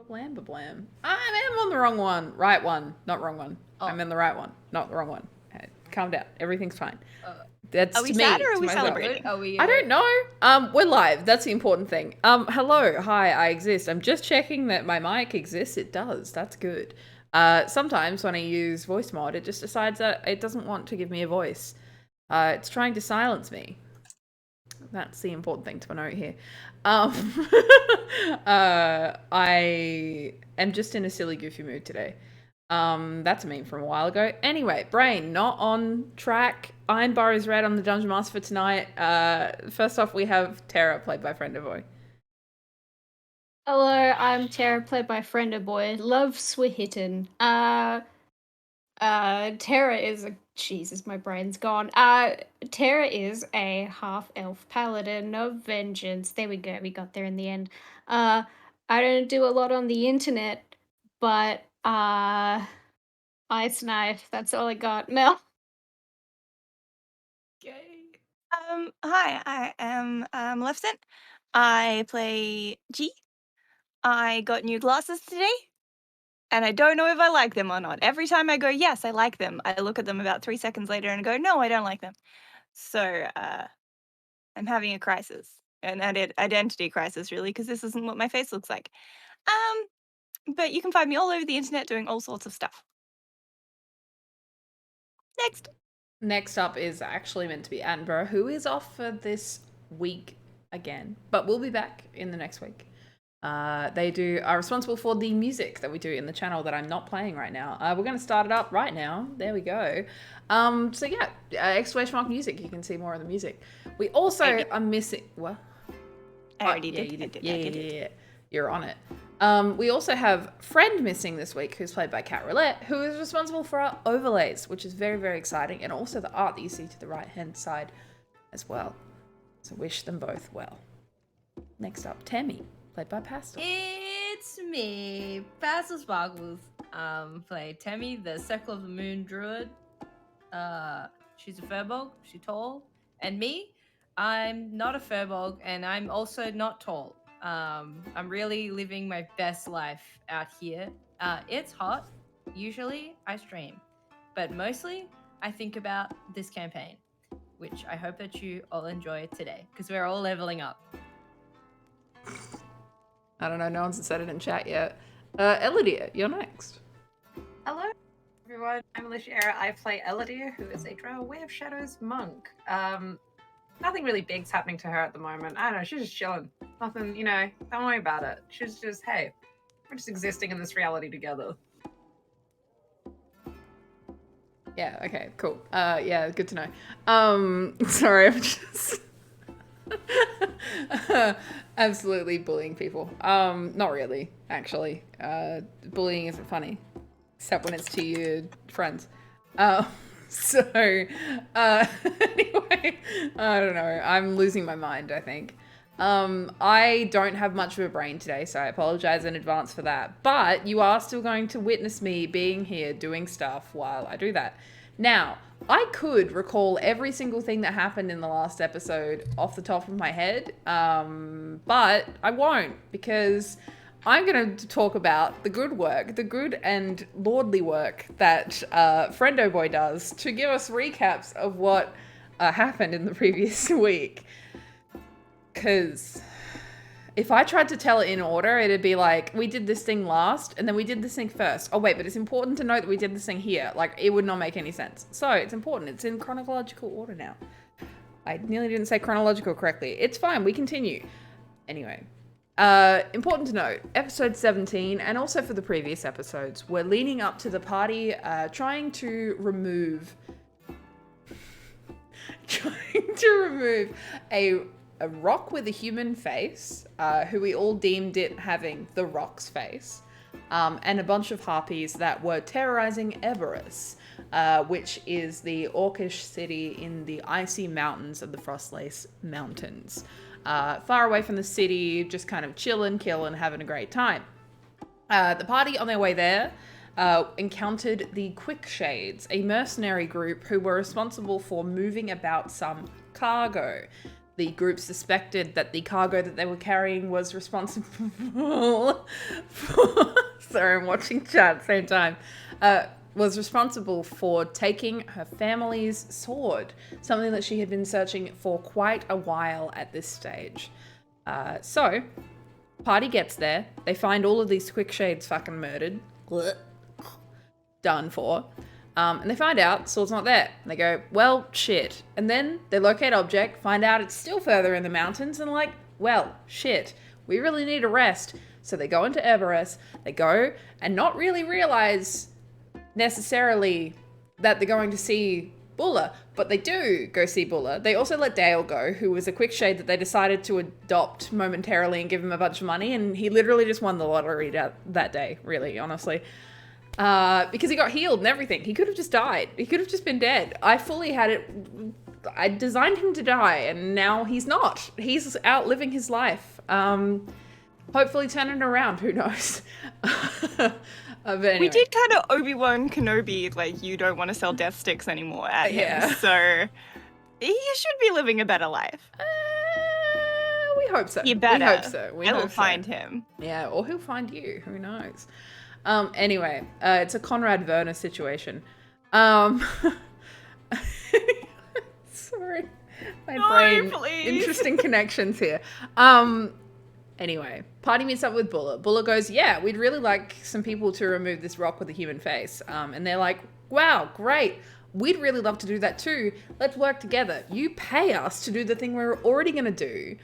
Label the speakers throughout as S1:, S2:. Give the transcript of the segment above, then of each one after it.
S1: Blam, blam. I am on the wrong one. Right one, not wrong one.
S2: Oh.
S1: I'm in the right one, not the wrong one. Hey, calm down. Everything's fine.
S3: Are we sad or are we
S1: myself.
S3: celebrating?
S2: Are we?
S1: I don't know. We're live. That's the important thing. Hello. Hi, I exist. I'm just checking that my mic exists. It does. That's good. Sometimes when I use voice mod, it just decides that it doesn't want to give me a voice. It's trying to silence me. That's the important thing to note here. I am just in a silly, goofy mood today. That's a meme from a while ago. Anyway, Brain, not on track. I'm BurrowsRed. I'm the Dungeon Master for tonight. First off, we have Terra, played by Friendoboi.
S4: Hello, I'm Terra, played by Friendoboi. Love Swihitten. Terra is a... Jesus, my brain's gone. Terra is a half-elf paladin of vengeance. There we go, we got there in the end. I don't do a lot on the internet, but, Ice Knife, that's all I got. Mel?
S3: Hi, I am Maleficent. I play G. I got new glasses today, and I don't know if I like them or not. Every time I go, yes, I like them, I look at them about 3 seconds later and go, no, I don't like them. So, I'm having a crisis, an identity crisis, really, because this isn't what my face looks like. But you can find me all over the internet doing all sorts of stuff.
S1: Next up is actually meant to be Attenborough, who is off for this week again, but we'll be back in the next week. They are responsible for the music that we do in the channel that I'm not playing right now. We're going to start it up right now. There we go. So yeah, exclamation mark music. You can see more of the music. We also are missing... What?
S3: I already did.
S1: You did. Yeah. You're on it. We also have Friend missing this week, who's played by CatRoulette, who is responsible for our overlays, which is very, very exciting, and also the art that you see to the right-hand side as well. So wish them both well. Next up, Temi, played by Pastel.
S2: It's me, PastelSparkles. Play Temi, the Circle of the Moon druid. She's a furbog. She's tall, and me, I'm not a furbog, and I'm also not tall. I'm really living my best life out here. It's hot. Usually I stream, but mostly I think about this campaign, which I hope that you all enjoy today because we're all leveling up.
S1: I don't know, no one's said it in chat yet. Eludere, you're next.
S5: Hello, everyone. I'm Alishiera. I play Eludere, who is a Drow Way of Shadows monk. Nothing really big's happening to her at the moment. I don't know, she's just chilling. Nothing, don't worry about it. She's just, hey, we're just existing in this reality together.
S1: Yeah, okay, cool. Yeah, good to know. Sorry, I'm just... absolutely bullying people. Not really, actually. Bullying isn't funny, except when it's to your friends. Anyway, I don't know. I'm losing my mind, I think. I don't have much of a brain today, so I apologize in advance for that. But you are still going to witness me being here doing stuff while I do that. Now, I could recall every single thing that happened in the last episode off the top of my head, but I won't, because I'm going to talk about the good and lordly work that Friendoboi does to give us recaps of what happened in the previous week. Because if I tried to tell it in order, it'd be like, we did this thing last, and then we did this thing first. Oh, wait, but it's important to note that we did this thing here. Like, it would not make any sense. So, it's important. It's in chronological order now. I nearly didn't say chronological correctly. It's fine. We continue. Anyway. Important to note, episode 17, and also for the previous episodes, we're leading up to the party trying to remove a rock with a human face, who we all deemed it having the rock's face, and a bunch of harpies that were terrorizing Eberus, which is the orcish city in the icy mountains of the Frostlace Mountains. Far away from the city, just kind of chilling, killing, having a great time. The party on their way there encountered the Quick Shades, a mercenary group who were responsible for moving about some cargo. the group suspected that the cargo that they were carrying was responsible for, sorry, I'm watching chat at the same time, was responsible for taking her family's sword, something that she had been searching for quite a while at this stage. So, party gets there, they find all of these quick shades fucking murdered, done for, and they find out sword's not there. They go, well, shit. And then they locate object, find out it's still further in the mountains, and like, well, shit, we really need a rest. So they go into Everest, they go and not really realize necessarily that they're going to see Bulla, but they do go see Bulla. They also let Dale go, who was a quick shade that they decided to adopt momentarily and give him a bunch of money, and he literally just won the lottery that day, really, honestly. Because he got healed and everything. He could have just died. He could have just been dead. I fully had it. I designed him to die, and now he's not. He's out living his life. Hopefully turning it around. Who knows? But anyway.
S3: We did kind of Obi-Wan Kenobi, like, you don't want to sell death sticks anymore at him. So he should be living a better life.
S1: We hope so.
S3: You better.
S1: We hope so.
S3: I'll find him.
S1: Yeah, or he'll find you. Who knows? Anyway, it's a Conrad Werner situation. Sorry. My brain.
S3: Please.
S1: Interesting connections here. Anyway, party meets up with Bulla. Bulla goes, yeah, we'd really like some people to remove this rock with a human face. And they're like, wow, great. We'd really love to do that too. Let's work together. You pay us to do the thing we're already going to do.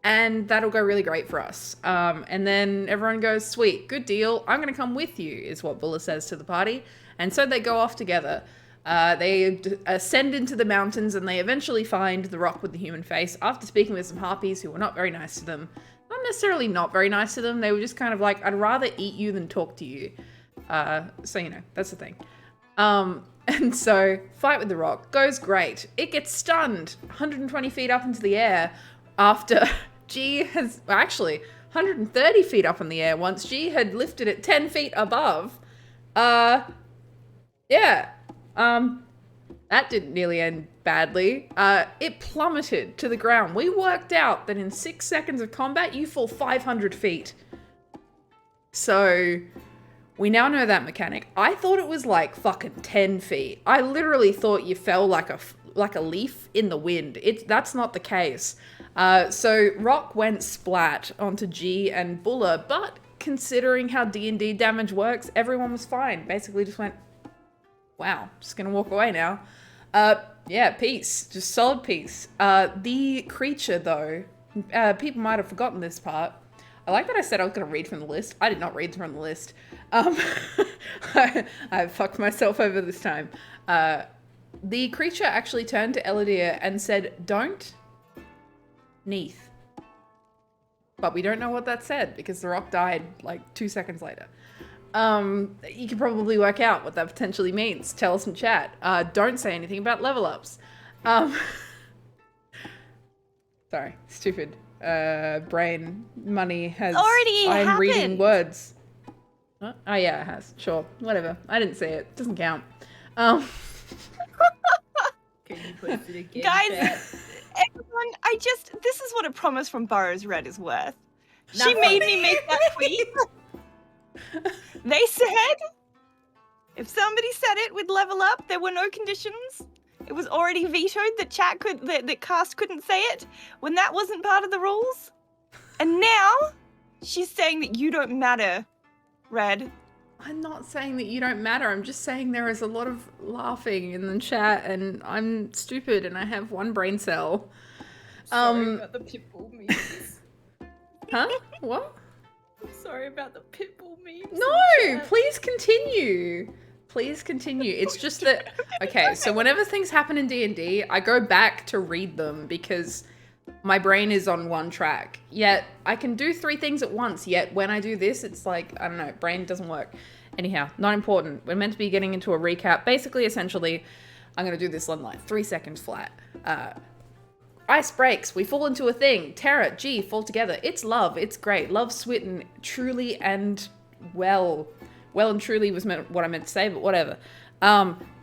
S1: And that'll go really great for us. And then everyone goes, sweet, good deal. I'm going to come with you, is what Bulla says to the party. And so they go off together. They ascend into the mountains and they eventually find the rock with the human face after speaking with some harpies who were not very nice to them. Not necessarily not very nice to them. They were just kind of like, I'd rather eat you than talk to you. So, you know, that's the thing. And so fight with the rock goes great. It gets stunned 120 feet up into the air after G has, well, actually 130 feet up in the air once G had lifted it 10 feet above. Yeah. That didn't nearly end badly. It plummeted to the ground. We worked out that in 6 seconds of combat, you fall 500 feet. So we now know that mechanic. I thought it was like fucking 10 feet. I literally thought you fell like a leaf in the wind. That's not the case. So rock went splat onto G and Bulla, but considering how D&D damage works, everyone was fine. Basically just went, wow, just gonna walk away now. Yeah, peace. Just solid peace. The creature, though, people might have forgotten this part. I like that I said I was going to read from the list. I did not read from the list. I fucked myself over this time. The creature actually turned to Eludere and said, don't Neath. But we don't know what that said because the rock died like 2 seconds later. You can probably work out what that potentially means. Tell us in chat. Don't say anything about level ups. Sorry, stupid. Brain money has
S3: already
S1: I'm
S3: happened.
S1: reading words. Huh? Oh yeah, it has. Sure, whatever. I didn't see it. Doesn't count.
S2: Can you post it again?
S3: Guys,
S2: Beth?
S3: everyone, this is what a promise from BurrowsRed is worth. She
S2: Nothing.
S3: made me make that tweet. They said if somebody said it would level up, there were no conditions. It was already vetoed that that cast couldn't say it when that wasn't part of the rules. And now she's saying that you don't matter, Red.
S1: I'm not saying that you don't matter. I'm just saying there is a lot of laughing in the chat and I'm stupid and I have one brain cell.
S2: Sorry about the pitbull memes.
S1: Huh? What?
S2: I'm sorry about the pitbull memes.
S1: No, please continue. Please continue. It's just that, okay, so whenever things happen in D&D, I go back to read them because my brain is on one track. Yet, I can do 3 things at once, yet when I do this, it's like, I don't know, brain doesn't work. Anyhow, not important. We're meant to be getting into a recap. Basically, essentially, I'm going to do this in like 3 seconds flat. Ice breaks. We fall into a thing. Terra, G, fall together. It's love. It's great. Love switten truly and well and truly was what I meant to say, but whatever.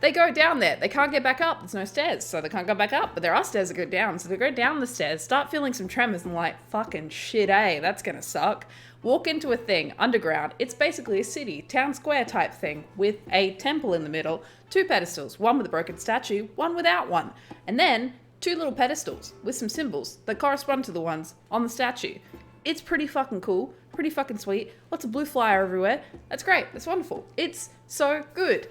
S1: They go down there. They can't get back up. There's no stairs, so they can't go back up. But there are stairs that go down. So they go down the stairs, start feeling some tremors, and like, fucking shit, that's gonna suck. Walk into a thing underground. It's basically a city, town square type thing with a temple in the middle, 2 pedestals, one with a broken statue, one without one, and then 2 little pedestals with some symbols that correspond to the ones on the statue. It's pretty fucking cool, pretty fucking sweet. Lots of blue flyer everywhere. That's great. That's wonderful. It's so good.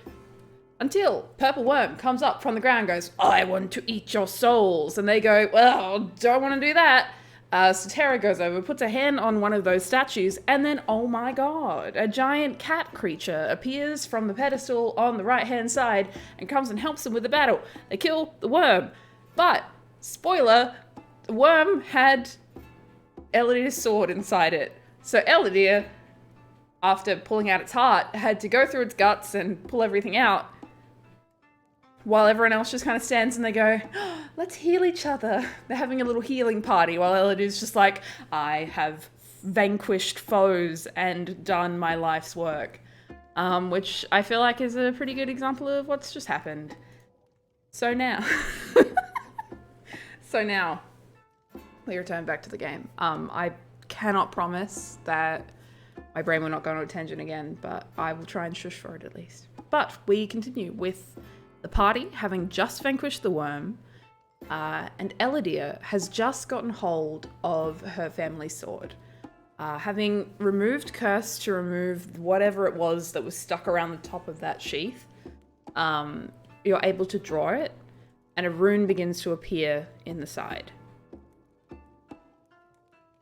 S1: Until Purple Worm comes up from the ground and goes, I want to eat your souls. And they go, well, don't want to do that. So Terra goes over, puts a hand on one of those statues, and then, oh my god, a giant cat creature appears from the pedestal on the right-hand side and comes and helps them with the battle. They kill the worm. But, spoiler, the worm had Eludere's sword inside it. So Eludere, after pulling out its heart, had to go through its guts and pull everything out, while everyone else just kind of stands and they go, oh, let's heal each other. They're having a little healing party while Eludere's just like, I have vanquished foes and done my life's work. Which I feel like is a pretty good example of what's just happened. So now, we return back to the game. I cannot promise that my brain will not go on a tangent again, but I will try and shush for it at least. But we continue with the party having just vanquished the worm, and Eludere has just gotten hold of her family sword. Having removed Curse to remove whatever it was that was stuck around the top of that sheath, you're able to draw it, and a rune begins to appear in the side.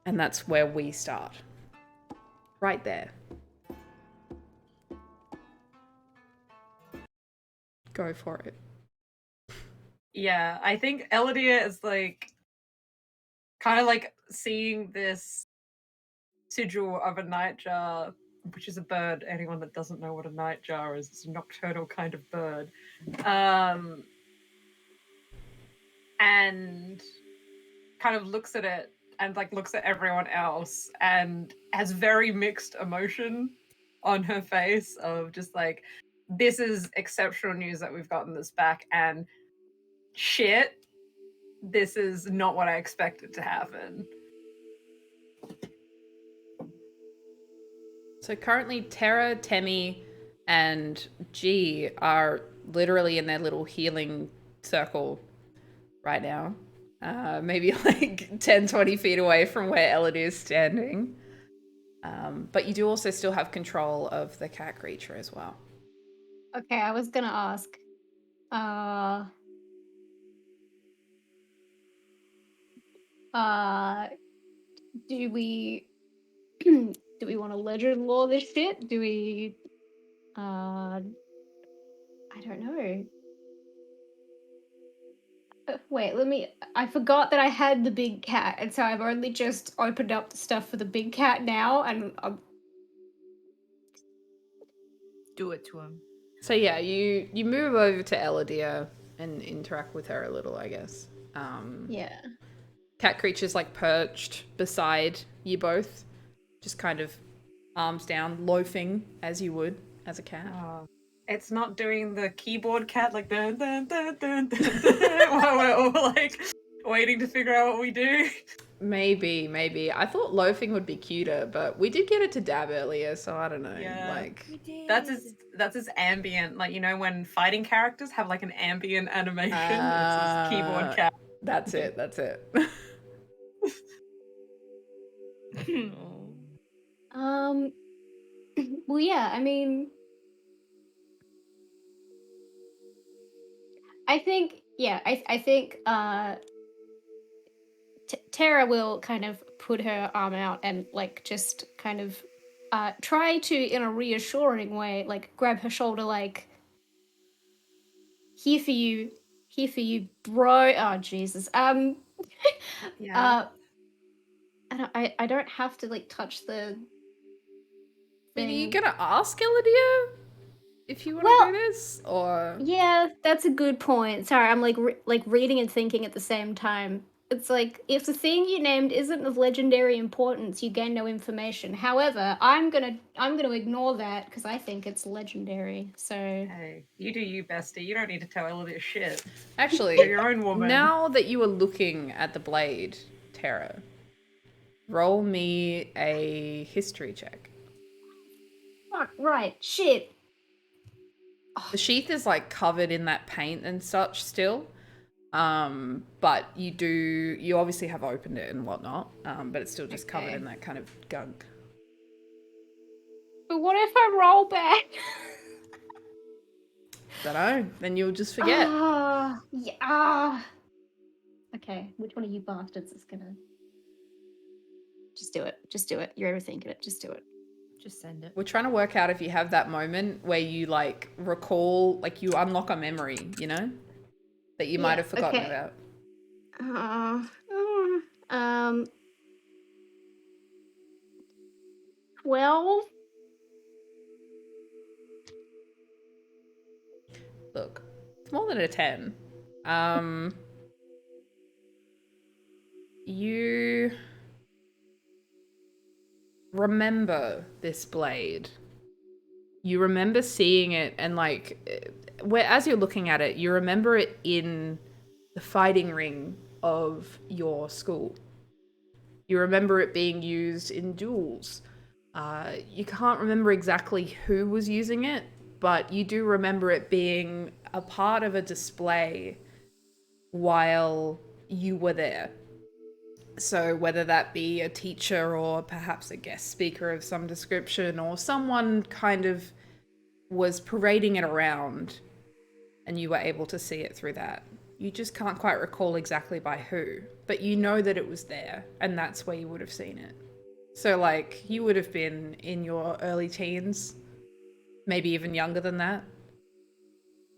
S1: And that's where we start. Right there. Go for it.
S5: Yeah, I think Eludere is like kind of like seeing this sigil of a nightjar, which is a bird. Anyone that doesn't know what a nightjar is, it's a nocturnal kind of bird. And kind of looks at it and like looks at everyone else and has very mixed emotion on her face of just like, this is exceptional news that we've gotten this back, and shit, this is not what I expected to happen.
S1: So currently Terra, Temi, and G are literally in their little healing circle right now. Maybe like 10, 20 feet away from where Eludere is standing. But you do also still have control of the cat creature as well.
S4: Okay, I was gonna ask. Do we do we want to legend lore this shit? Do we I don't know. Wait, I forgot that I had the big cat, and so I've only just opened up the stuff for the big cat now, and
S2: Do it to him.
S1: So yeah, you move over to Eludere and interact with her a little, I guess.
S4: yeah.
S1: Cat creature's like perched beside you both, just kind of arms down, loafing as you would as a cat.
S5: It's not doing the keyboard cat like dun dun dun dun dun, dun while we're all like waiting to figure out what we do.
S1: Maybe. I thought loafing would be cuter, but we did get it to dab earlier, so I don't know.
S5: Yeah.
S1: Like
S5: That's his ambient, like, you know, when fighting characters have like an ambient animation. It's his keyboard cat.
S1: That's it.
S4: Well, yeah, I mean, I think Terra will kind of put her arm out and like just kind of try to, in a reassuring way, like grab her shoulder, like, here for you, bro. Oh Jesus.
S5: Yeah.
S4: and I don't have to like touch the
S1: Are
S4: thing.
S1: you gonna ask Eludere if you want to do this, or?
S4: Yeah, that's a good point. Sorry, I'm like reading and thinking at the same time. It's like, if the thing you named isn't of legendary importance, you gain no information. However, I'm gonna ignore that because I think it's legendary. So
S5: Hey, you do you, bestie. You don't need to tell Eludere shit.
S1: Actually,
S5: You're your own woman.
S1: now that you are looking at the blade, Terra, roll me a history check.
S4: fuck, right, shit.
S1: The sheath is like covered in that paint and such still. But you obviously have opened it and whatnot. But it's still just covered in that kind of gunk.
S4: But what if I roll back?
S1: Dunno. Then you'll just forget.
S4: Yeah. Okay, which one of you bastards is gonna? Just do it. Just do it. You're overthinking it. Just do it.
S2: Just send it.
S1: We're trying to work out if you have that moment where you like recall, like you unlock a memory, you know, that you might have forgotten about.
S4: 12.
S1: Look, it's more than a 10. You remember this blade. You remember seeing it and like, as you're looking at it, you remember it in the fighting ring of your school. You remember it being used in duels. You can't remember exactly who was using it, but you do remember it being a part of a display while you were there. So whether that be a teacher or perhaps a guest speaker of some description or someone kind of was parading it around and you were able to see it through that. You just can't quite recall exactly by who, but you know that it was there and that's where you would have seen it. So like you would have been in your early teens, maybe even younger than that,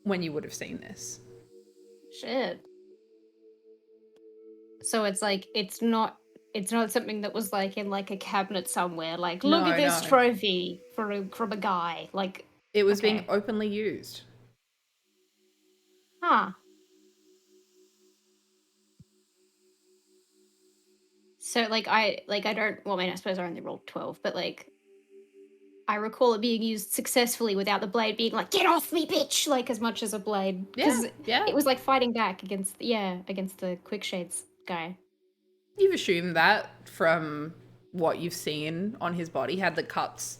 S1: when you would have seen this.
S4: Shit. So it's like it's not something that was like in like a cabinet somewhere. Like, look at this trophy from a guy. Like,
S1: it was being openly used.
S4: Huh. So like I don't, well, I mean, I suppose I only rolled 12, but like I recall it being used successfully without the blade being like, get off me, bitch, like as much as a blade. Because it was like fighting back against the Quickshades guy.
S1: You've assumed that from what you've seen on his body. He had the cuts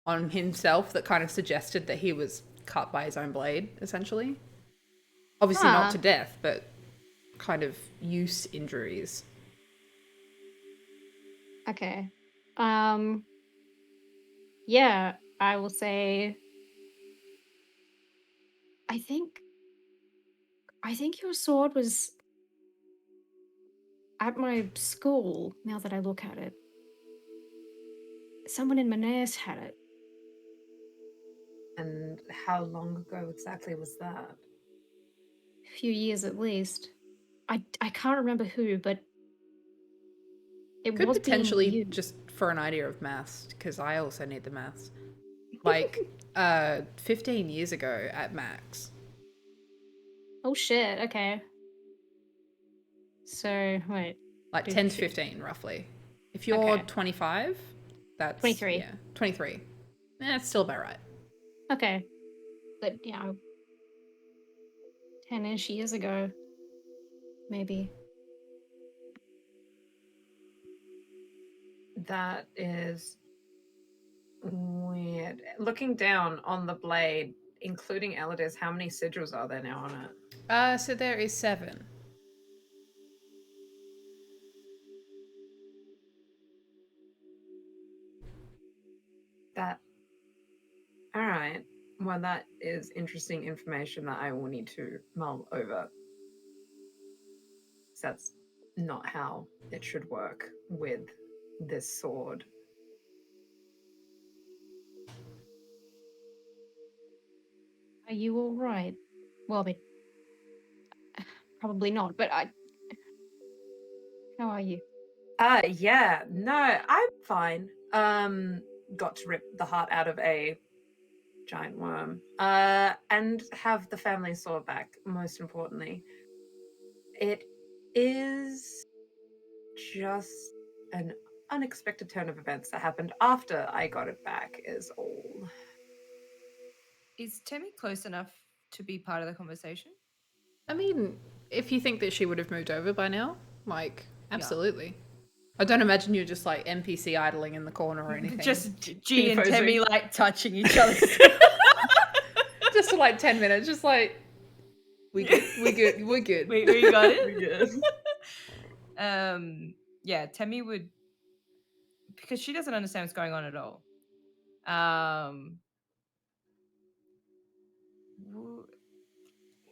S1: on himself that kind of suggested that he was cut by his own blade, essentially. Obviously not to death, but kind of use injuries.
S4: Okay. Yeah, I will say I think your sword was at my school, now that I look at it. Someone in Manas had it.
S5: And how long ago exactly was that?
S4: A few years at least. I can't remember who, but it
S1: Could
S4: was
S1: potentially,
S4: being used.
S1: just for an idea of maths, because I also need the maths, like 15 years ago at max.
S4: Oh shit, okay. So, wait.
S1: Like 10 to 15, roughly. If you're 25, that's...
S4: 23.
S1: Yeah, 23. It's still about right.
S4: Okay. But, yeah, 10-ish years ago, maybe.
S5: That is weird. Looking down on the blade, including Eludere's, how many sigils are there now on it?
S1: So there is 7.
S5: That... Alright. Well, that is interesting information that I will need to mull over. That's not how it should work with this sword.
S4: Are you alright? Well, I mean, probably not, but how are you?
S5: Yeah, no, I'm fine. Got to rip the heart out of a giant worm. And have the family sword back, most importantly. It is just an unexpected turn of events that happened after I got it back is all.
S2: Is Temi close enough to be part of the conversation?
S1: I mean, if you think that she would have moved over by now, like, absolutely. I don't imagine you're just like NPC idling in the corner or anything.
S2: Just G and
S1: Infosing.
S2: Temi like touching each other.
S1: Just for like 10 minutes, just like, we good. We
S2: got it.
S5: We good.
S2: Yeah, Temi would, because she doesn't understand what's going on at all.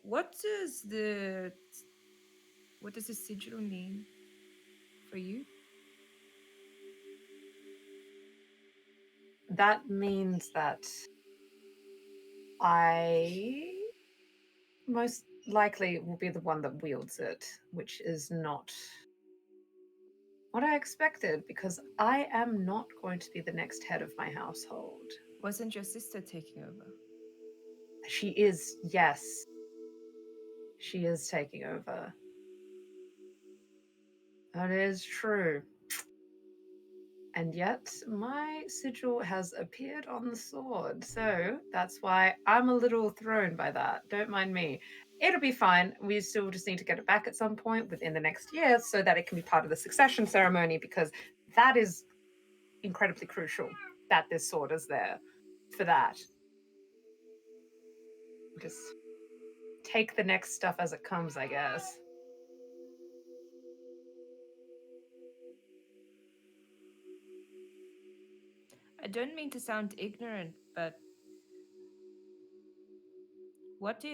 S2: What does the sigil mean for you?
S5: That means that I most likely will be the one that wields it, which is not what I expected, because I am not going to be the next head of my household.
S2: Wasn't your sister taking over?
S5: She is, yes. She is taking over. That is true. And yet, my sigil has appeared on the sword, so that's why I'm a little thrown by that. Don't mind me. It'll be fine. We still just need to get it back at some point within the next year so that it can be part of the succession ceremony, because that is incredibly crucial that this sword is there for that. Just take the next stuff as it comes, I guess.
S2: I don't mean to sound ignorant, but what are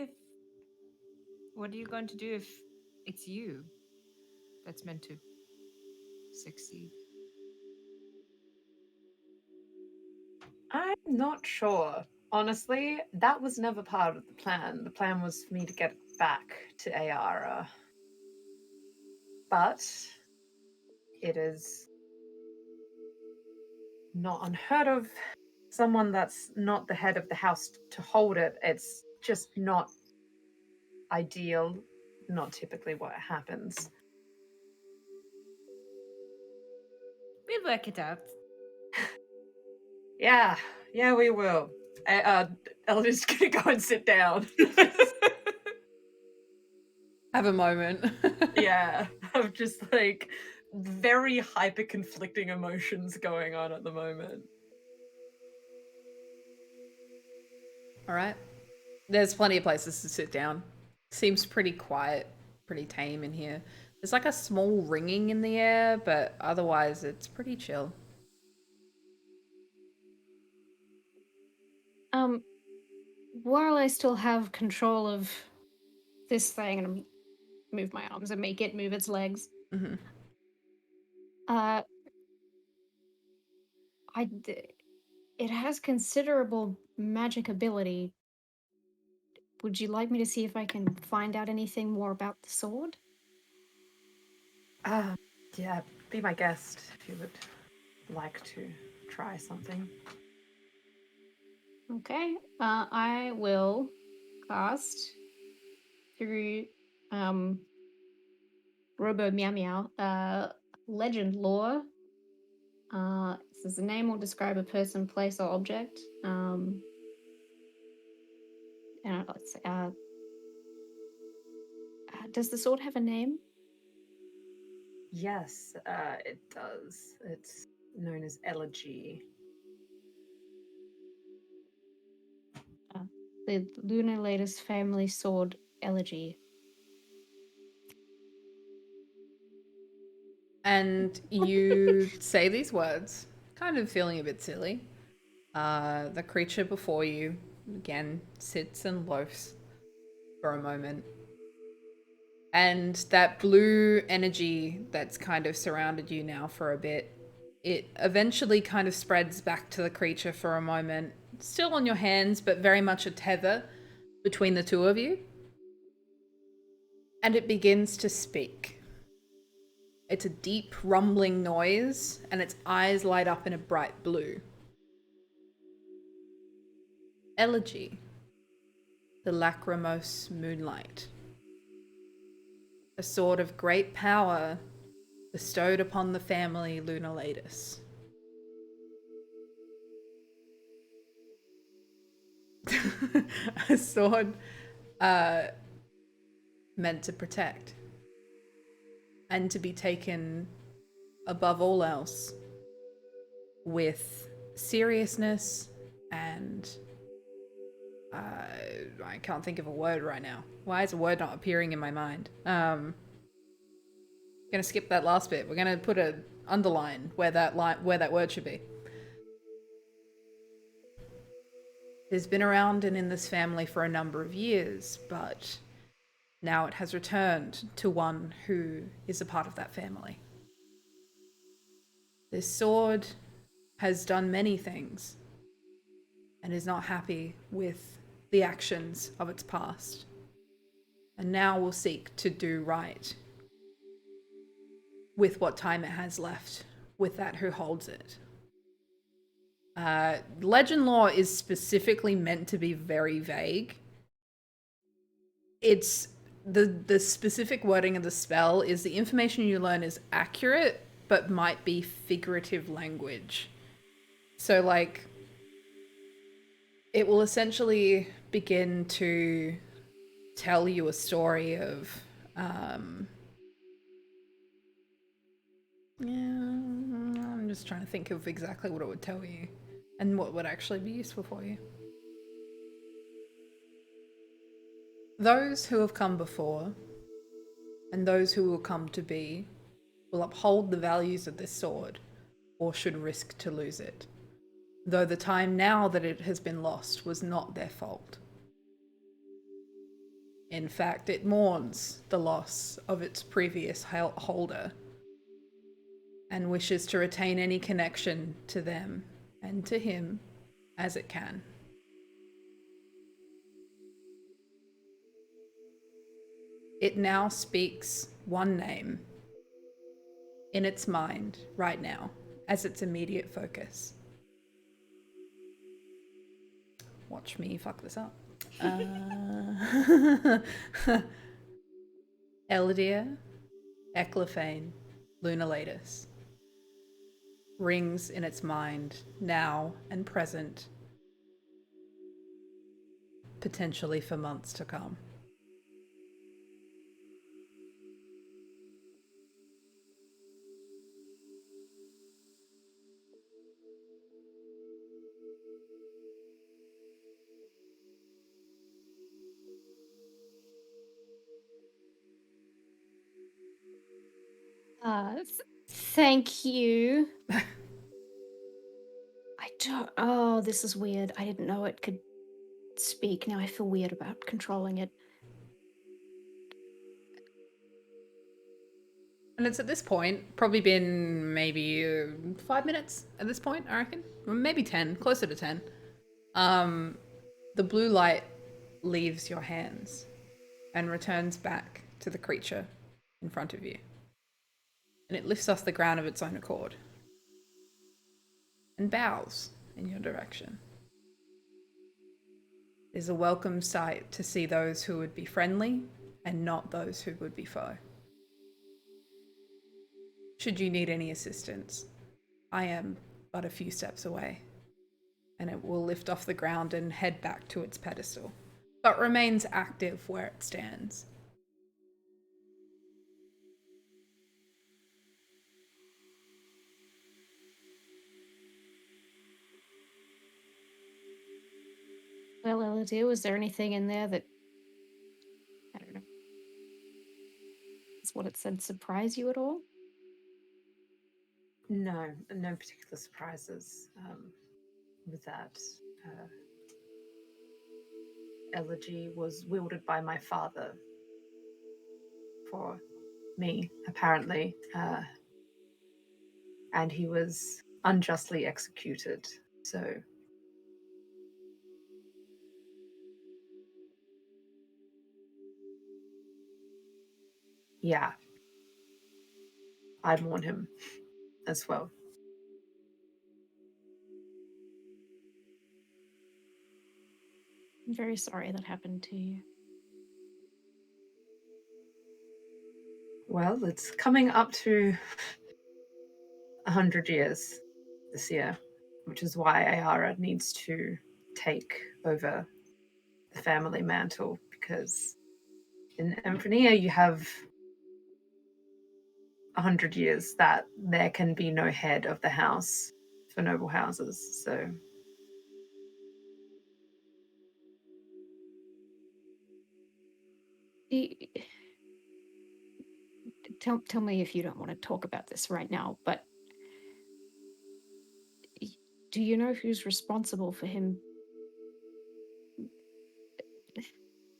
S2: you going to do if it's you that's meant to succeed?
S5: I'm not sure. Honestly, that was never part of the plan. The plan was for me to get it back to Ayara. But it is not unheard of someone that's not the head of the house to hold it. It's just not ideal, not typically what happens.
S2: We'll work it out.
S5: Yeah, we will. Eludere's gonna go and sit down.
S1: Have a moment.
S5: Yeah, of just like very hyper conflicting emotions going on at the moment.
S1: All right. There's plenty of places to sit down. Seems pretty quiet, pretty tame in here. There's like a small ringing in the air, but otherwise it's pretty chill.
S4: While I still have control of this thing, and I'm move my arms and make it move its legs.
S1: Mm-hmm.
S4: It has considerable magic ability. Would you like me to see if I can find out anything more about the sword?
S5: Yeah, be my guest if you would like to try something.
S4: Okay. I will cast through Robo Meow Meow legend lore. It says the name will describe a person, place, or object. And let's say, does the sword have a name?
S5: Yes, it does. It's known as Elegy.
S4: The Lunar Latest family sword, Elegy.
S1: And you say these words, kind of feeling a bit silly. The creature before you, again, sits and loafs for a moment. And that blue energy that's kind of surrounded you now for a bit, it eventually kind of spreads back to the creature for a moment. Still on your hands, but very much a tether between the two of you. And it begins to speak. It's a deep rumbling noise, and its eyes light up in a bright blue. Elegy, the lachrymose moonlight. A sword of great power, bestowed upon the family Lunalatus. A sword meant to protect and to be taken above all else with seriousness and I can't think of a word right now. Why is a word not appearing in my mind? Gonna skip that last bit. We're gonna put a underline where that word should be. It's been around and in this family for a number of years, but now it has returned to one who is a part of that family. This sword has done many things and is not happy with the actions of its past, and now will seek to do right with what time it has left with that who holds it. Legend lore is specifically meant to be very vague. It's the specific wording of the spell is the information you learn is accurate, but might be figurative language. So like, it will essentially begin to tell you a story of, I'm just trying to think of exactly what it would tell you and what would actually be useful for you. Those who have come before and those who will come to be will uphold the values of this sword or should risk to lose it, though the time now that it has been lost was not their fault. In fact, it mourns the loss of its previous holder and wishes to retain any connection to them and to him as it can. It now speaks one name in its mind right now as its immediate focus. Watch me fuck this up. Eludere, Eclafane, Lunalatus. Rings in its mind, now and present, potentially for months to come.
S4: Thank you. Oh, this is weird. I didn't know it could speak. Now I feel weird about controlling it.
S1: And it's at this point, probably been maybe 5 minutes at this point, I reckon. Or maybe 10, closer to 10. The blue light leaves your hands and returns back to the creature in front of you. And it lifts off the ground of its own accord and bows in your direction. It is a welcome sight to see those who would be friendly and not those who would be foe. Should you need any assistance, I am but a few steps away, and it will lift off the ground and head back to its pedestal, but remains active where it stands.
S4: Well, Eludere, was there anything in there that, I don't know, is what it said surprise you at all?
S5: No, no particular surprises with that. Elegy was wielded by my father for me, apparently, and he was unjustly executed. So, yeah, I mourn him as well.
S4: I'm very sorry that happened to you.
S5: Well, it's coming up to 100 years this year, which is why Ayara needs to take over the family mantle, because in Emphronia you have 100 years that there can be no head of the house for noble houses. So
S4: Tell me if you don't want to talk about this right now, but do you know who's responsible for him?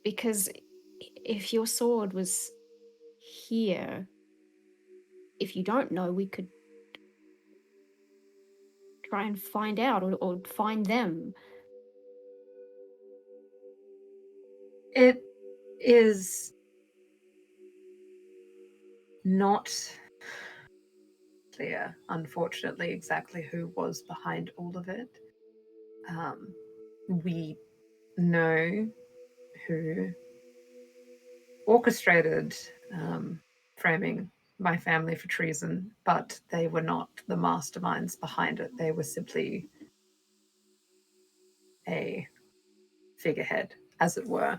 S4: Because if your sword was here, if you don't know, we could try and find out or find them.
S5: it is not clear, unfortunately, exactly who was behind all of it. We know who orchestrated framing my family for treason, but they were not the masterminds behind it. They were simply a figurehead, as it were.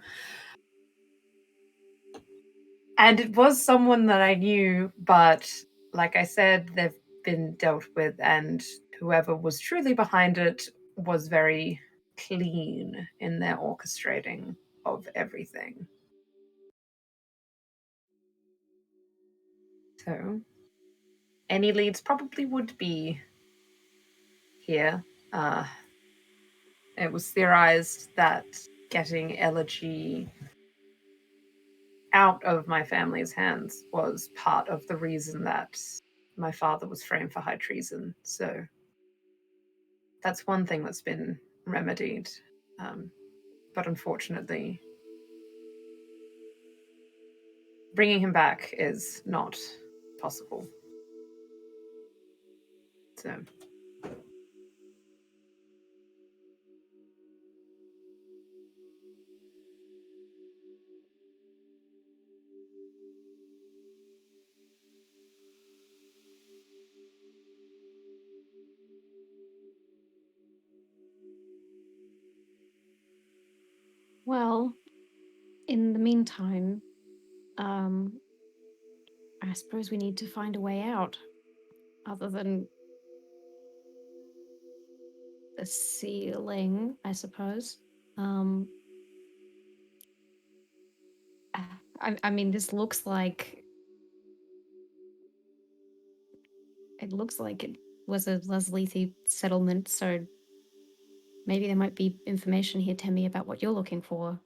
S5: And it was someone that I knew, but like I said, they've been dealt with, and whoever was truly behind it was very clean in their orchestrating of everything. So, any leads probably would be here. It was theorized that getting Elegy out of my family's hands was part of the reason that my father was framed for high treason. So that's one thing that's been remedied. But unfortunately, bringing him back is not possible. So.
S4: Well, in the meantime, I suppose we need to find a way out, other than the ceiling, I suppose. I mean, this looks like it was a Leslethi settlement, so maybe there might be information here, Temi, about what you're looking for.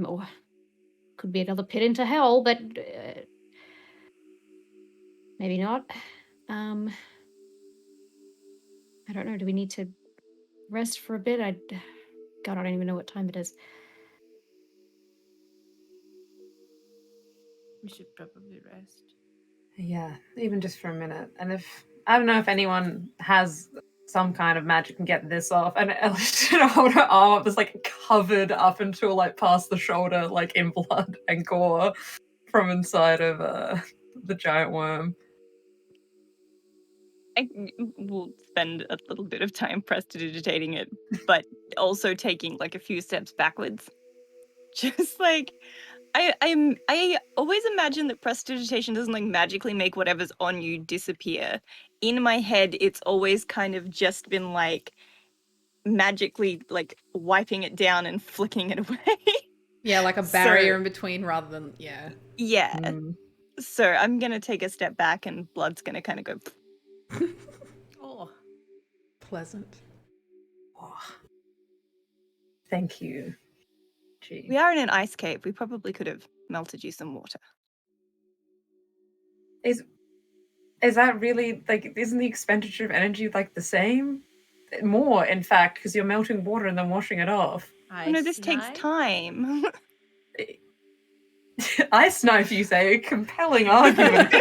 S4: Or could be another pit into hell, but maybe not. I don't know. Do we need to rest for a bit? God, I don't even know what time it is.
S2: We should probably rest.
S5: Yeah, even just for a minute. And if I don't know if anyone has some kind of magic and get this off, and Alishiera hold her arm up, it's like covered up until like past the shoulder, like in blood and gore from inside of the giant worm.
S3: I will spend a little bit of time prestidigitating it, but also taking like a few steps backwards. Just like I always imagine that prestidigitation doesn't like magically make whatever's on you disappear. In my head, it's always kind of just been like magically like wiping it down and flicking it away.
S1: Yeah, like a barrier in between rather than, yeah.
S3: Yeah. So I'm gonna take a step back and blood's gonna kind of go.
S2: Oh,
S1: Pleasant.
S5: Oh. Thank you. Gee.
S3: We are in an ice cave. We probably could have melted you some water.
S5: Is that really like? Isn't the expenditure of energy like the same? More, in fact, because you're melting water and then washing it off.
S3: Oh, no, this takes time.
S5: Ice knife, you say? A compelling argument.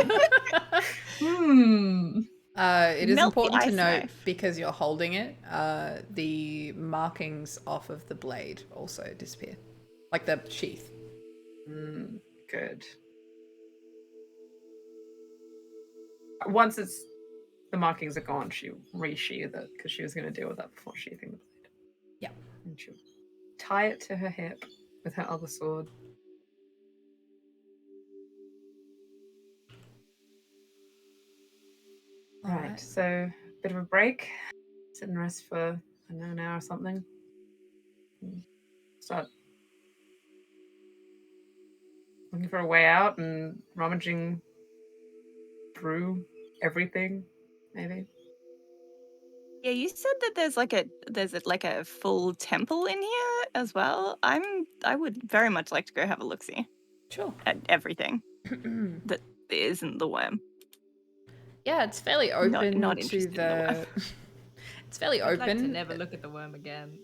S1: It is
S3: Melt the
S1: important to
S3: ice
S1: note,
S3: knife.
S1: because you're holding it, the markings off of the blade also disappear. Like the sheath.
S5: Good. once the markings are gone, she'll re-sheathe it because she was going to deal with that before sheathing the blade.
S1: Yeah.
S5: And she'll tie it to her hip with her other sword. Right, so bit of a break. Sit and rest for, I don't know, an hour or something. Start looking for a way out and rummaging through everything, maybe.
S3: Yeah, you said that there's a full temple in here as well. I would very much like to go have a look see
S1: Sure.
S3: at everything that isn't the worm.
S1: Yeah, it's fairly open
S3: Not
S1: to
S3: interested in the worm.
S1: It's fairly
S2: I'd
S1: open.
S2: like to never look at the worm again.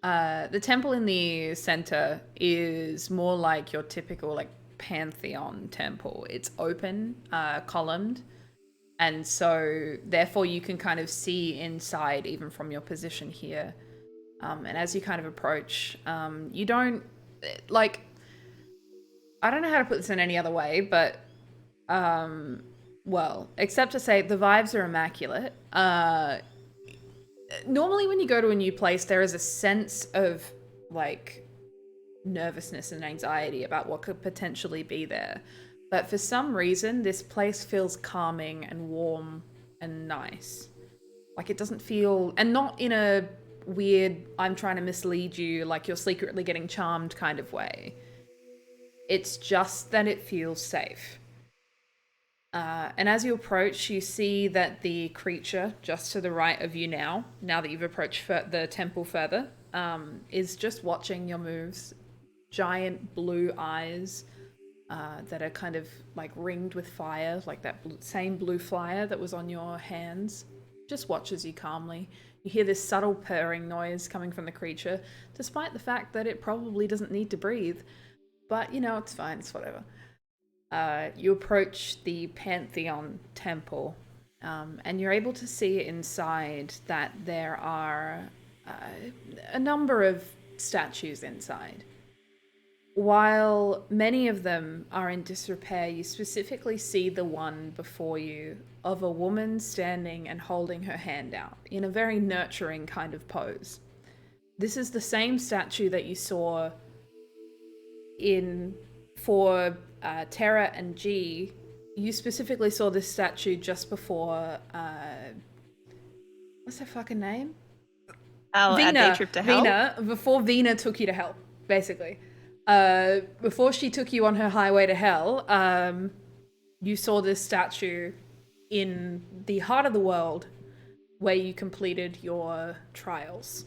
S1: The temple in the center is more like your typical like pantheon temple. It's open, columned, and so therefore you can kind of see inside even from your position here. And as you kind of approach, you don't like. I don't know how to put this in any other way, but well, except to say the vibes are immaculate. Normally when you go to a new place, there is a sense of like nervousness and anxiety about what could potentially be there. But for some reason, this place feels calming and warm and nice. Like it doesn't feel, and not in a weird, I'm trying to mislead you, like you're secretly getting charmed kind of way. It's just that it feels safe. And as you approach, you see that the creature just to the right of you now that you've approached the temple further, is just watching your moves. Giant blue eyes that are kind of like ringed with fire, like that same blue fire that was on your hands. Just watches you calmly. You hear this subtle purring noise coming from the creature, despite the fact that it probably doesn't need to breathe. But, you know, it's fine, it's whatever. You approach the Pantheon Temple, and you're able to see inside that there are a number of statues inside. While many of them are in disrepair, you specifically see the one before you of a woman standing and holding her hand out in a very nurturing kind of pose. This is the same statue that you saw for Terra and G. You specifically saw this statue just before, what's her fucking name?
S3: Oh,
S1: Vina.
S3: day trip to hell?
S1: Vina, before Vina took you to hell, basically. Before she took you on her highway to hell, you saw this statue in the heart of the world where you completed your trials.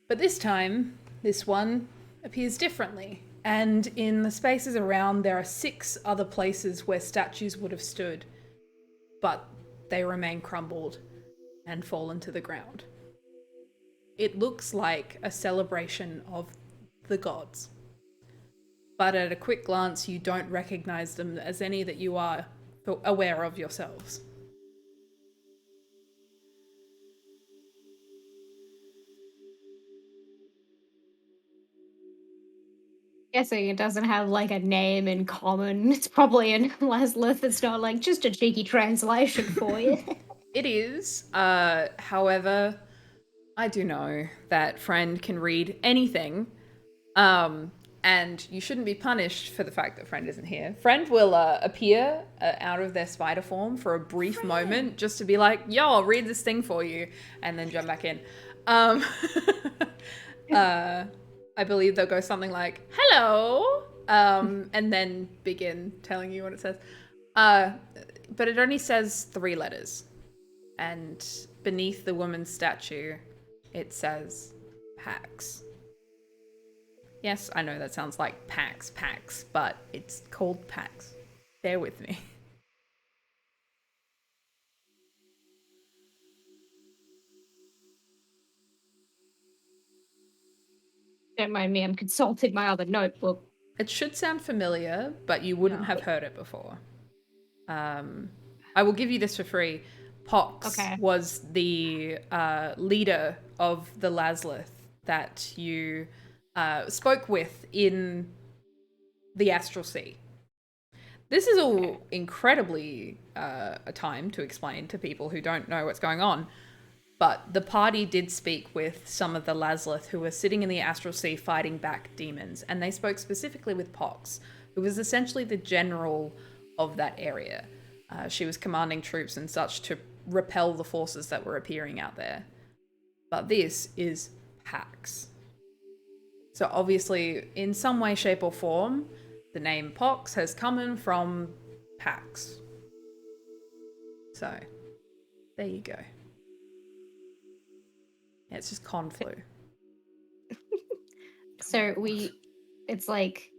S1: But this time, this one appears differently. And in the spaces around, there are 6 other places where statues would have stood, but they remain crumbled and fallen to the ground. It looks like a celebration of the gods. But at a quick glance, you don't recognize them as any that you are aware of yourselves.
S4: Guessing it doesn't have like a name in common. It's probably in Laslith. It's not like just a cheeky translation for you.
S1: It is. However, I do know that Friend can read anything. And you shouldn't be punished for the fact that Friend isn't here. Friend will appear out of their spider form for a brief moment just to be like, yo, I'll read this thing for you, and then jump back in. I believe they'll go something like, hello, and then begin telling you what it says. But it only says 3 letters. And beneath the woman's statue, it says Pax. Yes, I know that sounds like Pax, but it's called Pax. Bear with me.
S4: Don't mind me, I'm consulting my other notebook.
S1: It should sound familiar, but you wouldn't have heard it before. I will give you this for free. Pox was the leader of the Laslith that you spoke with in the Astral Sea. This is all incredibly a time to explain to people who don't know what's going on. But the party did speak with some of the Laslith who were sitting in the Astral Sea fighting back demons, and they spoke specifically with Pox, who was essentially the general of that area. She was commanding troops and such to repel the forces that were appearing out there. But this is Pax. So obviously, in some way, shape, or form, the name Pox has come in from Pax. So, there you go. Yeah, it's just Conflu.
S4: So it's like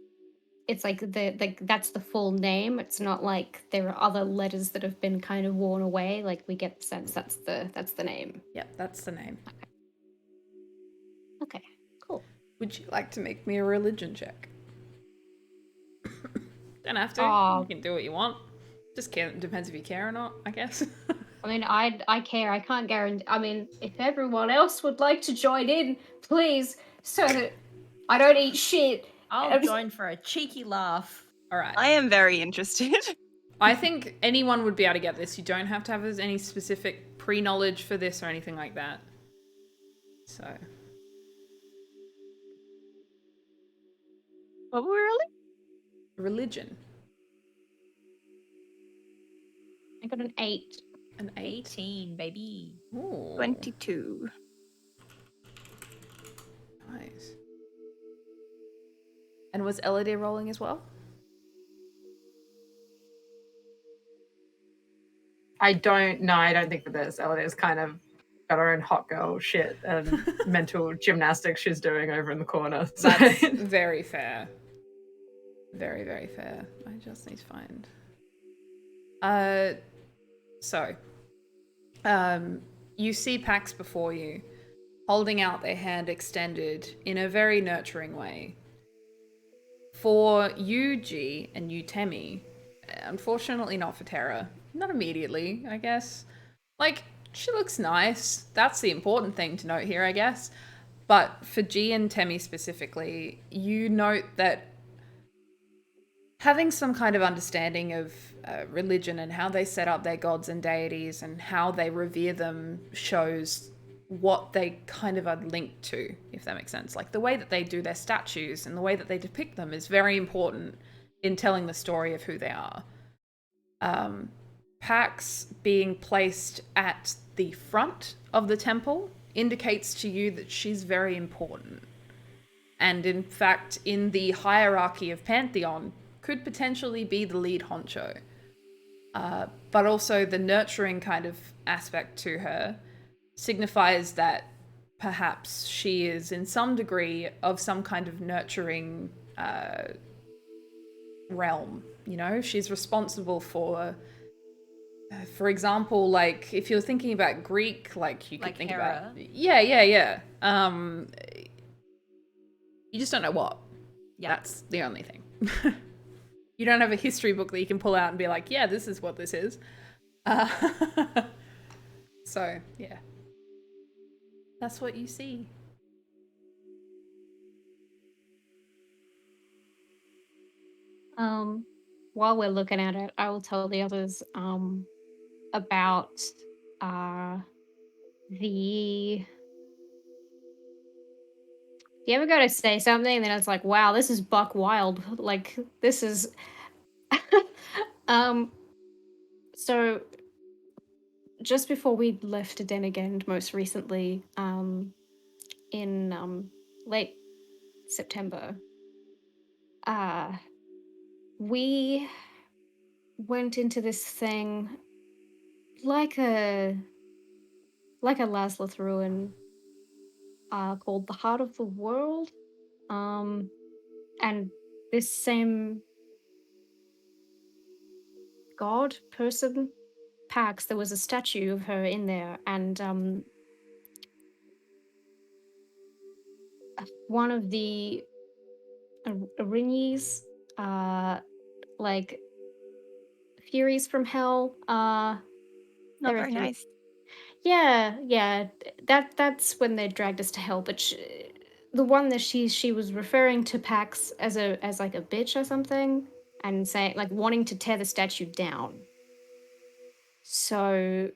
S4: that's the full name. It's not like there are other letters that have been kind of worn away. Like we get the sense that's the name.
S1: Yep, that's the name.
S4: Okay, cool.
S1: Would you like to make me a religion check? Don't have to.
S4: Aw.
S1: You can do what you want. Just depends if you care or not, I guess.
S4: I mean, I care. I can't guarantee. I mean, if everyone else would like to join in, please, so that I don't eat shit.
S2: I'll join for a cheeky laugh.
S1: All right.
S3: I am very interested.
S1: I think anyone would be able to get this. You don't have to have any specific pre-knowledge for this or anything like that. So.
S3: What were we really?
S1: Religion.
S4: I got an 8.
S1: An 8?
S2: 18, baby.
S1: Ooh.
S3: 22.
S1: Nice. And was Eludere rolling as well?
S5: I don't think for this. Eludere's kind of got her own hot girl shit and mental gymnastics she's doing over in the corner. So.
S1: That's very fair. Very, very fair. I just need to find. You see Pax before you, holding out their hand extended in a very nurturing way. For you, G, and you, Temi, unfortunately not for Terra. Not immediately, I guess. Like, she looks nice. That's the important thing to note here, I guess. But for G and Temi specifically, you note that having some kind of understanding of religion and how they set up their gods and deities and how they revere them shows what they kind of are linked to, if that makes sense. Like the way that they do their statues and the way that they depict them is very important in telling the story of who they are. Pax being placed at the front of the temple indicates to you that she's very important. And in fact, in the hierarchy of Pantheon, could potentially be the lead honcho. But also the nurturing kind of aspect to her signifies that perhaps she is in some degree of some kind of nurturing realm, you know? She's responsible for example, like if you're thinking about Greek, like you could
S2: Like
S1: think
S2: Hera?
S1: about... Yeah. You just don't know what.
S2: Yeah.
S1: That's the only thing. You don't have a history book that you can pull out and be like, yeah, this is what this is. So, yeah. That's what you see.
S4: While we're looking at it, I will tell the others about the... You ever go to say something and then it's like, wow, this is buck wild. Like, this is... So, just before we left Denigend most recently, in late September, we went into this thing like a Laslith ruin called the Heart of the World. And this same god person, Pax, there was a statue of her in there, and one of the Arinyes, like Furies from Hell,
S3: Not
S4: there are
S3: very
S4: few-
S3: nice.
S4: Yeah. That's when they dragged us to hell. But the one that she was referring to Pax as like a bitch or something. and saying, like, wanting to tear the statue down. So,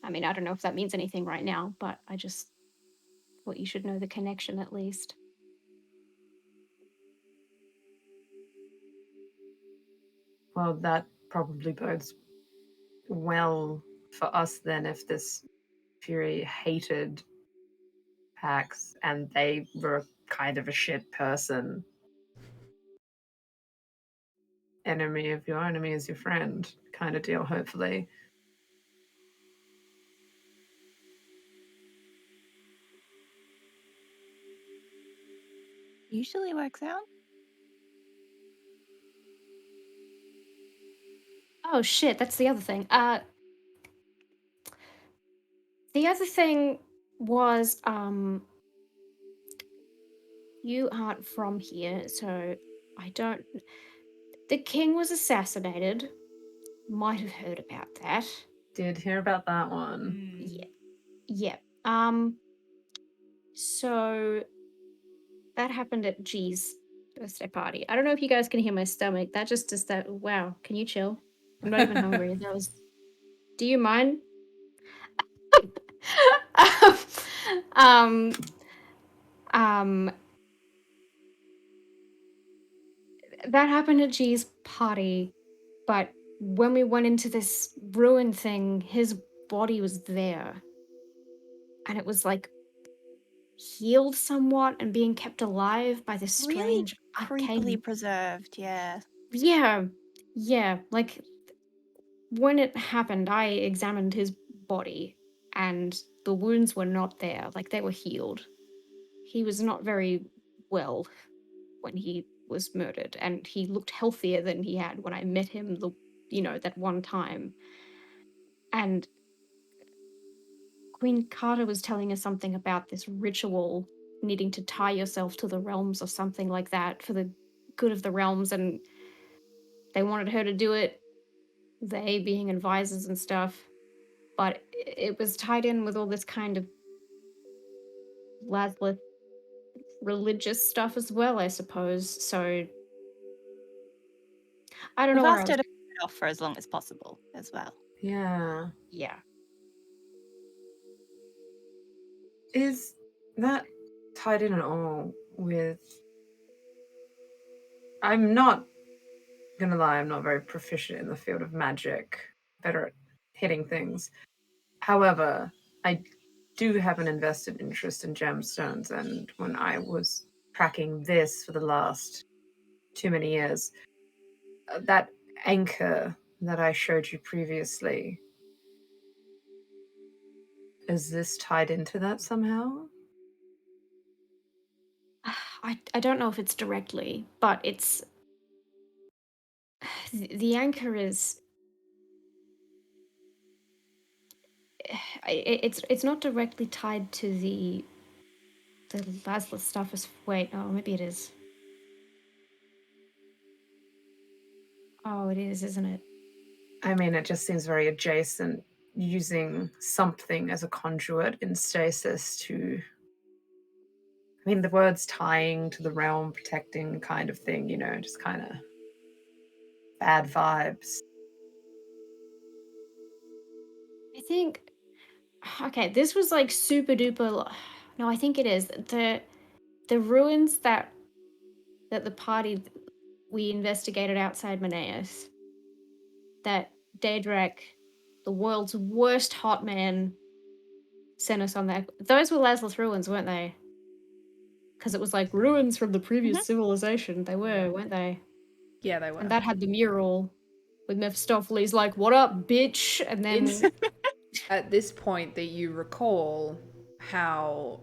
S4: I mean, I don't know if that means anything right now, but I just thought you should know the connection at least.
S5: Well, that probably bodes well for us then if this Fury hated Pax and they were kind of a shit person. Enemy of your enemy is your friend kind of deal, hopefully.
S3: Usually works out.
S4: Oh shit, that's the other thing. The other thing was, you aren't from here, so I don't. The king was assassinated. Might have heard about that.
S5: Did hear about that one.
S4: Yeah. Yeah. So that happened at G's birthday party. I don't know if you guys can hear my stomach. That just is that. Wow. Can you chill? I'm not even hungry. That was. Do you mind? um. Um. That happened at G's party, but when we went into this ruin thing, his body was there. And it was like healed somewhat and being kept alive by this
S3: Really
S4: strange
S3: creepily
S4: arcane.
S3: preserved, yeah.
S4: Yeah. Yeah. Like when it happened, I examined his body and the wounds were not there. Like they were healed. He was not very well when he was murdered, and he looked healthier than he had when I met him that one time. And Queen Carter was telling us something about this ritual needing to tie yourself to the realms or something like that for the good of the realms, and they wanted her to do it, they being advisors and stuff. But it was tied in with all this kind of Lazarus religious stuff as well, I suppose. So I don't
S3: We've
S4: know where I
S3: asked
S4: was.
S3: her to put it off for as long as possible as well.
S5: Yeah.
S4: Yeah.
S5: Is that tied in at all with... I'm not gonna lie, I'm not very proficient in the field of magic, better at hitting things. However, I do have an invested interest in gemstones, and when I was tracking this for the last too many years, that anchor that I showed you previously, is this tied into that somehow?
S4: I don't know if it's directly, but it's the anchor is it's not directly tied to the Lazarus stuff. Is wait, oh maybe it is. Oh, it is, isn't it?
S5: I mean, it just seems very adjacent, using something as a conduit in stasis to... I mean, the words tying to the realm, protecting kind of thing, just kind of bad vibes.
S4: I think. Okay, this was like super duper. No, I think it is the ruins that the party we investigated outside Maneus. That Daedric, the world's worst hot man, sent us on there. Those were Lazarus ruins, weren't they? Because it was like ruins from the previous civilization. They were, weren't they?
S1: Yeah, they were.
S4: And that had the mural with Mephistopheles like, "What up, bitch?" And then
S1: It's at this point that you recall how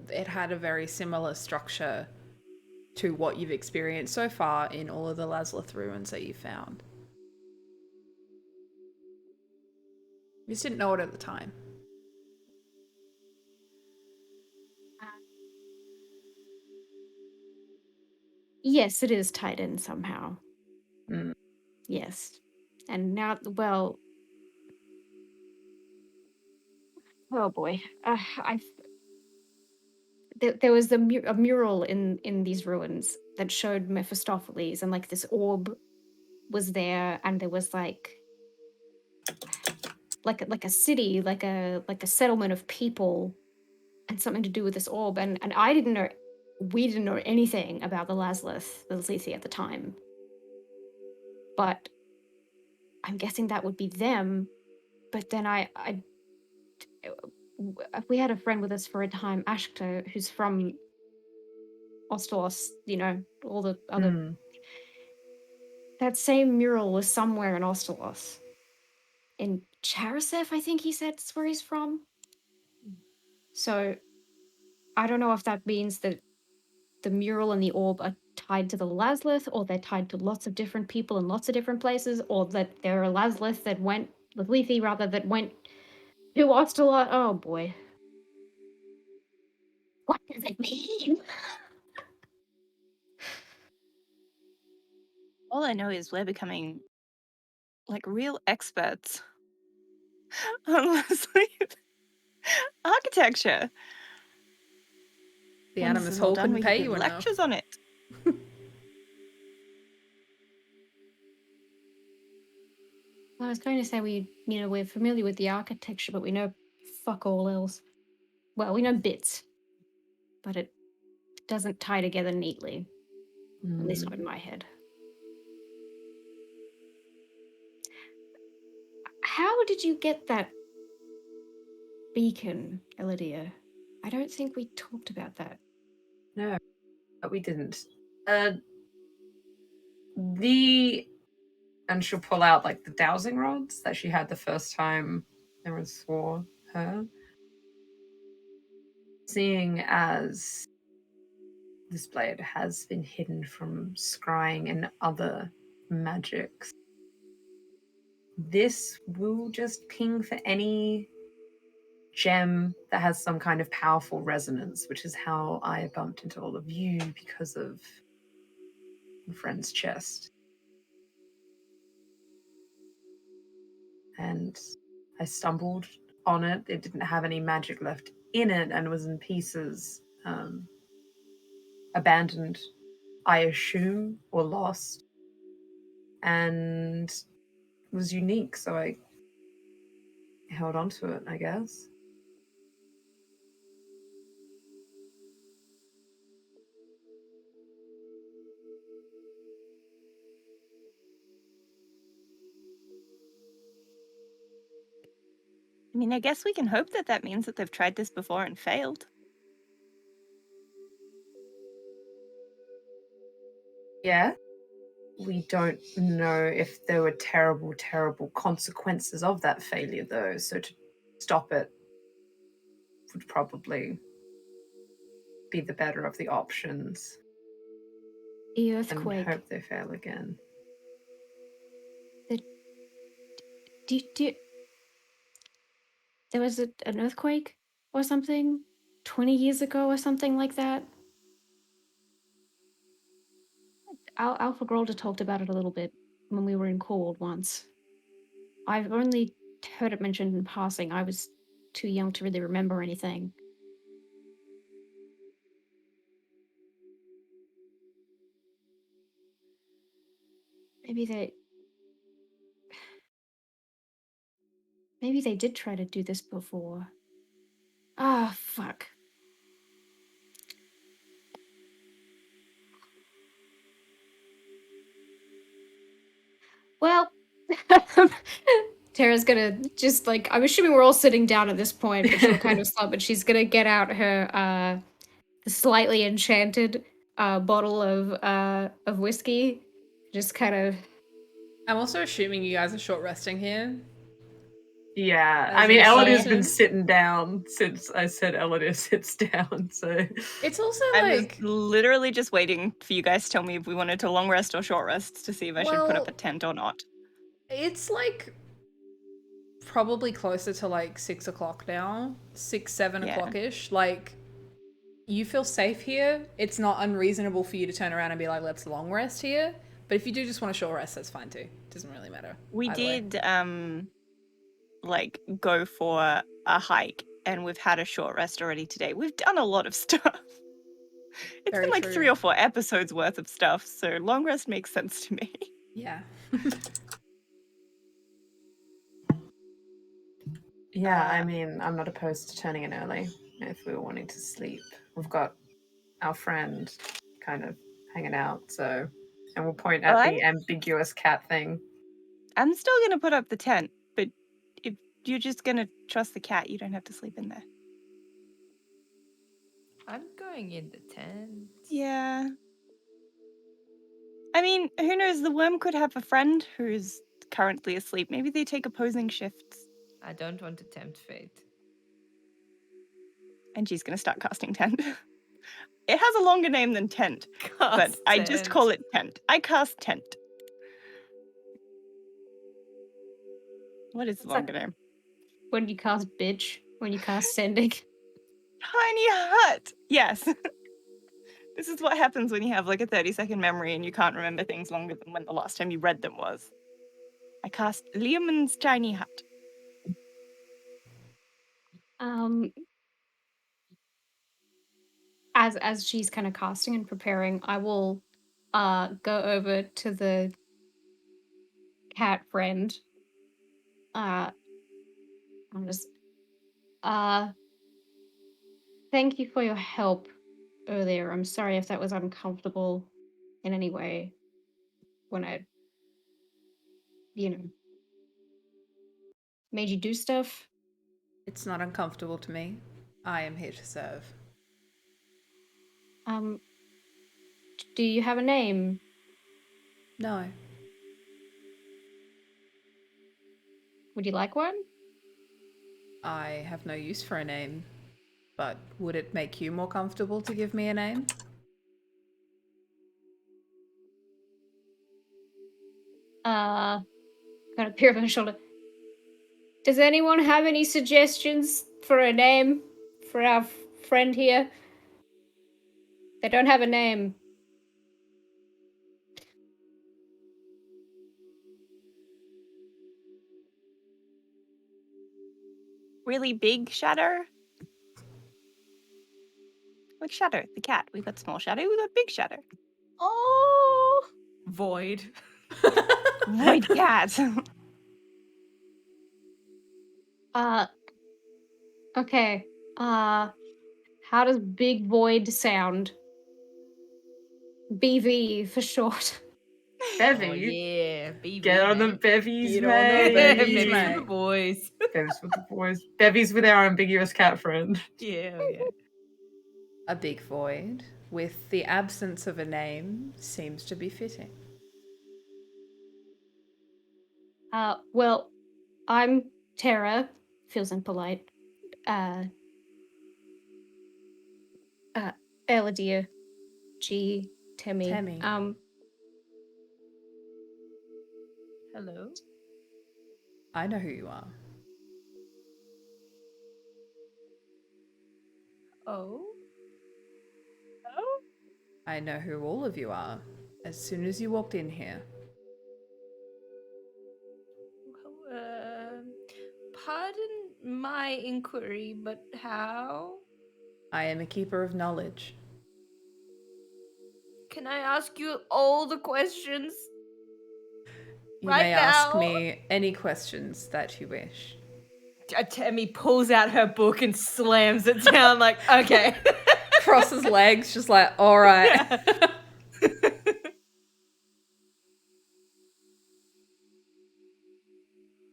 S1: it had a very similar structure to what you've experienced so far in all of the Lazarus ruins that you found. You just didn't know it at the time.
S4: yes, it is tied in somehow.
S5: Mm.
S4: Yes. And now, well, oh boy, there was a mural in these ruins that showed Mephistopheles, and like this orb was there, and there was like a city, like a settlement of people, and something to do with this orb. And I didn't know, we didn't know anything about the Lazlethi at the time, but I'm guessing that would be them. But then we had a friend with us for a time, Ashka, who's from Ostelos, all the other. That same mural was somewhere in Ostelos. In Charisef, I think he said it's where he's from. So I don't know if that means that the mural and the orb are tied to the Lazlith, or they're tied to lots of different people in lots of different places, or that there are Lazlith that went, Lethithi rather, that went to Ostelos. Oh boy. What does it mean?
S3: All I know is we're becoming like real experts on Lazleith architecture.
S1: The
S3: When this
S1: Animus
S3: is all
S1: Hall
S3: done,
S1: couldn't
S3: we
S1: pay
S3: can
S1: you
S3: give
S1: enough.
S3: lectures on it.
S4: I was going to say we're familiar with the architecture, but we know fuck all else. Well, we know bits, but it doesn't tie together neatly. At least not in my head. How did you get that beacon, Eludere? I don't think we talked about that.
S5: No, we didn't. And she'll pull out like the dowsing rods that she had the first time everyone saw her. Seeing as this blade has been hidden from scrying and other magics, this will just ping for any gem that has some kind of powerful resonance, which is how I bumped into all of you because of my friend's chest. And I stumbled on it. It didn't have any magic left in it and was in pieces, abandoned, I assume, or lost, and was unique, so I held on to it, I guess.
S3: I mean, I guess we can hope that means that they've tried this before and failed.
S5: Yeah. We don't know if there were terrible, terrible consequences of that failure, though, so to stop it would probably be the better of the options.
S4: The
S5: And
S4: earthquake.
S5: hope they fail again.
S4: There was an earthquake or something 20 years ago or something like that. Alpha Grolda talked about it a little bit when we were in Cold once. I've only heard it mentioned in passing. I was too young to really remember anything. Maybe they did try to do this before. Ah, fuck. Well, Terra's gonna just like, I'm assuming we're all sitting down at this point, but she'll kind of stop, but she's gonna get out her slightly enchanted bottle of whiskey. Just kind of.
S1: I'm also assuming you guys are short resting here.
S5: Yeah,
S1: As
S5: I mean,
S1: is
S5: Eludere's
S1: often.
S5: been sitting down since I said Eludere sits down, so...
S1: It's also
S3: I was
S1: like,
S3: literally just waiting for you guys to tell me if we wanted to long rest or short rest to see if I should put up a tent or not.
S1: it's like probably closer to like 6 o'clock now, 6, 7
S3: Yeah.
S1: o'clock-ish. Like, you feel safe here. It's not unreasonable for you to turn around and be like, let's long rest here. But if you do just want a short rest, that's fine too. Doesn't really matter.
S3: We
S1: either way.
S3: did go for a hike, and we've had a short rest already today. We've done a lot of stuff. It's
S1: Very
S3: been like
S1: true.
S3: 3 or 4 episodes worth of stuff, so long rest makes sense to me.
S1: Yeah.
S5: Yeah, I mean, I'm not opposed to turning in early if we were wanting to sleep. We've got our friend kind of hanging out, so. And we'll point at
S3: Well,
S5: the ambiguous cat thing.
S3: I'm still gonna put up the tent, but if you're just gonna trust the cat, you don't have to sleep in there.
S2: I'm going in the tent.
S3: Yeah. I mean, who knows? The worm could have a friend who's currently asleep. Maybe they take opposing shifts.
S2: I don't want to tempt fate.
S3: And she's gonna start casting tent. It has a longer name than tent, but I just call it tent. I cast tent. What is the longer name?
S4: When you cast bitch, when you cast sending.
S3: Tiny hut. Yes. This is what happens when you have like a 30-second memory and you can't remember things longer than when the last time you read them was. I cast Leomund's tiny hut.
S4: As she's kind of casting and preparing, I will go over to the cat friend. I'm just thank you for your help earlier. I'm sorry if that was uncomfortable in any way when I, made you do stuff.
S1: It's not uncomfortable to me. I am here to serve.
S4: Do you have a name?
S1: No.
S4: Would you like one?
S1: I have no use for a name. But would it make you more comfortable to give me a name?
S4: Kind of peer over her shoulder. Does anyone have any suggestions for a name for our friend here? They don't have a name.
S3: Really big Shadow? Like Shadow, the cat. We've got small Shadow, we've got big Shadow.
S2: Oh, void.
S3: Void cat.
S4: Okay. How does Big Void sound? BV for short.
S5: Bevy.
S2: Oh yeah, BB,
S5: Get on the
S2: mate.
S5: bevies,
S2: Get on the
S5: mate.
S2: bevies for
S1: mate.
S2: the boys.
S5: Bevies with the boys. Bevies with our ambiguous cat friend.
S2: Yeah, yeah.
S1: A big void, with the absence of a name, seems to be fitting.
S4: Well, I'm Terra. Feels impolite. Eludere. G. Temi.
S1: Temi.
S2: Hello.
S1: I know who you are.
S2: Oh.
S1: I know who all of you are. As soon as you walked in here.
S2: Pardon my inquiry, but how?
S1: I am a keeper of knowledge.
S2: Can I ask you all the questions?
S1: You
S2: Right
S1: may ask
S2: now.
S1: me any questions that you wish.
S2: Temi pulls out her book and slams it down like, okay.
S1: Crosses legs, just like, all right.
S2: Yeah.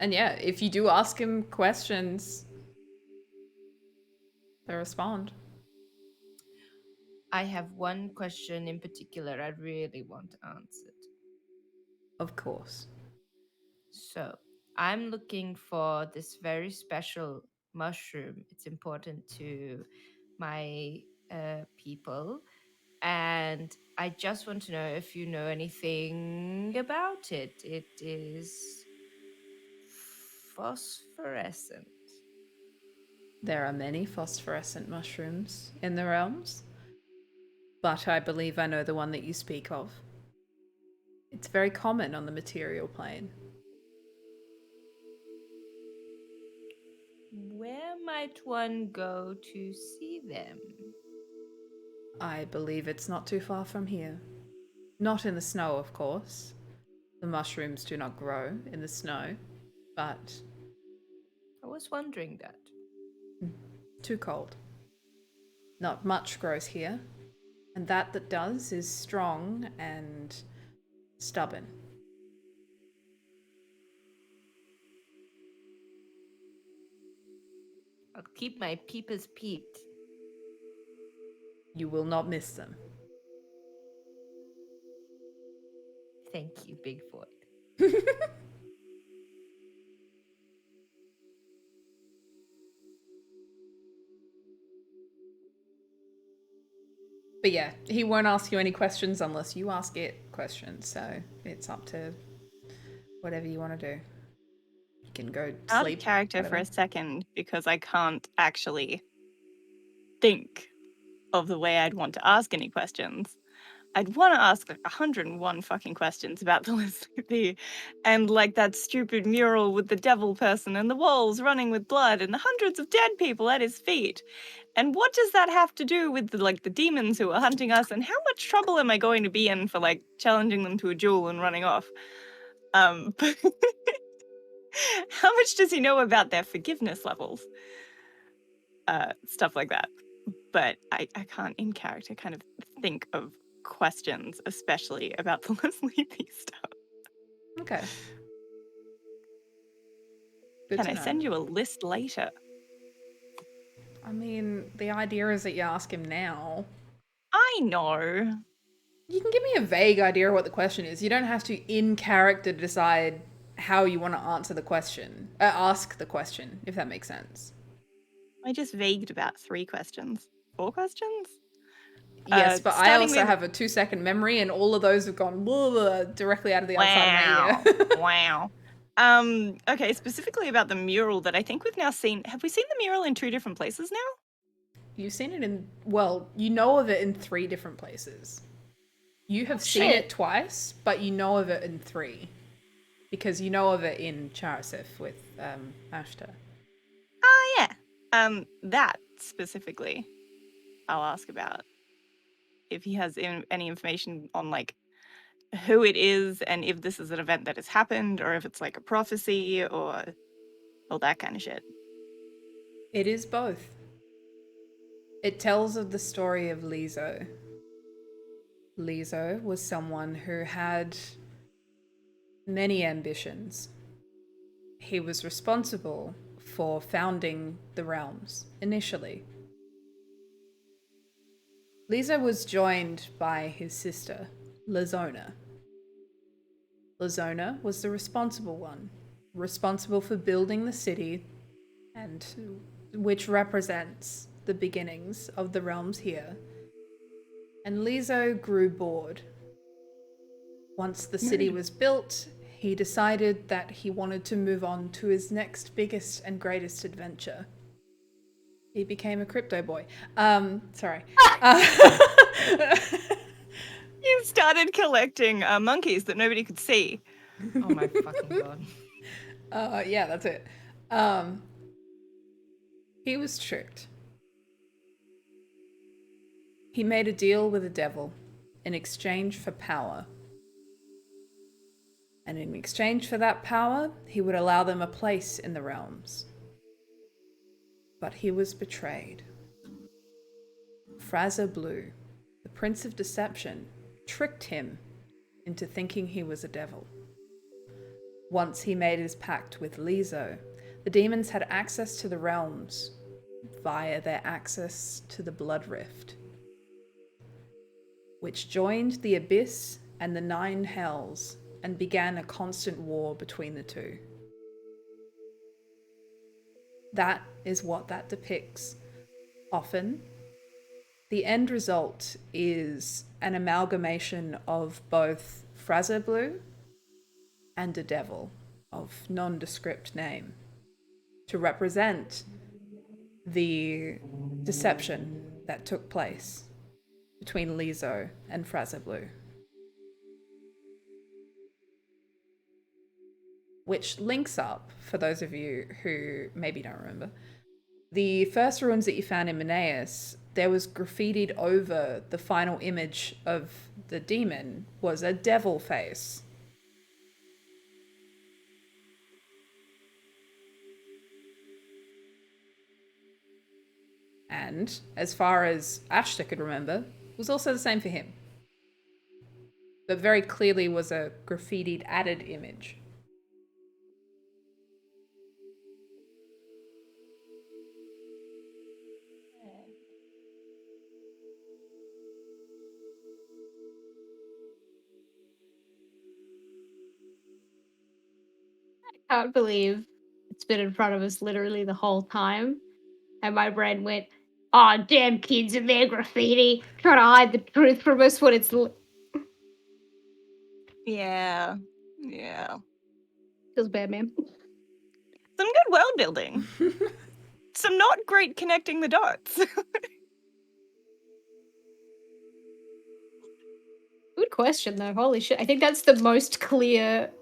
S1: And yeah, if you do ask him questions, they respond.
S2: I have one question in particular I really want answered.
S1: Of course.
S2: So, I'm looking for this very special mushroom. It's important to my people. And I just want to know if you know anything about it. It is phosphorescent.
S1: There are many phosphorescent mushrooms in the realms, but I believe I know the one that you speak of. It's very common on the material plane.
S2: Where might one go to see them?
S1: I believe it's not too far from here. Not in the snow, of course. The mushrooms do not grow in the snow, but
S2: I was wondering that.
S1: too cold. Not much grows here, and that does is strong and stubborn.
S2: I'll keep my peepers peeped.
S1: You will not miss them.
S2: Thank you, Bigfoot.
S1: But yeah, he won't ask you any questions unless you ask it questions, so it's up to whatever you want to do. You can go
S3: Out
S1: sleep.
S3: of character for
S1: whatever.
S3: a second because I can't actually think of the way I'd want to ask any questions. I'd want to ask like 101 fucking questions about the Leslie and like that stupid mural with the devil person and the walls running with blood and the hundreds of dead people at his feet. And what does that have to do with the demons who are hunting us? And how much trouble am I going to be in for like challenging them to a duel and running off? But how much does he know about their forgiveness levels? Stuff like that. But I can't in character kind of think of questions, especially about the Leslie P stuff.
S1: Okay. Good
S3: Can
S1: to
S3: I
S1: know.
S3: send you a list later?
S1: I mean, the idea is that you ask him now.
S3: I know.
S1: You can give me a vague idea of what the question is. You don't have to, in character, decide how you want to answer the question. Ask the question, if that makes sense.
S3: I just vagued about 3 questions. 4 questions?
S1: Yes, but I
S3: starting
S1: also
S3: with-
S1: have a 2-second memory, and all of those have gone directly out of the outside of my ear.
S3: Wow. Okay, specifically about the mural that I think we've now seen. Have we seen the mural in 2 different places now?
S1: You've seen it in, well, you know of it in 3 different places. You have seen
S3: shit.
S1: it twice, but you know of it in 3. Because you know of it in Charasif with Ashta.
S3: Oh, yeah. That specifically, I'll ask about. If he has any information on, like, who it is and if this is an event that has happened or if it's, like, a prophecy or all that kind of shit.
S1: It is both. It tells of the story of Lizo. Lizo was someone who had many ambitions. He was responsible for founding the realms initially. Lizo was joined by his sister, Lazona. Lazona was the responsible one, responsible for building the city, and which represents the beginnings of the realms here. And Lizo grew bored. Once the city was built, he decided that he wanted to move on to his next biggest and greatest adventure. He became a crypto boy. Sorry.
S3: He started collecting monkeys that nobody could see.
S2: Oh my fucking god.
S1: Yeah, that's it. He was tricked. He made a deal with the devil in exchange for power. And in exchange for that power, he would allow them a place in the realms. But he was betrayed. Fraser Blue, the Prince of Deception, tricked him into thinking he was a devil. Once he made his pact with Lizo, the demons had access to the realms via their access to the Blood Rift, which joined the Abyss and the 9 Hells and began a constant war between the two. That is what that depicts. Often, the end result is an amalgamation of both Fraser Blue and a devil of nondescript name to represent the deception that took place between Lizo and Fraser Blue. Which links up, for those of you who maybe don't remember, the first ruins that you found in Menaeus there was graffitied over the final image of the demon was a devil face. And as far as Ashta could remember, it was also the same for him. But very clearly was a graffitied added image.
S4: I can't believe it's been in front of us literally the whole time. And my brain went, "Oh, damn kids and their graffiti, trying to hide the truth from us when it's
S3: Yeah.
S4: feels bad, man."
S3: Some good world building. Some not great connecting the dots.
S4: Good question, though. Holy shit! I think that's the most clear.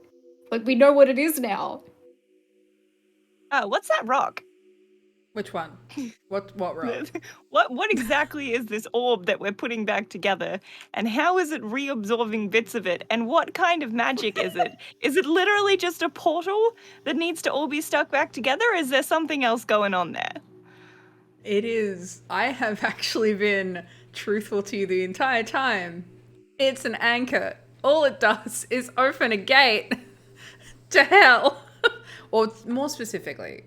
S4: Like, we know what it is now.
S3: Oh, what's that rock?
S1: Which one? What rock?
S3: What exactly is this orb that we're putting back together? And how is it reabsorbing bits of it? And what kind of magic is it? Is it literally just a portal that needs to all be stuck back together? Or is there something else going on there?
S1: It is. I have actually been truthful to you the entire time. It's an anchor. All it does is open a gate to hell. Or more specifically,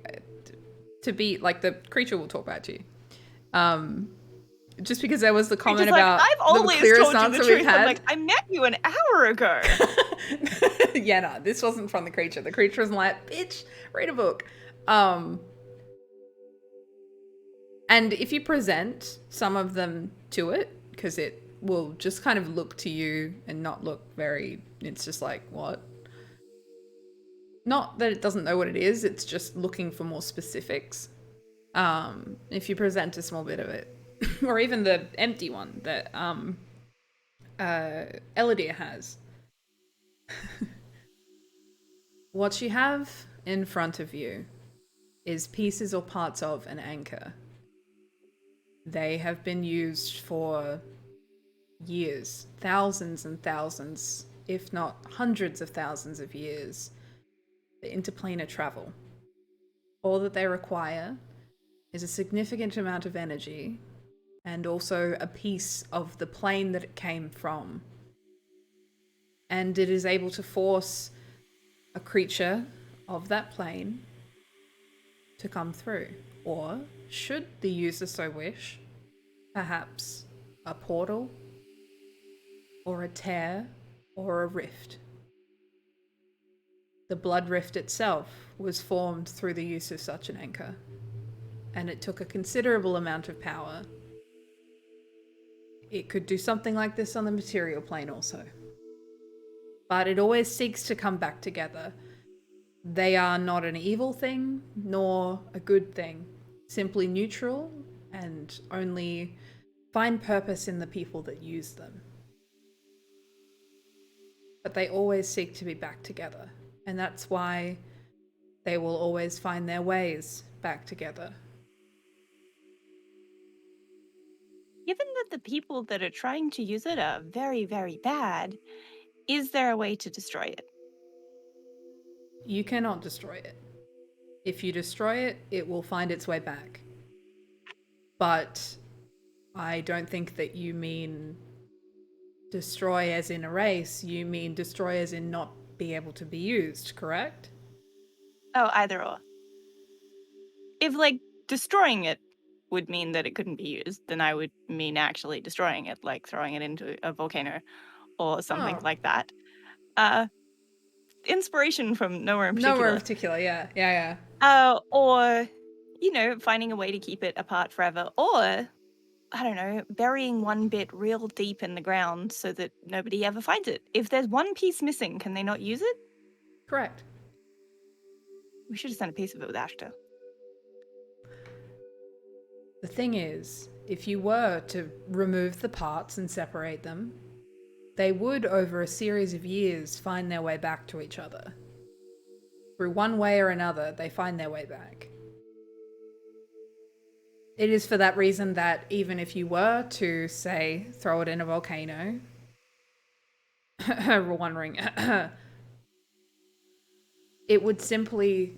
S1: to be like the creature will talk back to you. Just because there was the comment about
S3: I've
S1: the
S3: always
S1: clearest
S3: told you
S1: answer
S3: the
S1: we've
S3: truth.
S1: had.
S3: I'm like, I met you an hour ago.
S1: Yeah, no, this wasn't from the creature. The creature was like, bitch, read a book. And if you present some of them to it, because it will just kind of look to you and not look very, it's just like, what? Not that it doesn't know what it is, it's just looking for more specifics. If you present a small bit of it, or even the empty one that Eludere has. What you have in front of you is pieces or parts of an anchor. They have been used for years, thousands and thousands, if not hundreds of thousands of years, for interplanar travel. All that they require is a significant amount of energy and also a piece of the plane that it came from. And it is able to force a creature of that plane to come through. Or, should the user so wish, perhaps a portal, or a tear, or a rift. The blood rift itself was formed through the use of such an anchor, and it took a considerable amount of power. It could do something like this on the material plane also. But it always seeks to come back together. They are not an evil thing, nor a good thing. Simply neutral, and only find purpose in the people that use them. But they always seek to be back together. And that's why they will always find their ways back together.
S3: Given that the people that are trying to use it are very, very bad, is there a way to destroy it?
S1: You cannot destroy it. If you destroy it, it will find its way back. But I don't think that you mean destroy as in erase, you mean destroy as in not be able to be used, correct?
S3: Oh, either or. If, like, destroying it would mean that it couldn't be used, then I would mean actually destroying it, like throwing it into a volcano or something like that. Inspiration from nowhere in particular.
S1: Nowhere in particular, yeah.
S3: Or, finding a way to keep it apart forever. Or, I don't know, burying one bit real deep in the ground so that nobody ever finds it. If there's one piece missing, can they not use it?
S1: Correct.
S3: We should have sent a piece of it with Ashta.
S1: The thing is, if you were to remove the parts and separate them, they would, over a series of years, find their way back to each other. Through one way or another, they find their way back. It is for that reason that even if you were to, say, throw it in a volcano, we're wondering, it would simply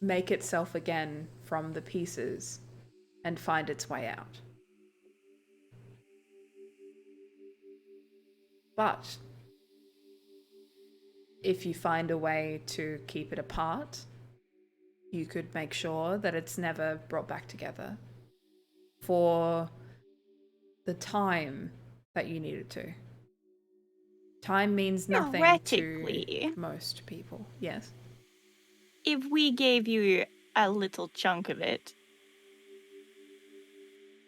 S1: make itself again from the pieces and find its way out. But if you find a way to keep it apart, you could make sure that it's never brought back together for the time that you need it to. Time means nothing to
S3: Theoretically,
S1: most people. Yes.
S3: if we gave you a little chunk of it,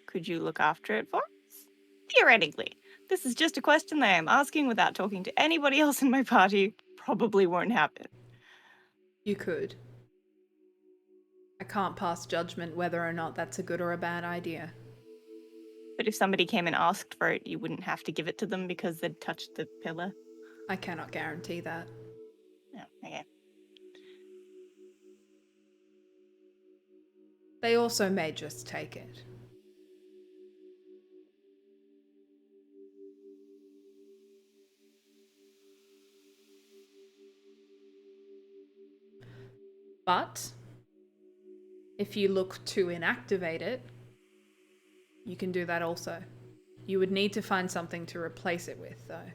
S3: could you look after it for us? Theoretically. This is just a question that I am asking without talking to anybody else in my party. Probably won't happen.
S1: You could. I can't pass judgment whether or not that's a good or a bad idea.
S3: But if somebody came and asked for it, you wouldn't have to give it to them because they'd touched the pillar.
S1: I cannot guarantee that.
S3: Oh, okay.
S1: They also may just take it. But if you look to inactivate it, you can do that also. You would need to find something to replace it with, though.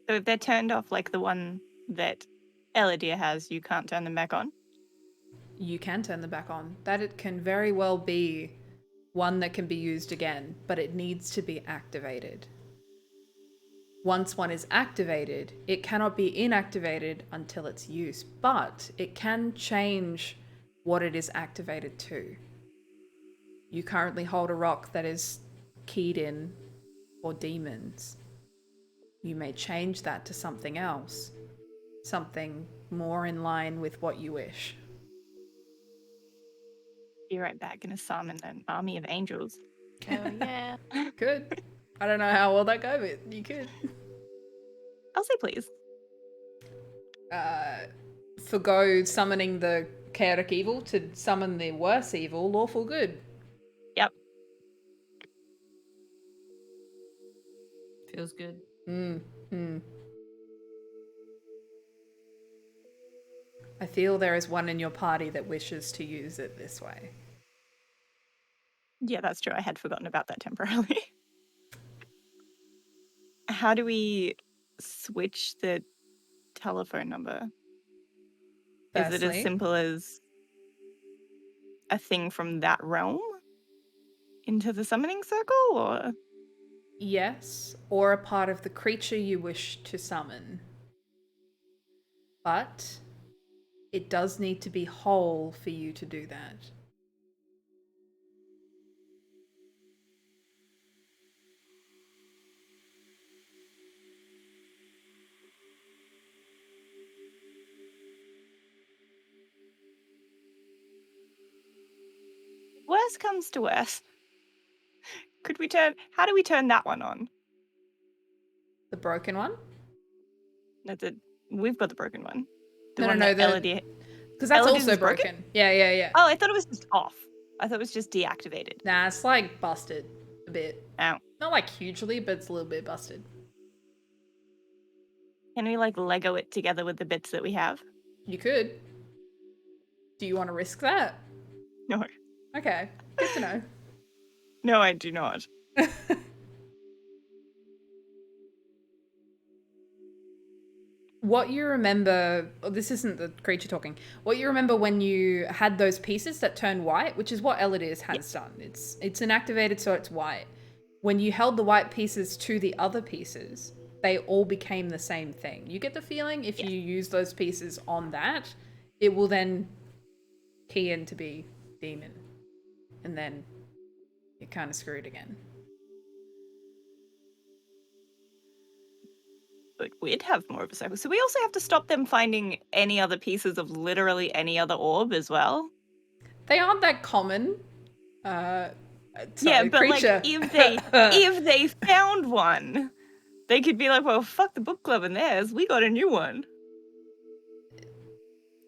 S3: So if they're turned off like the one that Eludere has, you can't turn them back on?
S1: You can turn them back on. That it can very well be one that can be used again, but it needs to be activated. Once one is activated, it cannot be inactivated until its use, but it can change what it is activated to. You currently hold a rock that is keyed in for demons. You may change that to something else, something more in line with what you wish.
S3: Be right back, gonna summon an army of angels.
S2: Oh yeah.
S1: Could. I don't know how well that go, but you could.
S3: I'll say please.
S1: Forgo summoning the chaotic evil to summon the worse evil, lawful good.
S3: Yep.
S2: Feels good.
S1: I feel there is one in your party that wishes to use it this way.
S3: Yeah, that's true. I had forgotten about that temporarily. How do we switch the telephone number? Is it as
S1: Firstly,
S3: simple as a thing from that realm into the summoning circle, or?
S1: yes, or a part of the creature you wish to summon. But it does need to be whole for you to do that.
S3: Worst comes to worst. How do we turn that one on?
S1: The broken one?
S3: We've got the broken one.
S1: No,
S3: one
S1: no,
S3: that
S1: no,
S3: Eludere.
S1: because that's
S3: Eludere's
S1: also
S3: is broken?
S1: broken. Yeah.
S3: Oh, I thought it was just off. I thought it was just deactivated.
S1: Nah, it's like busted a bit.
S3: Ow.
S1: Not like hugely, but it's a little bit busted.
S3: Can we like Lego it together with the bits that we have?
S1: You could. Do you want to risk that?
S3: No.
S1: Okay, good to know.
S3: No, I do not.
S1: What you remember, this isn't the creature talking, what you remember when you had those pieces that turn white, which is what Eludere has done. It's inactivated, so it's white. When you held the white pieces to the other pieces, they all became the same thing. You get the feeling if you use those pieces on that, it will then key in to be demon. And then you're kind of screwed again.
S3: But we'd have more of a cycle. So we also have to stop them finding any other pieces of literally any other orb as well.
S1: They aren't that common.
S3: Yeah, but
S1: creature.
S3: like if they found one, They could be like, well, fuck the book club and theirs. We got a new one.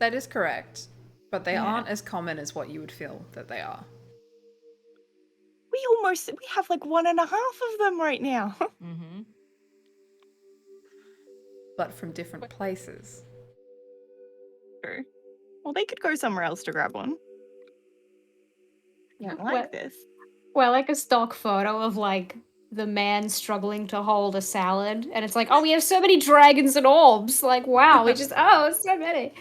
S1: That is correct, but they
S3: Yeah.
S1: aren't as common as what you would feel that they are.
S3: We have like 1.5 of them right now.
S2: Mm-hmm.
S1: But from different places.
S3: True. Well, they could go somewhere else to grab one. Yeah, I like
S4: Well-
S3: this.
S4: Well, like a stock photo of like the man struggling to hold a salad, and it's like, oh, we have so many dragons and orbs. Like, wow, we just so many.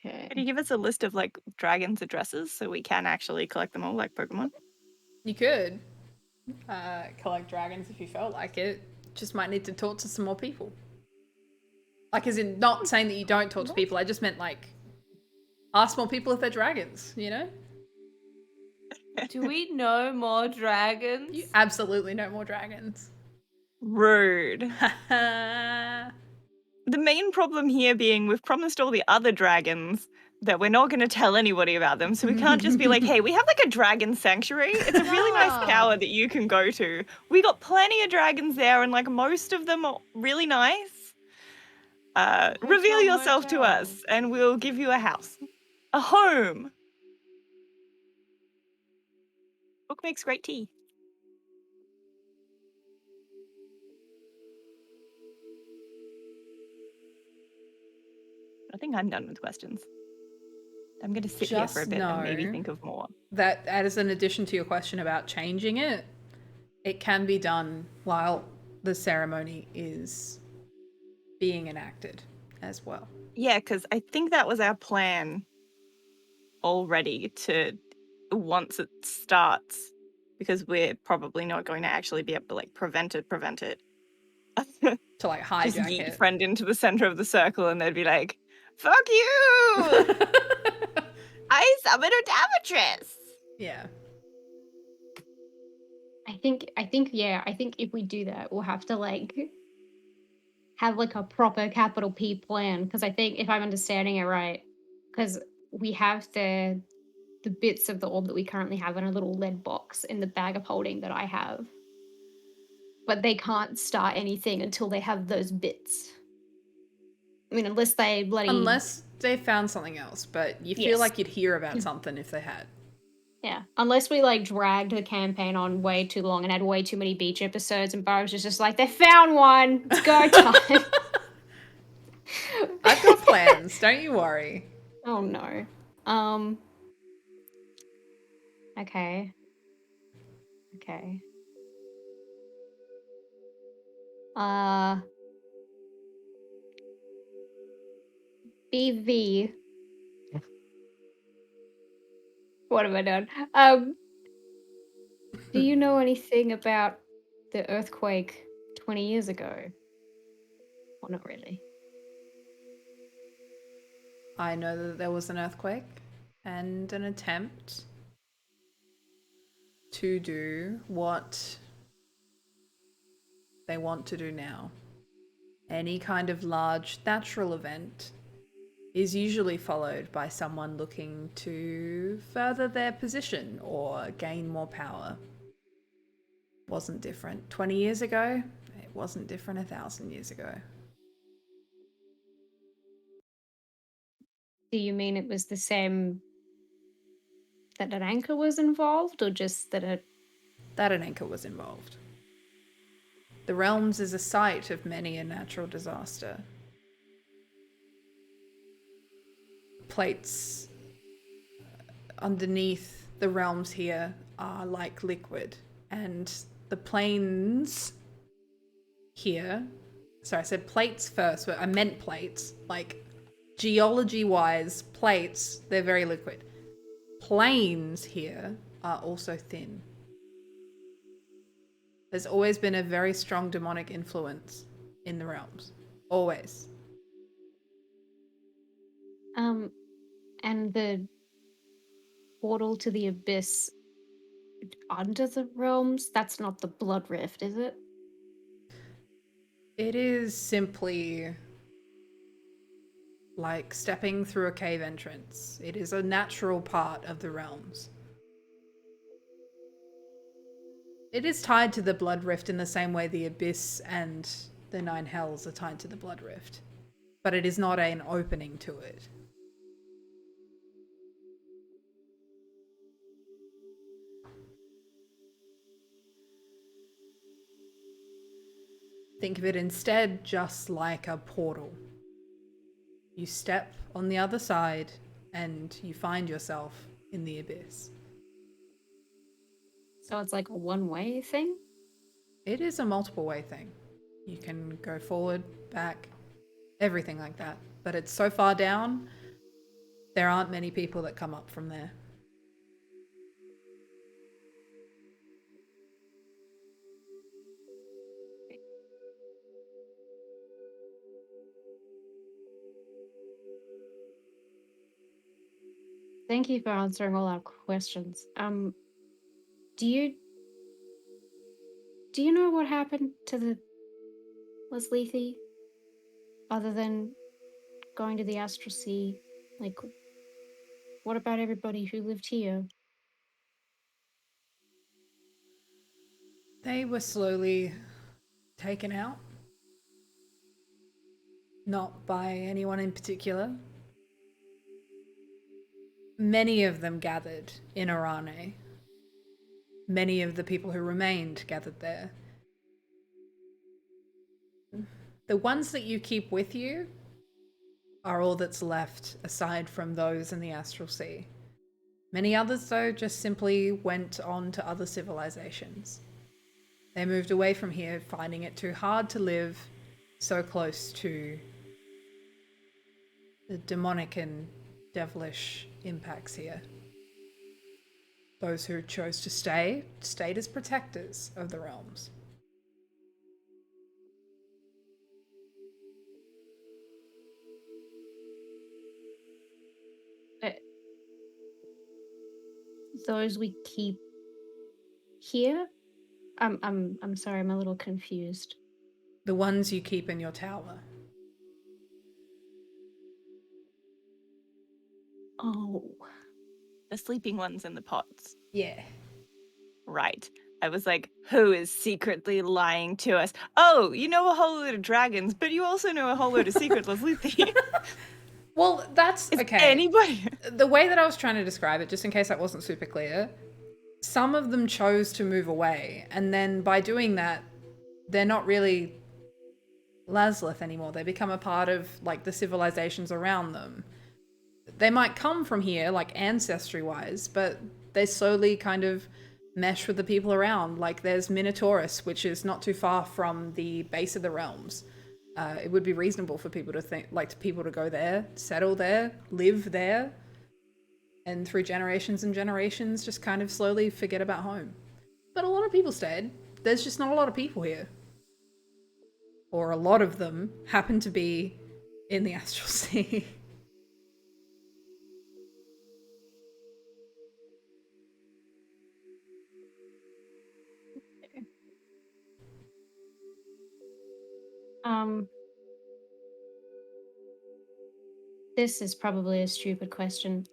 S4: Okay.
S3: Could you give us a list of like dragons' addresses so we can actually collect them all like Pokemon?
S1: You could collect dragons if you felt like it. Just might need to talk to some more people. Like, as in, not saying that you don't talk to people. I just meant like, ask more people if they're dragons. You know?
S2: Do we know more dragons?
S1: You absolutely know more dragons.
S3: Rude.
S1: Yeah.
S3: The main problem here being we've promised all the other dragons that we're not going to tell anybody about them, so we can't just be like, hey, we have like a dragon sanctuary. It's a really nice tower that you can go to. We got plenty of dragons there, and like most of them are really nice. Reveal yourself to us, and we'll give you a house. A home. Book makes great tea. I think I'm done with questions. I'm going to sit here for a
S1: Just
S3: bit and maybe
S1: know
S3: think of more.
S1: That as an addition to your question about changing it, it can be done while the ceremony is being enacted as well.
S3: Yeah, because I think that was our plan already to once it starts, because we're probably not going to actually be able to like prevent it.
S1: To like
S3: Just
S1: hijack
S3: yeet
S1: it.
S3: friend into the center of the circle and they'd be like, fuck you! I summoned a Damatress!
S1: Yeah.
S4: I think if we do that, we'll have to like have like a proper capital P plan, because I think if I'm understanding it right, because we have the bits of the orb that we currently have in a little lead box in the bag of holding that I have, but they can't start anything until they have those bits. I mean, unless they
S1: found something else, but you feel
S4: Yes.
S1: like you'd hear about something if they had.
S4: Yeah, unless we like dragged the campaign on way too long and had way too many beach episodes, and Burrows was just like, they found one, it's go time.
S1: I've got plans, don't you worry.
S4: Oh no. Okay. BV. What have I done? Do you know anything about the earthquake 20 years ago? Well, not really.
S1: I know that there was an earthquake and an attempt to do what they want to do now. Any kind of large natural event is usually followed by someone looking to further their position or gain more power. Wasn't different 20 years ago. It wasn't different 1,000 years ago.
S4: Do you mean it was the same that an anchor was involved, or just that
S1: That an anchor was involved. The realms is a site of many a natural disaster. Plates underneath the realms here are like liquid, and the planes here, sorry, I said plates first, but I meant plates, like geology-wise, plates, they're very liquid. Planes here are also thin. There's always been a very strong demonic influence in the realms. Always.
S4: and the portal to the abyss under the realms, that's not the blood rift, is it?
S1: It is simply like stepping through a cave entrance. It is a natural part of the realms. It is tied to the Blood Rift in the same way the Abyss and the Nine Hells are tied to the Blood Rift. But it is not an opening to it. Think of it instead just like a portal. You step on the other side and you find yourself in the Abyss.
S4: So it's like a one-way thing?
S1: It is a multiple way thing. You can go forward, back, everything like that. But it's so far down, there aren't many people that come up from there.
S4: Thank you for answering all our questions. Do you know what happened to the Leslethi other than going to the Astral Sea? Like, what about everybody who lived here?
S1: They were slowly taken out. Not by anyone in particular. Many of them gathered in Arane. Many of the people who remained gathered there. The ones that you keep with you are all that's left aside from those in the Astral Sea. Many others, though, just simply went on to other civilizations. They moved away from here, finding it too hard to live so close to the demonic and devilish impacts here. Those who chose to stay, stayed as protectors of the realms.
S4: Those we keep here? I'm sorry, I'm a little confused.
S1: The ones you keep in your tower.
S4: Oh.
S3: The sleeping ones in the pots.
S1: Yeah.
S3: Right. I was like, who is secretly lying to us? Oh, you know a whole load of dragons, but you also know a whole load of secret Leslethi.
S1: Well, that's
S3: Is
S1: okay.
S3: anybody?
S1: The way that I was trying to describe it, just in case that wasn't super clear, some of them chose to move away, and then by doing that, they're not really Laslith anymore. They become a part of like the civilizations around them. They might come from here, like ancestry-wise, but they slowly kind of mesh with the people around. Like there's Minotaurus, which is not too far from the base of the realms. It would be reasonable for people to think, like people to go there, settle there, live there, and through generations and generations, just kind of slowly forget about home. But a lot of people stayed. There's just not a lot of people here. Or a lot of them happen to be in the Astral Sea.
S4: Um, this is probably a stupid question.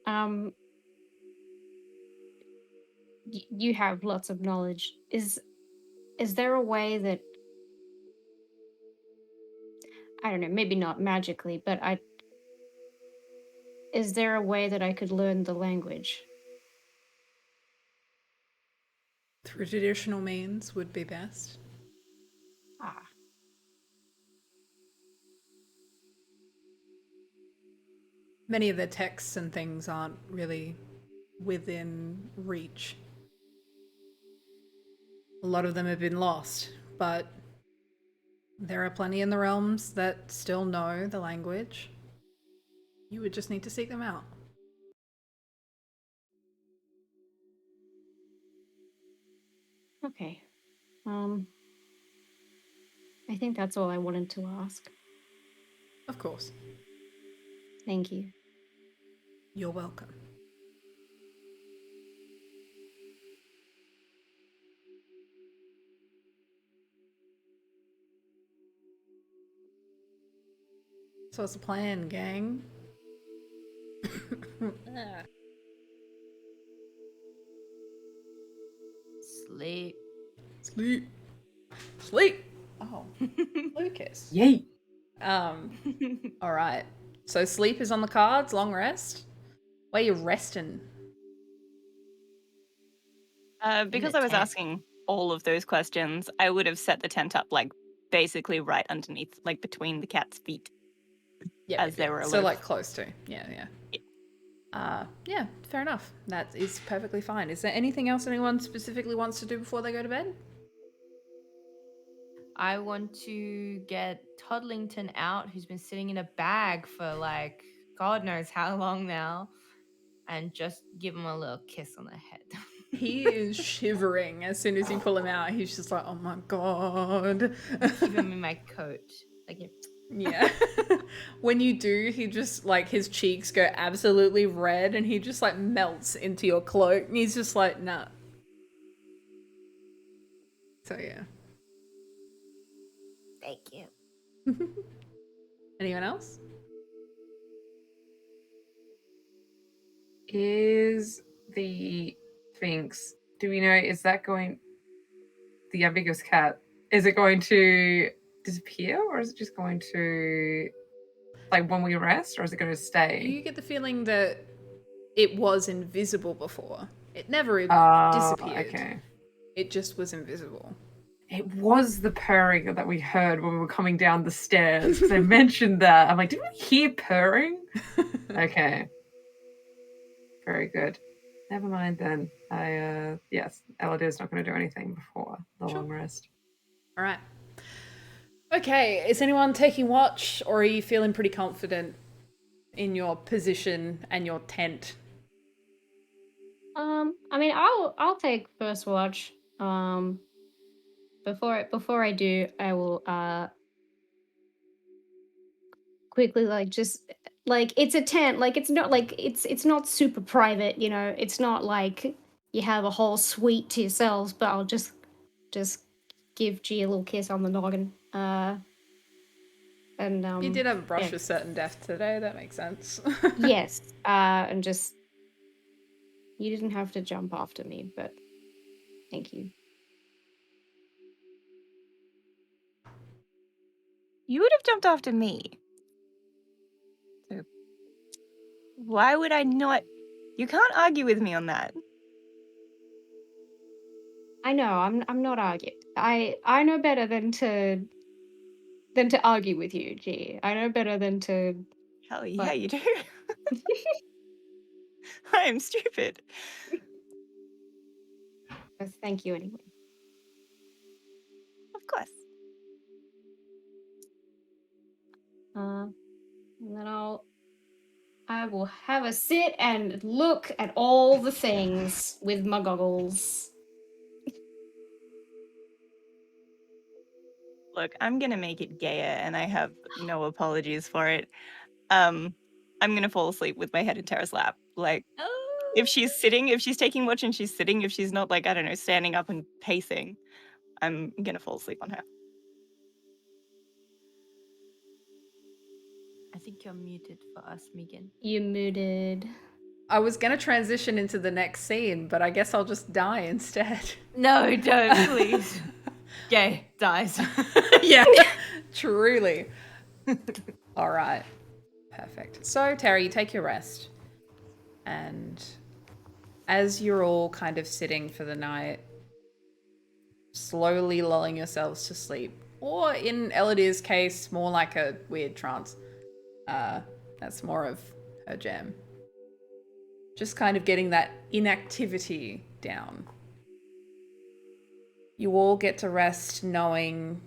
S4: You have lots of knowledge. Is there a way that, I don't know, maybe not magically, but is there a way that I could learn the language?
S1: Through traditional means would be best.
S4: Ah,
S1: Many of their texts and things aren't really within reach. A lot of them have been lost, but there are plenty in the realms that still know the language. You would just need to seek them out.
S4: okay. I think that's all I wanted to ask.
S1: Of course.
S4: Thank you.
S1: You're welcome. So what's the plan, gang?
S2: Sleep.
S1: Sleep. Sleep. Oh, Lucas.
S5: Yay.
S1: All right. So sleep is on the cards. Long rest. Where you resting?
S3: Because
S1: the
S3: I was
S1: tent.
S3: asking all of those questions, I would have set the tent up like basically right underneath, like between the cat's feet.
S1: Yeah,
S3: As they were
S1: so
S3: aloof.
S1: like close to. Yeah. Yeah, fair enough. That is perfectly fine. Is there anything else anyone specifically wants to do before they go to bed?
S2: I want to get Toddlington out, who's been sitting in a bag for like God knows how long now, and just give him a little kiss on the head.
S1: He is shivering as soon as you pull him out. He's just like, oh my god.
S2: Keep him in my coat. Like,
S1: Yeah. When you do, he just like his cheeks go absolutely red and he just like melts into your cloak and he's just like, nah. So yeah.
S2: thank you.
S1: Anyone else?
S5: Is the Sphinx, do we know, is that going, the ambiguous cat, is it going to disappear or is it just going to, like when we rest, or is it going to stay?
S1: You get the feeling that it was invisible before. It never disappeared.
S5: Okay.
S1: It just was invisible.
S5: It was the purring that we heard when we were coming down the stairs. Because I mentioned that. I'm like, did we hear purring? Okay. Very good. Never mind then. Yes, Eludere's not going to do anything before the long rest.
S1: All right. Okay, is anyone taking watch or are you feeling pretty confident in your position and your tent?
S4: I mean, I'll take first watch. Before I do, I will quickly like it's a tent, like it's not super private, you know. It's not like you have a whole suite to yourselves, but I'll just give G a little kiss on the noggin. And
S1: You did have a brush
S4: yeah.
S1: with certain death today, that makes sense.
S4: Yes, and just you didn't have to jump after me, but thank you.
S3: You would have jumped after me. So why would I not? You can't argue with me on that.
S4: I know, I'm not arguing. I know better than to argue with you, G. I know better than to.
S3: Hell yeah,
S4: But-
S3: you do. I am stupid.
S4: Thank you anyway.
S3: Of course.
S4: And then I will have a sit and look at all the things with my goggles.
S3: Look, I'm gonna make it gayer, and I have no apologies for it. I'm gonna fall asleep with my head in Terra's lap. Like, if she's sitting, if she's taking watch and she's sitting, if she's not like, I don't know, standing up and pacing, I'm gonna fall asleep on her.
S2: I think you're muted for us, Megan.
S4: You muted.
S1: I was going to transition into the next scene, but I guess I'll just die instead.
S2: No, don't, please. Gay dies.
S1: Yeah, truly. All right. Perfect. So, Terra, you take your rest. And as you're all kind of sitting for the night, slowly lulling yourselves to sleep, or in Eludere's case, more like a weird trance. That's more of her jam. Just kind of getting that inactivity down. You all get to rest knowing...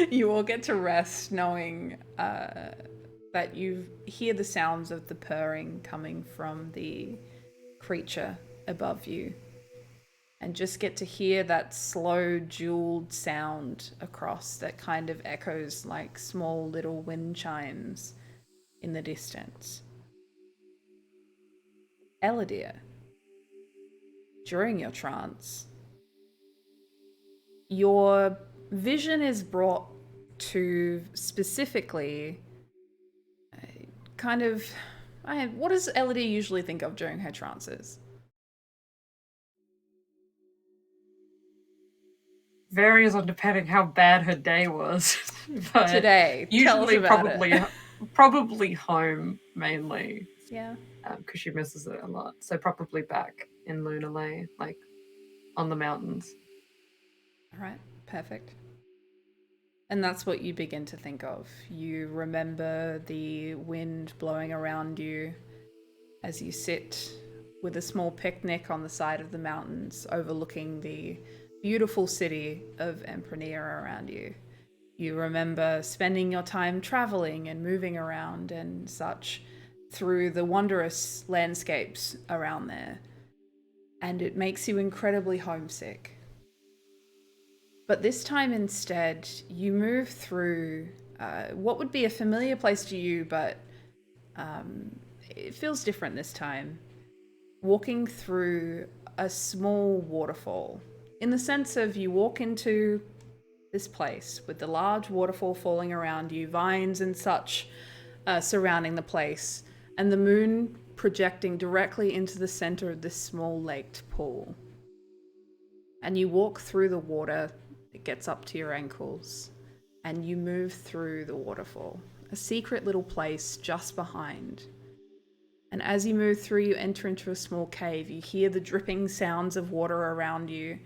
S1: you all get to rest knowing that you hear the sounds of the purring coming from the creature above you. And just get to hear that slow, jeweled sound across that kind of echoes like small little wind chimes in the distance. Eludere, during your trance, your vision is brought to specifically kind of... what does Eludere usually think of during her trances?
S5: varies on depending how bad her day was. But
S1: Today, tell us
S5: usually
S1: about it.
S5: probably home mainly.
S1: Yeah.
S5: Because she misses it a lot. So probably back in Lunalay, like on the mountains.
S1: All right, perfect. And that's what you begin to think of. You remember the wind blowing around you as you sit with a small picnic on the side of the mountains overlooking the beautiful city of Emperor around you. You remember spending your time traveling and moving around and such through the wondrous landscapes around there. And it makes you incredibly homesick. But this time instead, you move through what would be a familiar place to you, but it feels different this time. Walking through a small waterfall, in the sense of you walk into this place with the large waterfall falling around you, vines and such surrounding the place, and the moon projecting directly into the center of this small laked pool. And you walk through the water. It gets up to your ankles, and you move through the waterfall, a secret little place just behind. And as you move through, you enter into a small cave. You hear the dripping sounds of water around you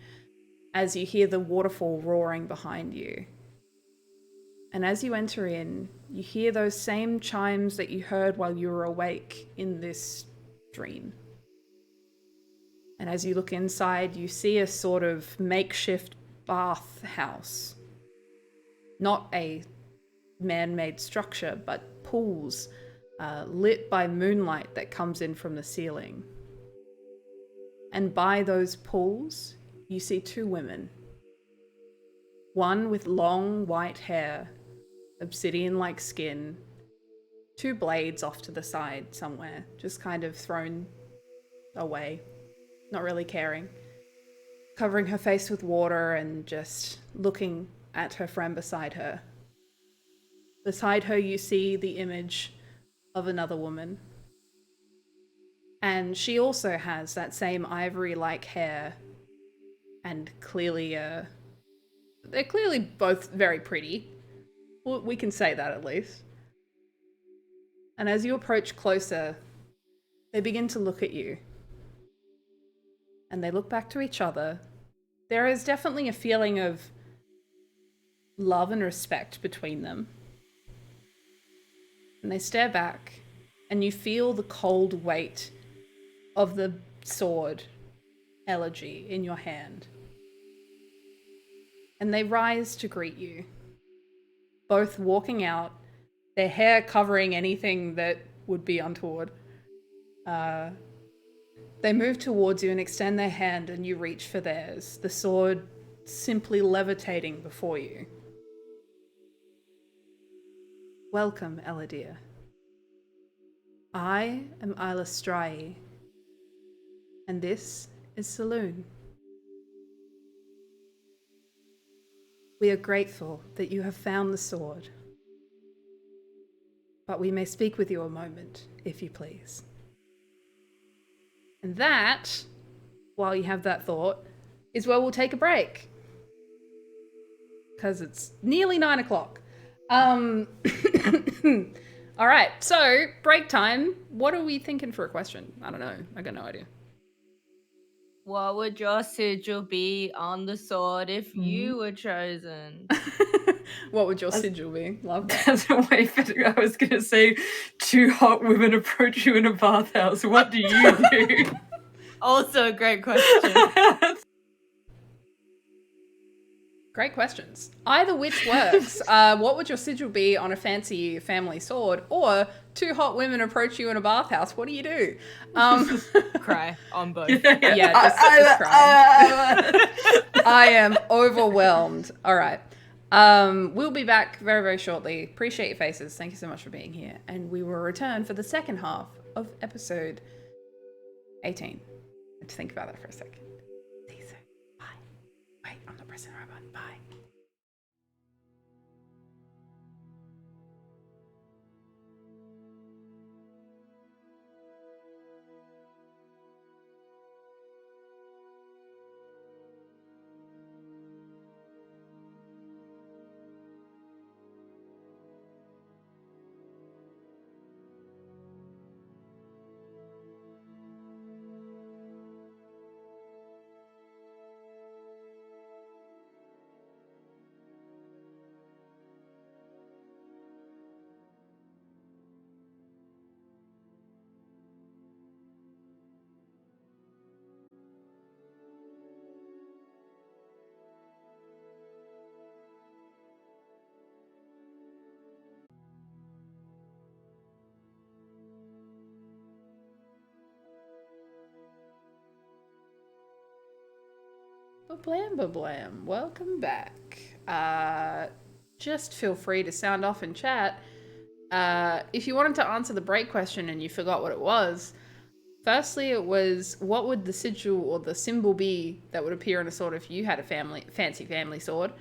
S1: as you hear the waterfall roaring behind you. And as you enter in, you hear those same chimes that you heard while you were awake in this dream. And as you look inside, you see a sort of makeshift bath house. Not a man-made structure, but pools lit by moonlight that comes in from the ceiling. And by those pools, you see two women. One with long white hair, obsidian-like skin, two blades off to the side somewhere, just kind of thrown away, not really caring. Covering her face with water and just looking at her friend beside her. Beside her, you see the image of another woman. And she also has that same ivory-like hair and clearly, they're clearly both very pretty. Well, we can say that at least. And as you approach closer, they begin to look at you. And they look back to each other. There is definitely a feeling of love and respect between them. And they stare back, and you feel the cold weight of the sword, Elegy, in your hand. And they rise to greet you, both walking out, their hair covering anything that would be untoward. They move towards you and extend their hand, and you reach for theirs, the sword simply levitating before you. Welcome, Eludere. I am Alishiera, and this is Saloon. We are grateful that you have found the sword, but we may speak with you a moment, if you please. And that, while you have that thought, is where we'll take a break. Because it's nearly 9 o'clock. All right, so break time. What are we thinking for a question? I don't know. I got no idea.
S2: What would your sigil be on the sword if you were chosen?
S1: What would your sigil be? Love that.
S5: That's a way fitting. I was going to say, two hot women approach you in a bathhouse. What do you do?
S2: Also a great question.
S1: Great questions. Either which works. What would your sigil be on a fancy family sword? Or two hot women approach you in a bathhouse. What do you do?
S2: Cry on both.
S1: Yeah, just cry. I am overwhelmed. All right. We'll be back very, very shortly. Appreciate your faces. Thank you so much for being here. And we will return for the second half of episode 18. I had to think about that for a second. See you soon. Bye. Wait, I'm not pressing the right button. Bye. Blam. Welcome back. Just feel free to sound off in chat. If you wanted to answer the break question and you forgot what it was, firstly, it was what would the sigil or the symbol be that would appear on a sword if you had a fancy family sword?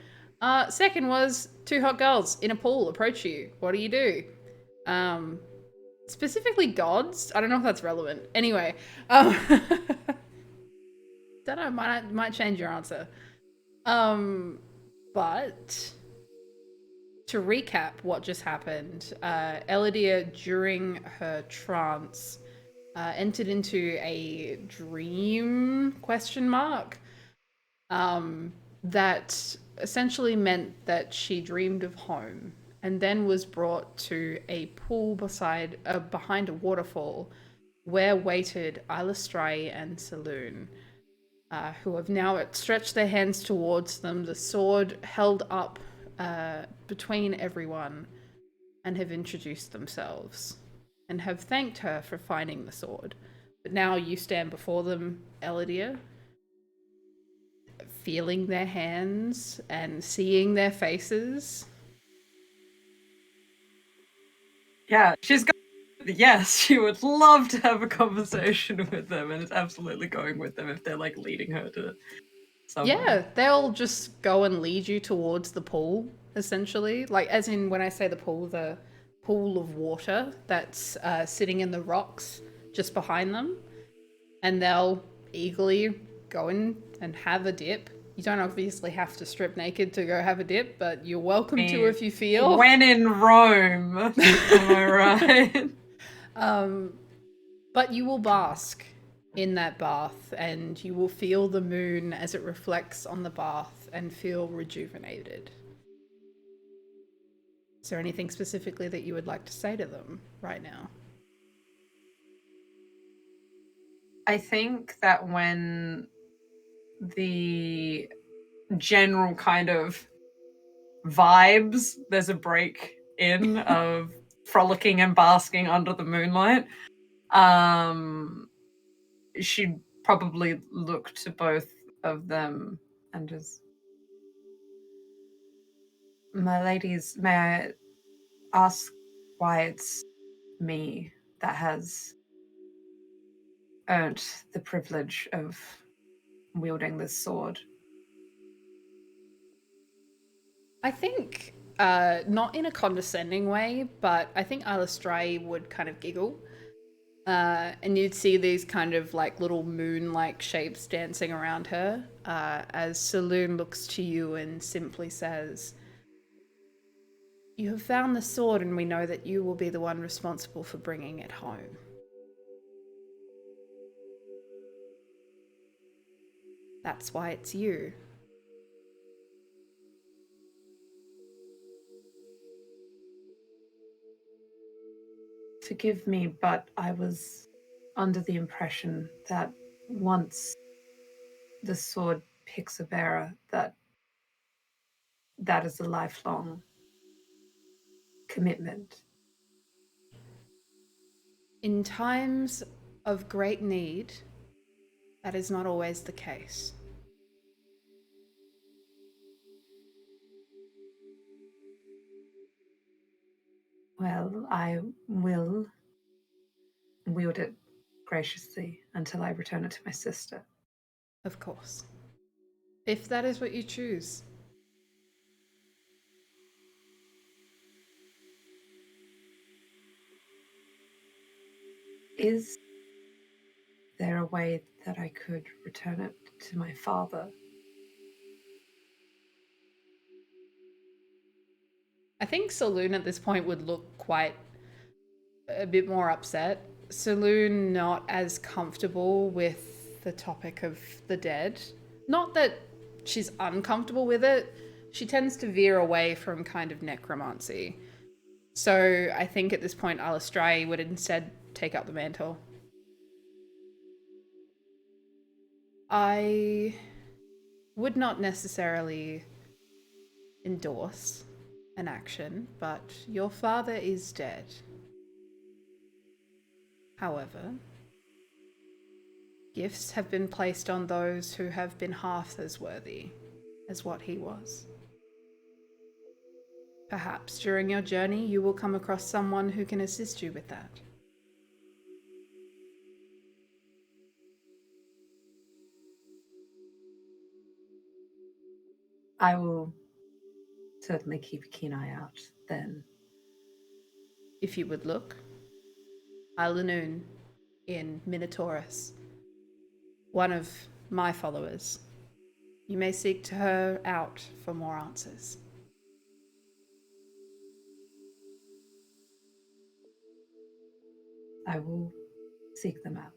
S1: Second was two hot girls in a pool approach you. What do you do? Specifically gods. I don't know if that's relevant. Anyway, don't know. Might change your answer. But to recap what just happened, Eludere, during her trance, entered into a dream ? That essentially meant that she dreamed of home and then was brought to a pool behind a waterfall where waited Alishiera and Saloon, who have now stretched their hands towards them, the sword held up between everyone, and have introduced themselves and have thanked her for finding the sword. But now you stand before them, Eludere, feeling their hands and seeing their faces.
S5: Yeah, yes, she would love to have a conversation with them, and is absolutely going with them if they're like leading her to somewhere.
S1: Yeah, they'll just go and lead you towards the pool, essentially. Like, as in when I say the pool of water that's sitting in the rocks just behind them. And they'll eagerly go in and have a dip. You don't obviously have to strip naked to go have a dip, but you're welcome to if you feel.
S5: When in Rome, am I right?
S1: But you will bask in that bath, and you will feel the moon as it reflects on the bath and feel rejuvenated. Is there anything specifically that you would like to say to them right now?
S5: I think that when the general kind of vibes, there's a break in of frolicking and basking under the moonlight, she'd probably look to both of them and just, my ladies, may I ask why it's me that has earned the privilege of wielding this sword?
S1: I think, not in a condescending way, but I think Alishiera would kind of giggle. And you'd see these kind of like little moon-like shapes dancing around her, as Saloon looks to you and simply says, "You have found the sword, and we know that you will be the one responsible for bringing it home. That's why it's you."
S5: Forgive me, but I was under the impression that once the sword picks a bearer, that is a lifelong commitment.
S1: In times of great need, that is not always the case.
S5: Well, I will wield it graciously until I return it to my sister.
S1: Of course. If that is what you choose.
S5: Is there a way that I could return it to my father?
S1: I think Saloon at this point would look quite a bit more upset. Saloon not as comfortable with the topic of the dead. Not that she's uncomfortable with it. She tends to veer away from kind of necromancy. So I think at this point Alishiera would instead take up the mantle. I would not necessarily endorse an action, but your father is dead. However, Gifts have been placed on those who have been half as worthy as what he was. Perhaps during your journey you will come across someone who can assist you with that.
S5: I will certainly keep a keen eye out then.
S1: If you would look, Alanoon in Minotaurus, one of my followers. You may seek to her out for more answers.
S5: I will seek them out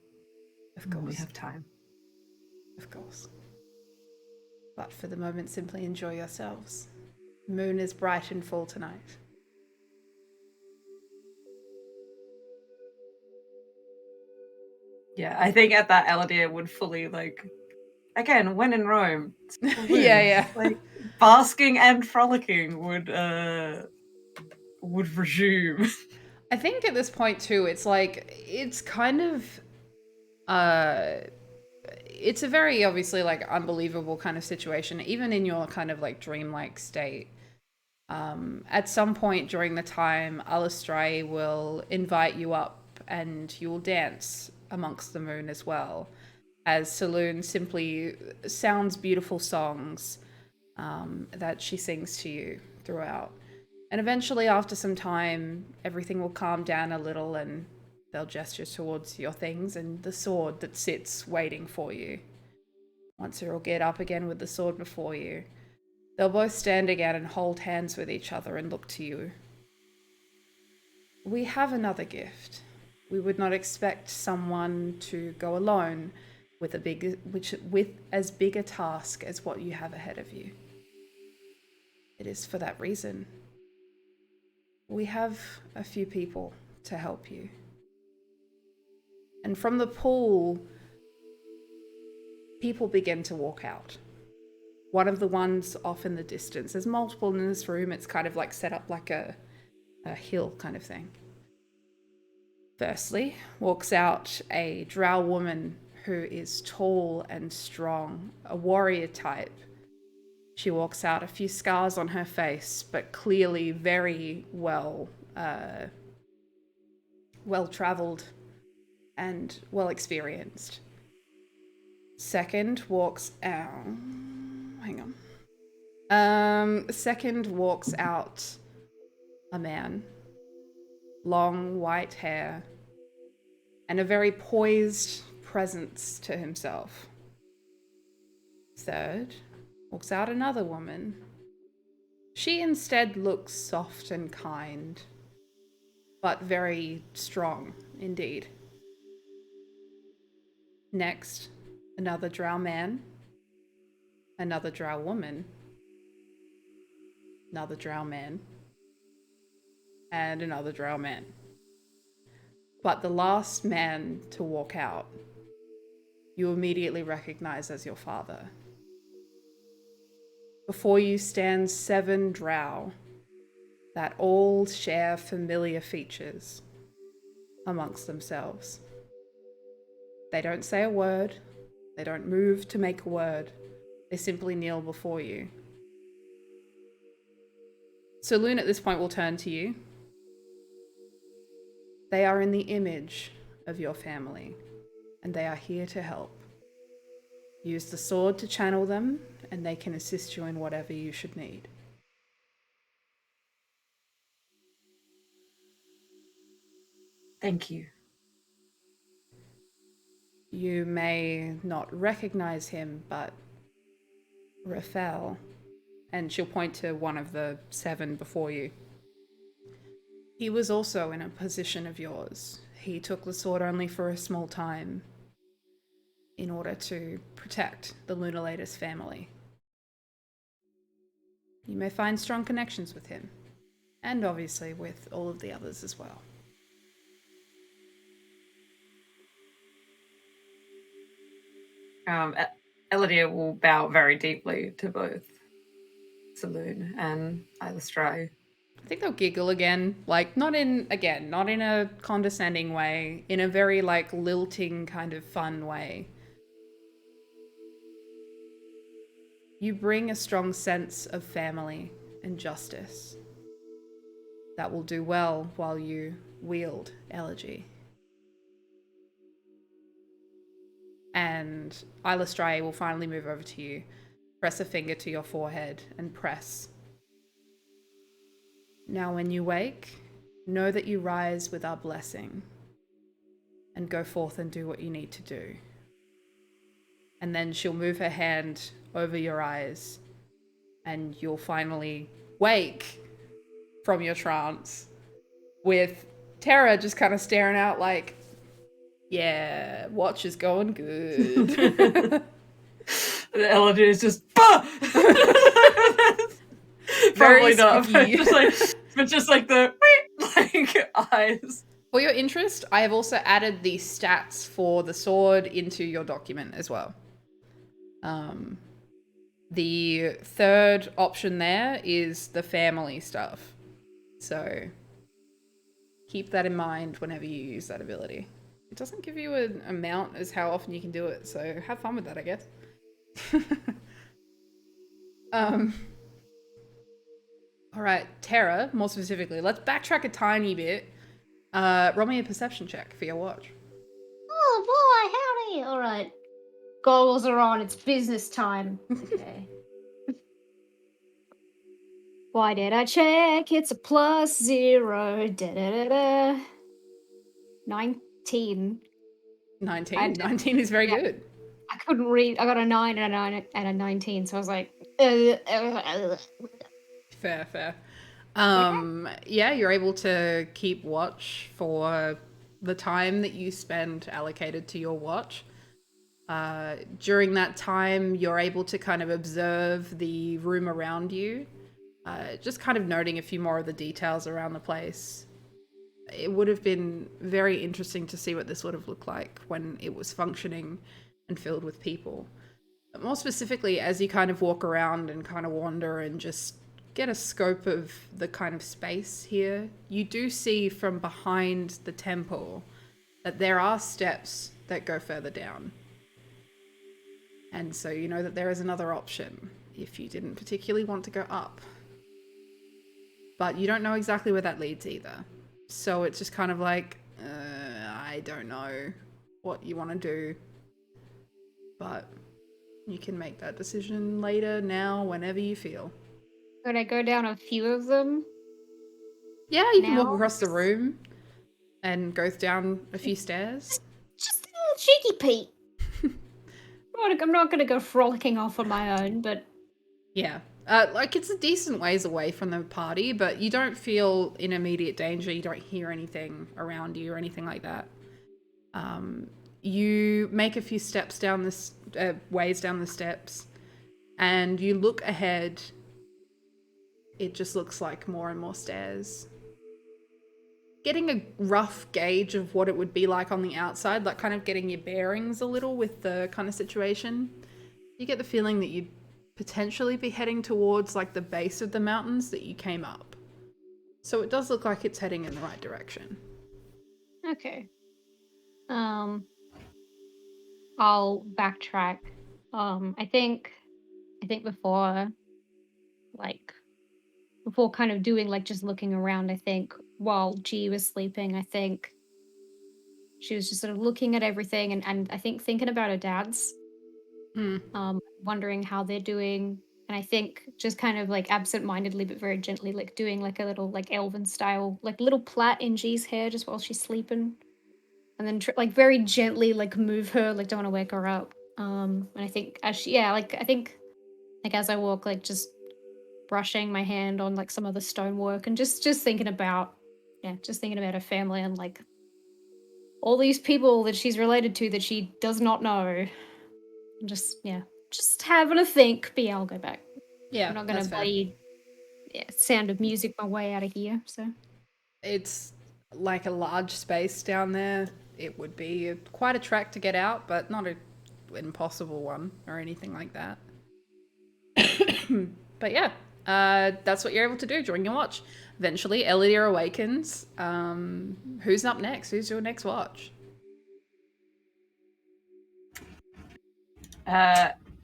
S1: Of
S5: when we
S1: course.
S5: have time.
S1: Of course. But for the moment, simply enjoy yourselves. The moon is bright and full tonight.
S5: Yeah, I think at that Eludere would fully again, when in Rome.
S1: Yeah.
S5: Basking and frolicking would resume.
S1: I think at this point too, it's kind of it's a very obviously unbelievable kind of situation, even in your kind of dreamlike state. At some point during the time, Alishiera will invite you up and you will dance amongst the moon as well, as Saloon simply sounds beautiful songs that she sings to you throughout. And eventually, after some time, everything will calm down a little and they'll gesture towards your things and the sword that sits waiting for you. Once you'll get up again with the sword before you, they'll both stand again and hold hands with each other and look to you. We have another gift. We would not expect someone to go alone with as big a task as what you have ahead of you. It is for that reason. We have a few people to help you. And from the pool, people begin to walk out. One of the ones off in the distance, there's multiple in this room, it's kind of set up like a hill kind of thing. Firstly, walks out a drow woman who is tall and strong, a warrior type. She walks out, a few scars on her face, but clearly very well-traveled and well-experienced. Second walks out... Hang on. Second walks out a man. Long white hair. And a very poised presence to himself. Third walks out another woman. She instead looks soft and kind, but very strong indeed. Next, another drow man, another drow woman, another drow man, and another drow man. But the last man to walk out, you immediately recognize as your father. Before you stand 7 drow that all share familiar features amongst themselves. They don't say a word. They don't move to make a word. They simply kneel before you. Saloon at this point will turn to you. They are in the image of your family, and they are here to help. Use the sword to channel them, and they can assist you in whatever you should need.
S5: Thank you.
S1: You may not recognize him, but Raphael, and she'll point to one of the 7 before you. He was also in a position of yours. He took the sword only for a small time in order to protect the Lunalatus family. You may find strong connections with him, and obviously with all of the others as well.
S5: Eludere will bow very deeply to both Saloon and Alishiera.
S1: I think they'll giggle again, not in a condescending way, in a very lilting kind of fun way. You bring a strong sense of family and justice that will do well while you wield elegy. And Alishiera will finally move over to you, press a finger to your forehead, and press. Now when you wake, know that you rise with our blessing, and go forth and do what you need to do. And then she'll move her hand over your eyes, and you'll finally wake from your trance with Terra just kind of staring out like, yeah, watch is going good.
S5: The Eludere is just
S1: Very
S5: probably not,
S1: spooky.
S5: but just like the like eyes.
S1: For your interest, I have also added the stats for the sword into your document as well. The third option there is the family stuff. So keep that in mind whenever you use that ability. It doesn't give you an amount as how often you can do it, so have fun with that, I guess. All right, Terra, more specifically, let's backtrack a tiny bit. Roll me a perception check for your watch.
S4: Oh boy, howdy! All right, goggles are on. It's business time. Okay. Why did I check? It's a +0. Da-da-da-da. 19.
S1: 19. 19 is very
S4: yeah.
S1: good.
S4: I couldn't read. I got a 9 and a 9 and a 19, so I was like,
S1: Fair. Yeah, you're able to keep watch for the time that you spend allocated to your watch. During that time, you're able to kind of observe the room around you, just kind of noting a few more of the details around the place. It would have been very interesting to see what this would have looked like when it was functioning and filled with people. But more specifically, as you kind of walk around and kind of wander and just get a scope of the kind of space here, you do see from behind the temple that there are steps that go further down. And so you know that there is another option if you didn't particularly want to go up. But you don't know exactly where that leads either. So it's just kind of like, I don't know what you want to do. But you can make that decision later, now, whenever you feel.
S4: could I go down a few of them?
S1: Yeah, you can walk
S4: Now?
S1: across the room and go down a few stairs.
S4: Just a little cheeky Pete. I'm not gonna go frolicking off on my own, but
S1: Yeah. Like, it's a decent ways away from the party, but you don't feel in immediate danger. You don't hear anything around you or anything like that. You make a few steps down this ways down the steps, and you look ahead. It just looks like more and more stairs. Getting a rough gauge of what it would be like on the outside, like kind of getting your bearings a little with the kind of situation, you get the feeling that you'd potentially be heading towards like the base of the mountains that you came up. So it does look like it's heading in the right direction.
S4: okay. I'll backtrack. I think before kind of doing like just looking around, I think while G was sleeping, I think she was just sort of looking at everything and I think thinking about her dads, wondering how they're doing. And I think just kind of like absent-mindedly but very gently like doing like a little like elven style like little plait in G's hair just while she's sleeping. And then like very gently like move her, like don't want to wake her up. And I think as she as I walk, like just brushing my hand on like some of the stonework and just thinking about her family and like all these people that she's related to that she does not know. And just having a think. But yeah, I'll go back.
S1: Yeah,
S4: I'm not gonna
S1: that's fair.
S4: bloody sound of music my way out of here. So
S1: It's like a large space down there. It would be quite a track to get out, but not an impossible one or anything like that. But yeah, that's what you're able to do during your watch. Eventually, Eludere awakens. Who's up next? Who's your next watch?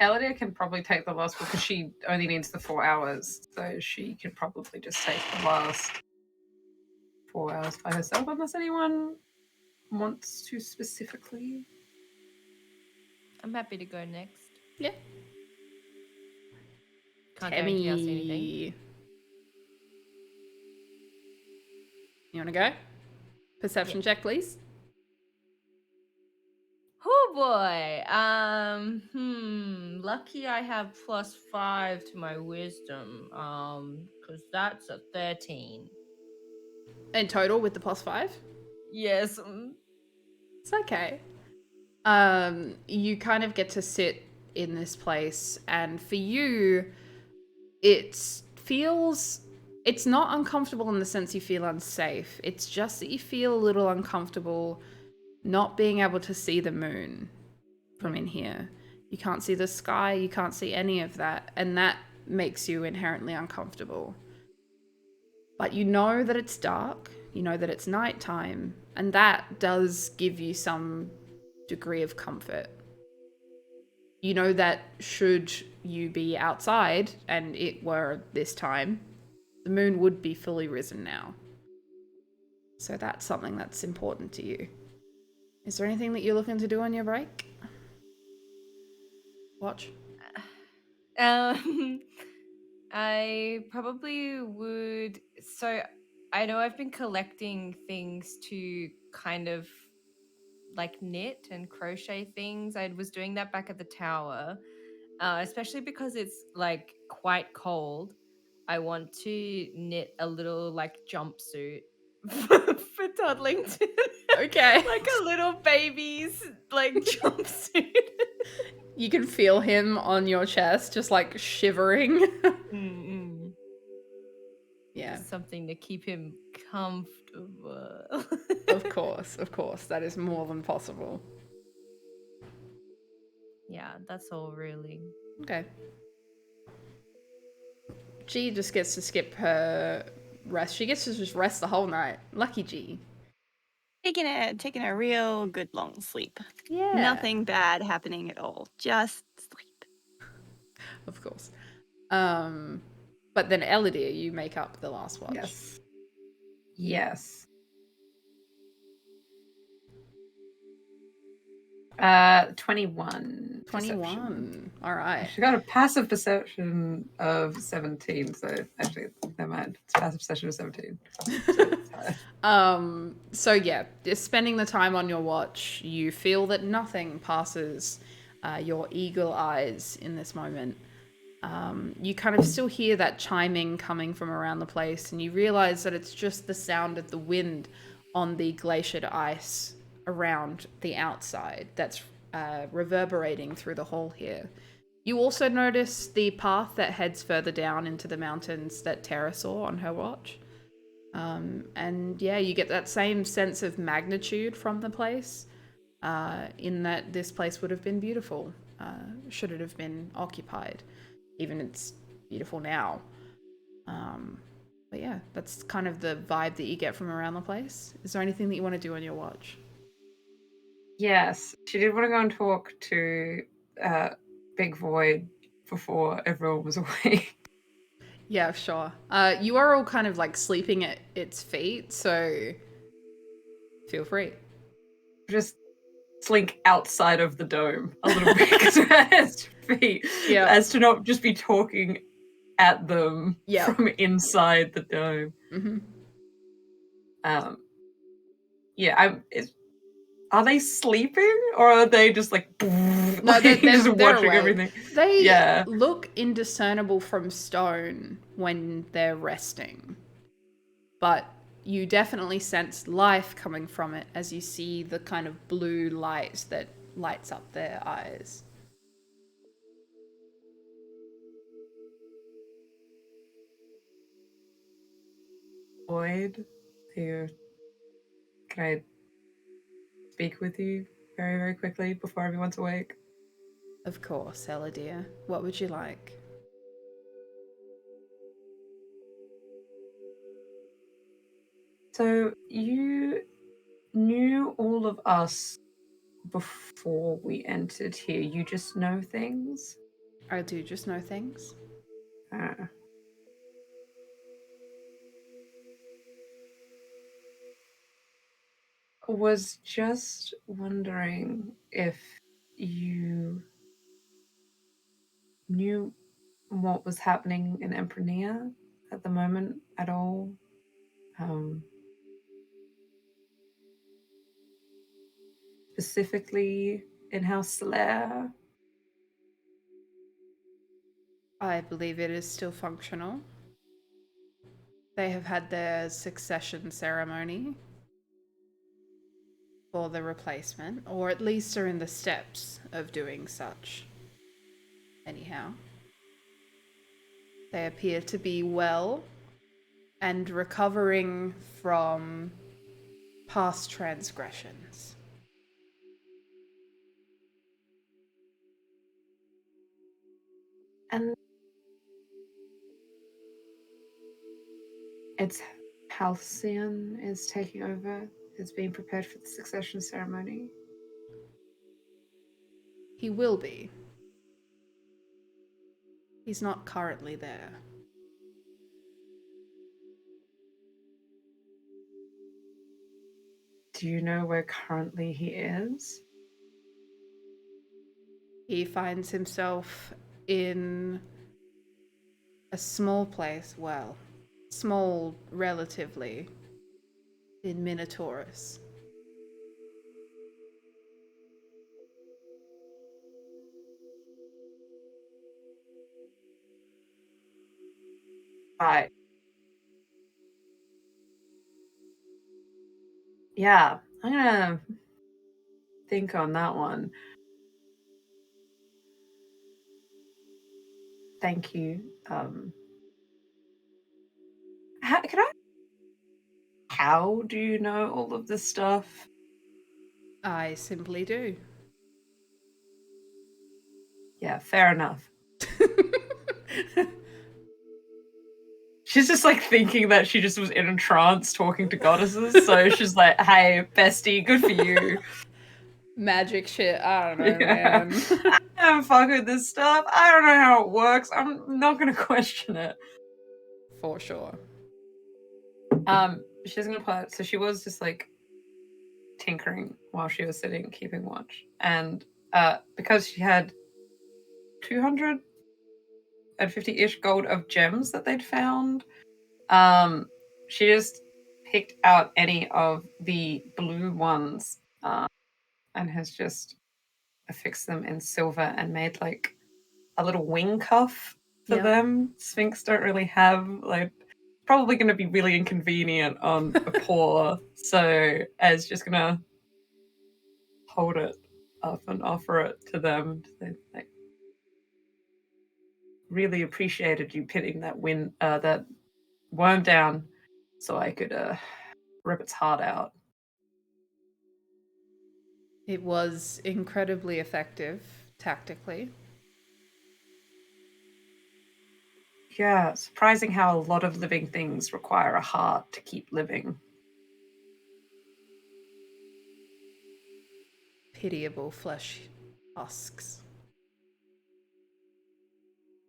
S5: Eludere can probably take the last because she only needs the 4 hours, so she can probably just take the last 4 hours by herself, unless anyone wants to specifically.
S2: I'm happy to go next.
S1: Yeah.
S2: Can't guarantee I'll see anything.
S1: Temi. You want to go? Perception check, please.
S2: Oh boy. Lucky I have +5 to my wisdom. Because that's a 13.
S1: In total with the +5?
S2: Yes.
S1: It's okay. You kind of get to sit in this place, and for you, it's not uncomfortable in the sense you feel unsafe. It's just that you feel a little uncomfortable not being able to see the moon from in here. You can't see the sky, you can't see any of that, and that makes you inherently uncomfortable. But you know that it's dark, you know that it's nighttime, and that does give you some degree of comfort. You know that should you be outside and it were this time, the moon would be fully risen now. So that's something that's important to you. Is there anything that you're looking to do on your break? Watch.
S2: I probably would. So I know I've been collecting things to kind of like knit and crochet things. I was doing that back at the tower, especially because it's like quite cold. I want to knit a little like jumpsuit for Toddlington.
S1: Okay.
S2: Like a little baby's like jumpsuit.
S1: You can feel him on your chest, just like shivering. Yeah.
S2: Just something to keep him comfortable.
S1: Of course. That is more than possible.
S2: Yeah, that's all really.
S1: Okay. G just gets to skip her rest. She gets to just rest the whole night. Lucky G.
S3: Taking a real good long sleep.
S1: Yeah.
S3: Nothing bad happening at all. Just sleep.
S1: Of course. But then Eludere, you make up the last watch.
S5: Yes. 21.
S1: 21. All right.
S5: She got a passive perception of 17, so actually, never mind. It's passive perception of 17.
S1: So yeah, just spending the time on your watch, you feel that nothing passes your eagle eyes in this moment. You kind of still hear that chiming coming from around the place, and you realize that it's just the sound of the wind on the glaciered ice around the outside that's reverberating through the hall here. You also notice the path that heads further down into the mountains that Terra saw on her watch. And yeah, you get that same sense of magnitude from the place, in that this place would have been beautiful, should it have been occupied. Even it's beautiful now. But yeah, that's kind of the vibe that you get from around the place. Is there anything that you want to do on your watch?
S5: Yes, she did want to go and talk to Big Void before everyone was awake.
S1: Yeah, sure. You are all kind of like sleeping at its feet, so feel free.
S5: Just slink outside of the dome a little bit because we're at its feet, as to not just be talking at them from inside the dome.
S1: Mm-hmm.
S5: Are they sleeping or are they just like
S1: no? They're
S5: just watching
S1: awake.
S5: everything?
S1: They look indiscernible from stone when they're resting, but you definitely sense life coming from it as you see the kind of blue light that lights up their eyes.
S5: Void, can I speak with you very, very quickly before everyone's awake?
S1: Of course, Eludere. What would you like?
S5: So you knew all of us before we entered here. You just know things?
S1: I do just know things.
S5: Was just wondering if you knew what was happening in Emperor at the moment at all. Specifically in House Solaire.
S1: I believe it is still functional. They have had their succession ceremony for the replacement, or at least are in the steps of doing such. Anyhow, they appear to be well and recovering from past transgressions.
S5: And it's Halcyon is taking over, is being prepared for the succession ceremony.
S1: He will be. He's not currently there.
S5: Do you know where currently he is?
S1: He finds himself in a small place, well, small relatively, in Minotaurus.
S5: Right. Yeah, I'm gonna think on that one. Thank you. How do you know all of this stuff?
S1: I simply do.
S5: Yeah, fair enough. She's just like thinking that she just was in a trance talking to goddesses. So she's like, hey, bestie, good for you.
S1: Magic shit, I don't know,
S5: Yeah.
S1: man.
S5: I don't fuck with this stuff. I don't know how it works. I'm not gonna question it.
S1: For sure.
S5: She's gonna play it. So she was just like tinkering while she was sitting, keeping watch. And because she had 250-ish gold of gems that they'd found, she just picked out any of the blue ones and has just affixed them in silver and made like a little wing cuff for them. Sphinx don't really have, like, probably going to be really inconvenient on a paw, so Ed's just going to hold it up and offer it to them. They like, really appreciated you pinning that that worm down so I could rip its heart out.
S1: It was incredibly effective, tactically.
S5: Yeah, surprising how a lot of living things require a heart to keep living.
S1: Pitiable flesh husks.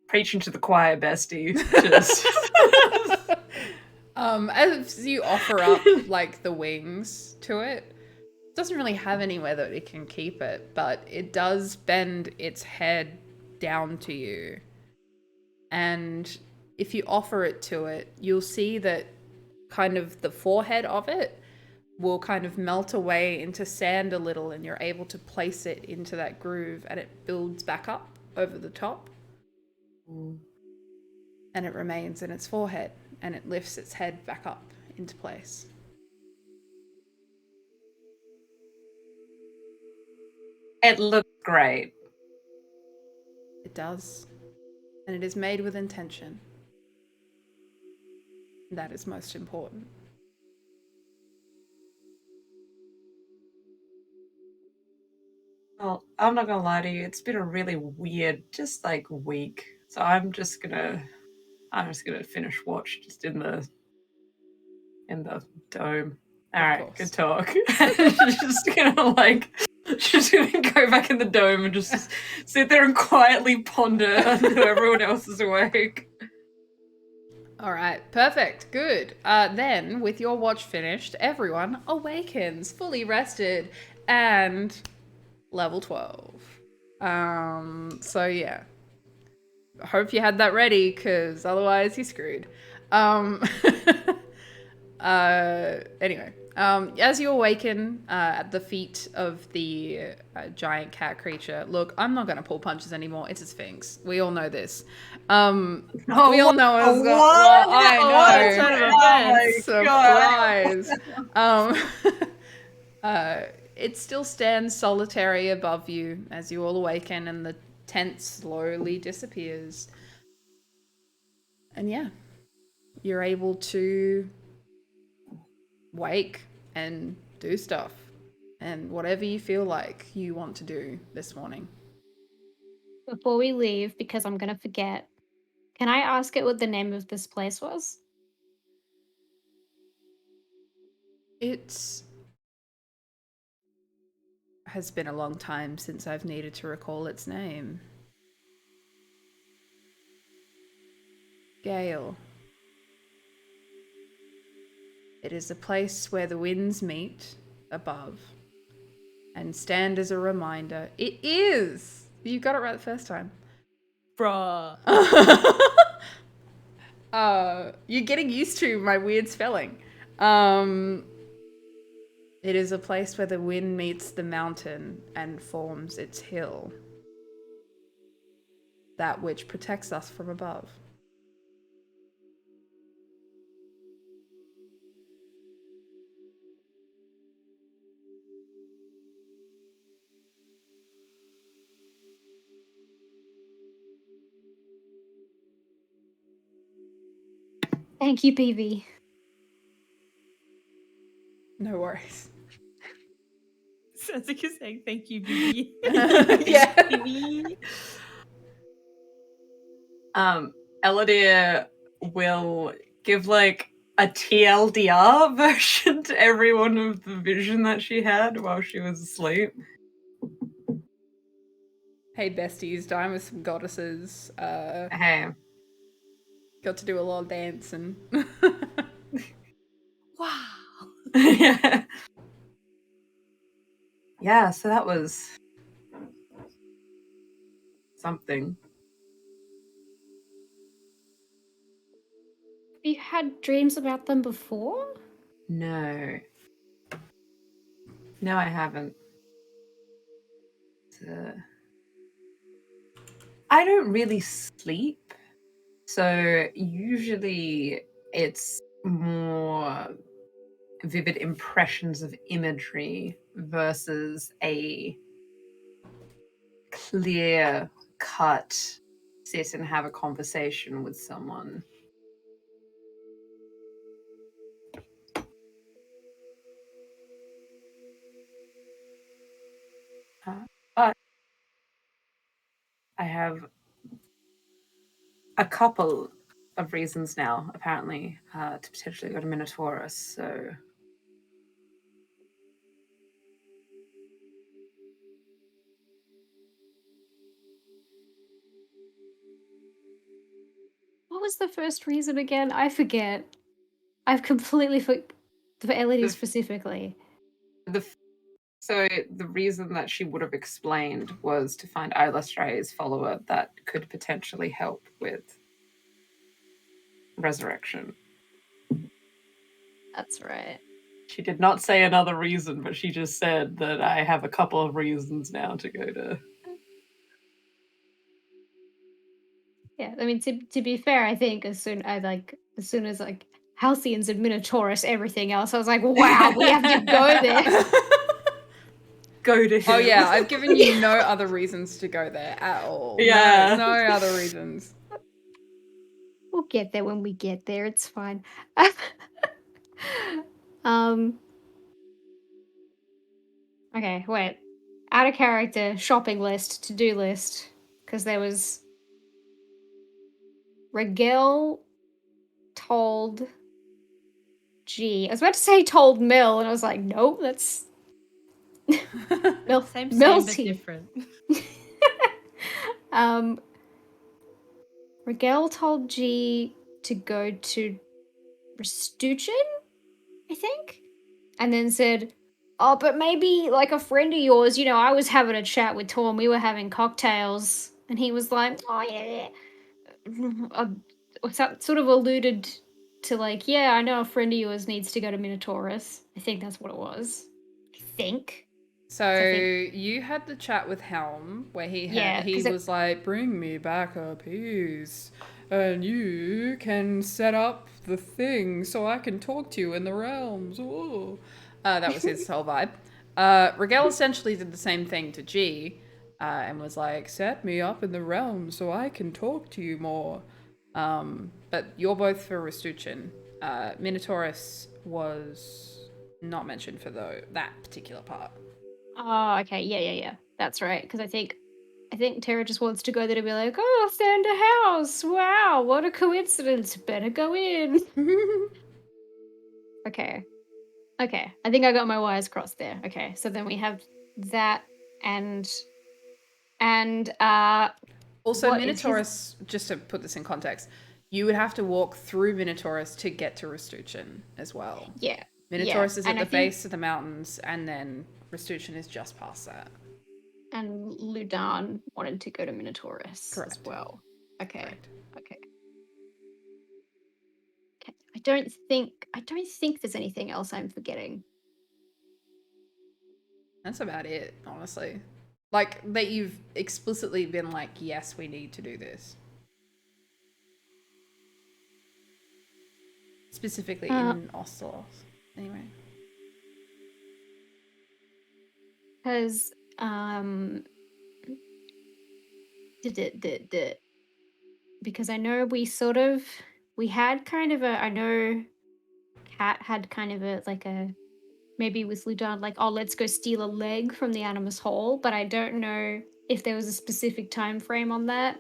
S5: Preaching to the choir, bestie. Just
S1: as you offer up like the wings to it, it doesn't really have anywhere that it can keep it, but it does bend its head down to you. And if you offer it to it, you'll see that kind of the forehead of it will kind of melt away into sand a little, and you're able to place it into that groove, and it builds back up over the top. And it remains in its forehead, and it lifts its head back up into place.
S5: it looks great.
S1: It does. And it is made with intention. That is most important.
S5: Well, I'm not gonna lie to you, it's been a really weird, just like week. So I'm just gonna finish watch just in the dome. All right, good talk. She's just gonna like She's gonna go back in the dome and just sit there and quietly ponder until everyone else is awake.
S1: All right, perfect, good. Then, with your watch finished, everyone awakens, fully rested, and level 12. So yeah. Hope you had that ready, because otherwise you're screwed. Anyway, as you awaken at the feet of the giant cat creature, look, I'm not going to pull punches anymore. It's a sphinx. We all know this. We all know as well. I know. Surprise. It still stands solitary above you as you all awaken, and the tent slowly disappears. And yeah, you're able to wake and do stuff and whatever you feel like you want to do this morning.
S4: Before we leave, because I'm gonna forget, can I ask it what the name of this place was?
S1: It has been a long time since I've needed to recall its name. Gale. It is a place where the winds meet above and stand as a reminder. It is! You got it right the first time.
S2: Bruh.
S1: You're getting used to my weird spelling. It is a place where the wind meets the mountain and forms its hill. That which protects us from above.
S4: Thank you, BB.
S1: No worries.
S2: Sounds like you're saying thank you, BB.
S1: Yeah.
S2: BB.
S5: Eludere will give like a TLDR version to everyone of the vision that she had while she was asleep.
S1: Hey besties, dine with some goddesses.
S5: Hey.
S1: Got to do a lot of dancing.
S2: Wow.
S5: Yeah. Yeah, so that was something.
S4: Have you had dreams about them before?
S5: No. No, I haven't. I don't really sleep. So usually it's more vivid impressions of imagery versus a clear cut sit and have a conversation with someone. But I have a couple of reasons now, apparently, to potentially go to Minotaurus, so...
S4: What was the first reason again? I forget. I've completely for Elodie specifically.
S5: So the reason that she would have explained was to find Alishiera's follower that could potentially help with resurrection.
S4: That's right.
S5: She did not say another reason, but she just said that I have a couple of reasons now to go to.
S4: Yeah, I mean, to be fair, I think as soon as Halcyons and Minotaurus, everything else, I was like, wow, we have to go there.
S5: Go to him.
S1: Oh yeah, I've given you no other reasons to go there at all.
S5: Yeah.
S1: No other reasons.
S4: We'll get there when we get there. It's fine. Okay, wait. Out of character, shopping list, to-do list. Because there was... Regil told G. I was about to say told Mill, and I was like, nope, that's
S2: Same, but
S4: melty.
S2: different.
S4: Rigel told G to go to Restuchin, I think, and then said, "Oh, but maybe like a friend of yours. You know, I was having a chat with Tom. We were having cocktails, and he was like, oh yeah." What's that? Sort of alluded to like, yeah, I know a friend of yours needs to go to Minotaurus. I think that's what it was. I think.
S1: So
S4: I think-
S1: you had the chat with Helm where
S4: Yeah,
S1: he
S4: 'cause it-
S1: was like, "Bring me back a piece, and you can set up the thing so I can talk to you in the realms." Ooh. That was his whole vibe. Rigel essentially did the same thing to G, and was like, "Set me up in the realms so I can talk to you more." But you're both for Restuchin. Minotaurus was not mentioned for that particular part.
S4: Oh, okay. Yeah. That's right. Because I think Terra just wants to go there to be like, oh, found a house. Wow, what a coincidence. Better go in. Okay. I think I got my wires crossed there. Okay. So then we have that and
S1: Also,
S4: what is his-
S1: Minotaurus, just to put this in context, you would have to walk through Minotaurus to get to Restuchin as well.
S4: yeah.
S1: Minotaurus is at
S4: And
S1: the
S4: I think-
S1: base of the mountains, and then Restuchin is just past that.
S4: And Ludan wanted to go to Minotaurus as
S1: Correct.
S4: well. Okay.
S1: Correct.
S4: Okay. I don't think there's anything else I'm forgetting.
S1: That's about it, honestly. Like, that you've explicitly been like, yes, we need to do this. Specifically in Ostelos. Anyway.
S4: Because because I know we had kind of a, I know Cat had kind of a like a, maybe with Ludan like, oh, let's go steal a leg from the Animus Hall, but I don't know if there was a specific time frame on that.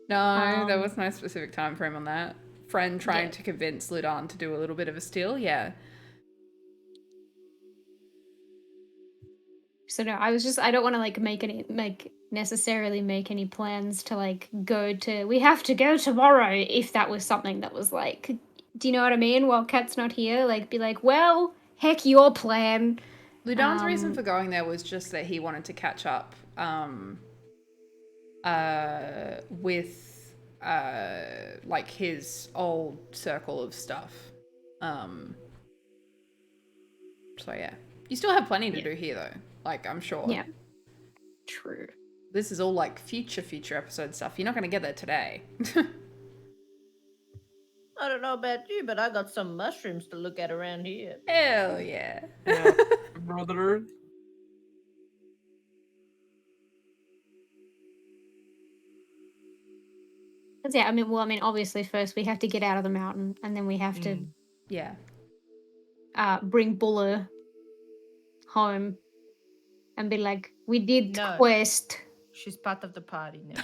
S1: No, there was no specific time frame on that. Friend trying to convince Ludan to do a little bit of a steal, yeah.
S4: So no, I don't want to like necessarily make any plans to like go to, we have to go tomorrow, if that was something that was like, do you know what I mean? While Cat's not here, like be like, well, heck your plan.
S1: Ludan's reason for going there was just that he wanted to catch up with like his old circle of stuff. So yeah. You still have plenty to do here though. Like, I'm sure.
S4: Yeah. True.
S1: This is all like future episode stuff. You're not gonna get there today.
S2: I don't know about you, but I got some mushrooms to look at around here.
S1: Hell yeah.
S6: Yeah, brother.
S4: Yeah, I mean, obviously first we have to get out of the mountain, and then we have to
S1: Yeah.
S4: bring Buller home and be like, we did
S2: No.
S4: quest.
S2: She's part of the party now.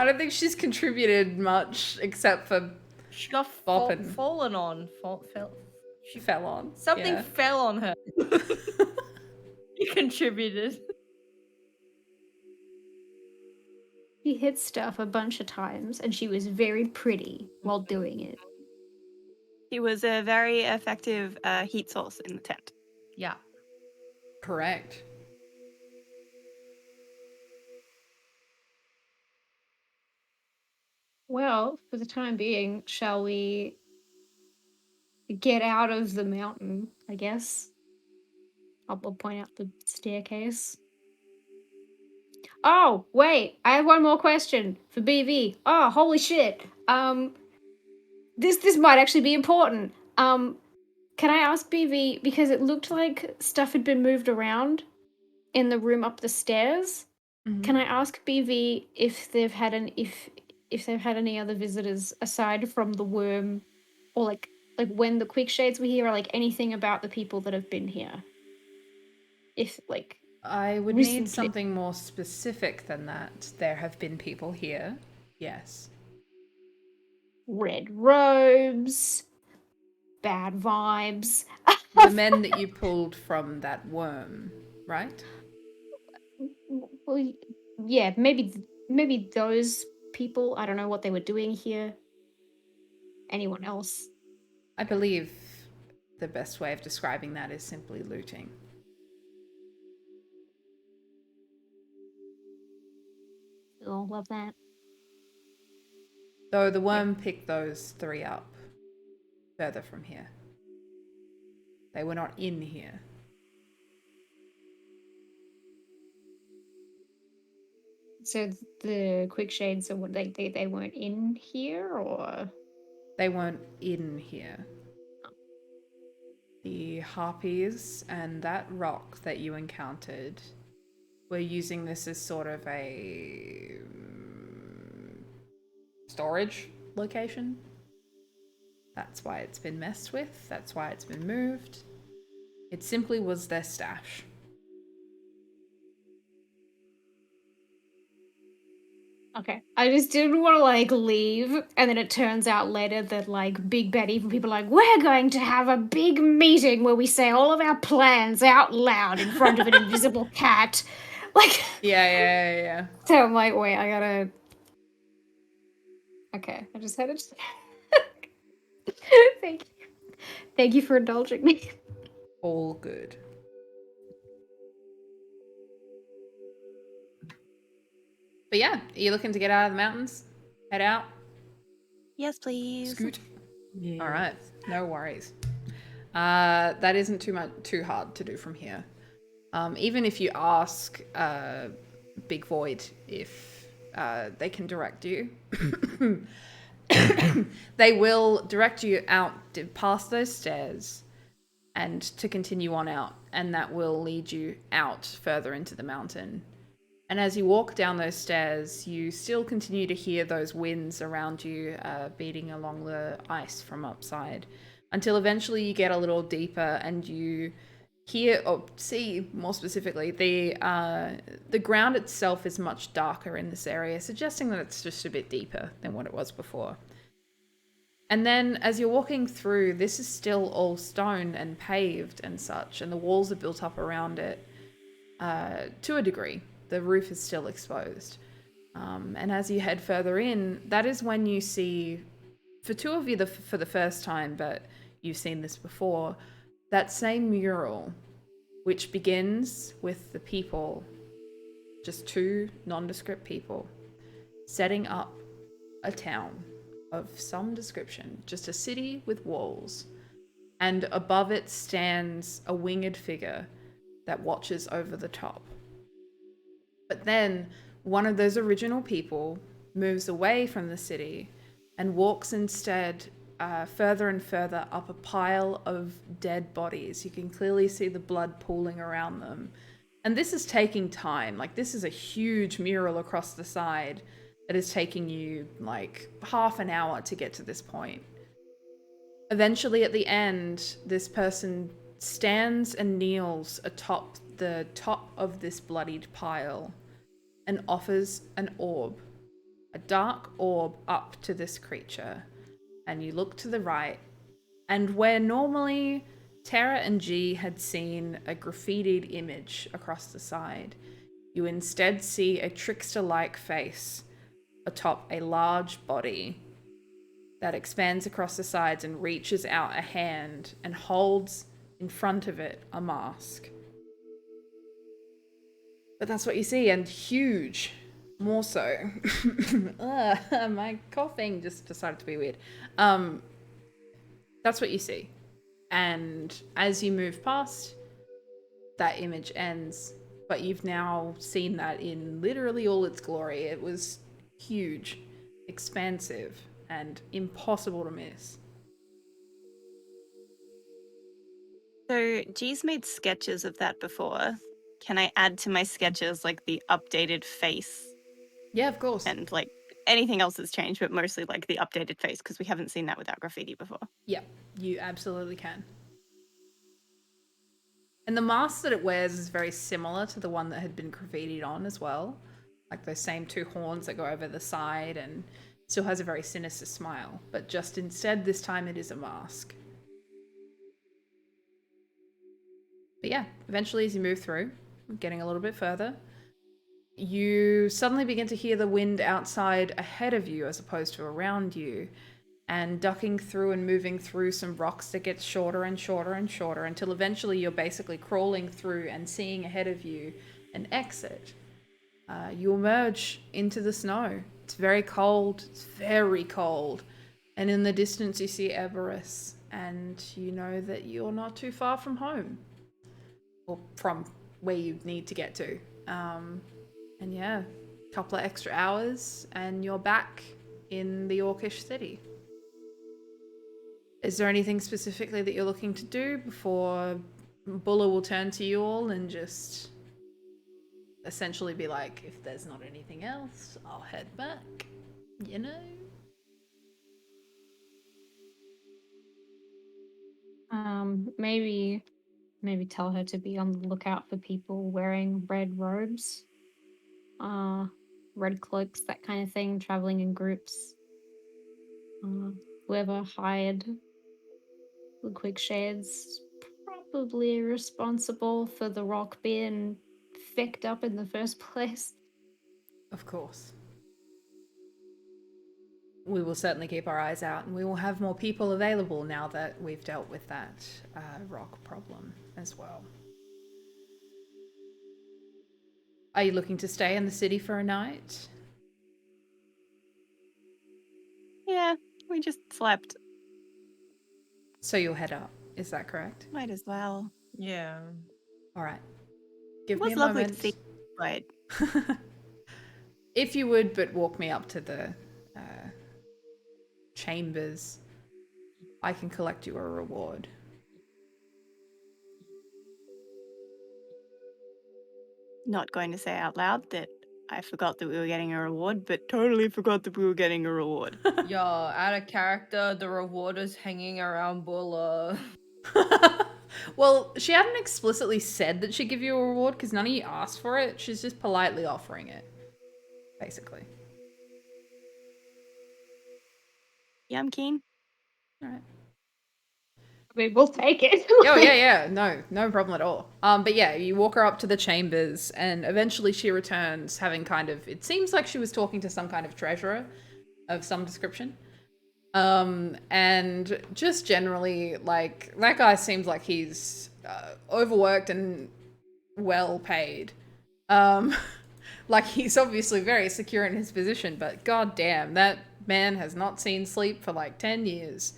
S1: I don't think she's contributed much except for
S2: She got
S1: Boppin'.
S2: fallen on.
S1: she fell on.
S2: Something
S1: Yeah.
S2: fell on her. She contributed.
S4: She hit stuff a bunch of times, and she was very pretty while doing it.
S3: He was a very effective heat source in the tent.
S2: Yeah.
S1: Correct.
S4: Well, for the time being, shall we get out of the mountain, I guess? I'll point out the staircase. Oh, wait, I have one more question for BV. Oh, holy shit. This might actually be important. Can I ask BV, because it looked like stuff had been moved around in the room up the stairs. Can I ask BV if they've had if they've had any other visitors aside from the worm, or like when the quick shades were here, or like anything about the people that have been here? If like
S1: I would
S4: recently.
S1: need something more specific than that. There have been people here. Yes.
S4: Red robes, bad vibes.
S1: The men that you pulled from that worm, right?
S4: Well, yeah, maybe those people. I don't know what they were doing here. Anyone else?
S1: I believe the best way of describing that is simply looting.
S4: Oh, love that.
S1: Though the worm picked those 3 up further from here. They were not in here.
S4: So the quick shades, what they weren't in here, or
S1: They weren't in here. The harpies and that rock that you encountered were using this as sort of a storage location. That's why it's been messed with. That's why it's been moved. It simply was their stash.
S4: okay. I just didn't want to like leave, and then it turns out later that like Big Bad Evil people are like, we're going to have a big meeting where we say all of our plans out loud in front of an invisible cat. Like,
S1: Yeah.
S4: so I'm like, wait, I gotta. Okay, I just had it. Thank you for indulging me.
S1: All good. But yeah, are you looking to get out of the mountains? Head out?
S3: Yes, please.
S1: Scoot.
S5: Yeah.
S1: All right, no worries. That isn't too hard to do from here. Even if you ask Big Void if they can direct you, they will direct you out past those stairs and to continue on out, and that will lead you out further into the mountain. And as you walk down those stairs, you still continue to hear those winds around you beating along the ice from upside, until eventually you get a little deeper and you hear, or see more specifically, the ground itself is much darker in this area, suggesting that it's just a bit deeper than what it was before. And then as you're walking through, this is still all stone and paved and such, and the walls are built up around it to a degree. The roof is still exposed. And as you head further in, that is when you see, for two of you for the first time, but you've seen this before, that same mural, which begins with the people, just 2 nondescript people, setting up a town of some description, just a city with walls. And above it stands a winged figure that watches over the top. But then one of those original people moves away from the city and walks instead further and further up a pile of dead bodies. You can clearly see the blood pooling around them. And this is taking time. Like, this is a huge mural across the side that is taking you like half an hour to get to this point. Eventually at the end, this person stands and kneels atop the top of this bloodied pile and offers an orb, a dark orb, up to this creature. And you look to the right, and where normally Terra and G had seen a graffitied image across the side, you instead see a trickster-like face atop a large body that expands across the sides and reaches out a hand and holds in front of it a mask. But that's what you see, and huge, more so. My coughing just decided to be weird. That's what you see. And as you move past, that image ends, but you've now seen that in literally all its glory. It was huge, expansive, and impossible to miss.
S3: So G's made sketches of that before. Can I add to my sketches like the updated face
S1: Yeah, of course.
S3: and like anything else that's changed, but mostly like the updated face because we haven't seen that without graffiti before.
S1: Yeah, you absolutely can. And the mask that it wears is very similar to the one that had been graffitied on as well. Like those same 2 horns that go over the side, and still has a very sinister smile. But just instead, this time it is a mask. But yeah, eventually as you move through, getting a little bit further, you suddenly begin to hear the wind outside ahead of you as opposed to around you, and ducking through and moving through some rocks that get shorter and shorter and shorter until eventually you're basically crawling through and seeing ahead of you an exit. You emerge into the snow. It's very cold. It's very cold. And in the distance you see Eberus, and you know that you're not too far from home. Or from where you need to get to. And yeah, a couple of extra hours and you're back in the Orcish city. Is there anything specifically that you're looking to do before Bulla will turn to you all and just essentially be like, if there's not anything else, I'll head back, you know?
S4: Maybe tell her to be on the lookout for people wearing red robes, red cloaks, that kind of thing, traveling in groups. Whoever hired the quick shades probably responsible for the rock being fecked up in the first place.
S1: Of course. We will certainly keep our eyes out, and we will have more people available now that we've dealt with that rock problem as well. Are you looking to stay in the city for a night?
S3: Yeah, we just slept.
S1: So you'll head up, is that correct?
S3: Might as well.
S2: Yeah.
S1: All right.
S3: It
S1: Give me
S3: was
S1: a
S3: lovely
S1: moment.
S3: to see you, but
S1: If you would, but walk me up to the chambers, I can collect you a reward.
S3: not going to say out loud that I forgot that we were getting a reward, but totally forgot that we were getting a reward.
S2: Yo, out of character, the reward is hanging around Bulla.
S1: Well, she hadn't explicitly said that she'd give you a reward because none of you asked for it. She's just politely offering it, basically.
S3: Yeah, I'm keen.
S1: All right.
S4: I mean, we'll take it.
S1: Oh, yeah. No problem at all. But yeah, you walk her up to the chambers and eventually she returns having kind of, it seems like she was talking to some kind of treasurer of some description. And just generally, like, that guy seems like he's overworked and well paid. Like, he's obviously very secure in his position, but god damn, that man has not seen sleep for like 10 years.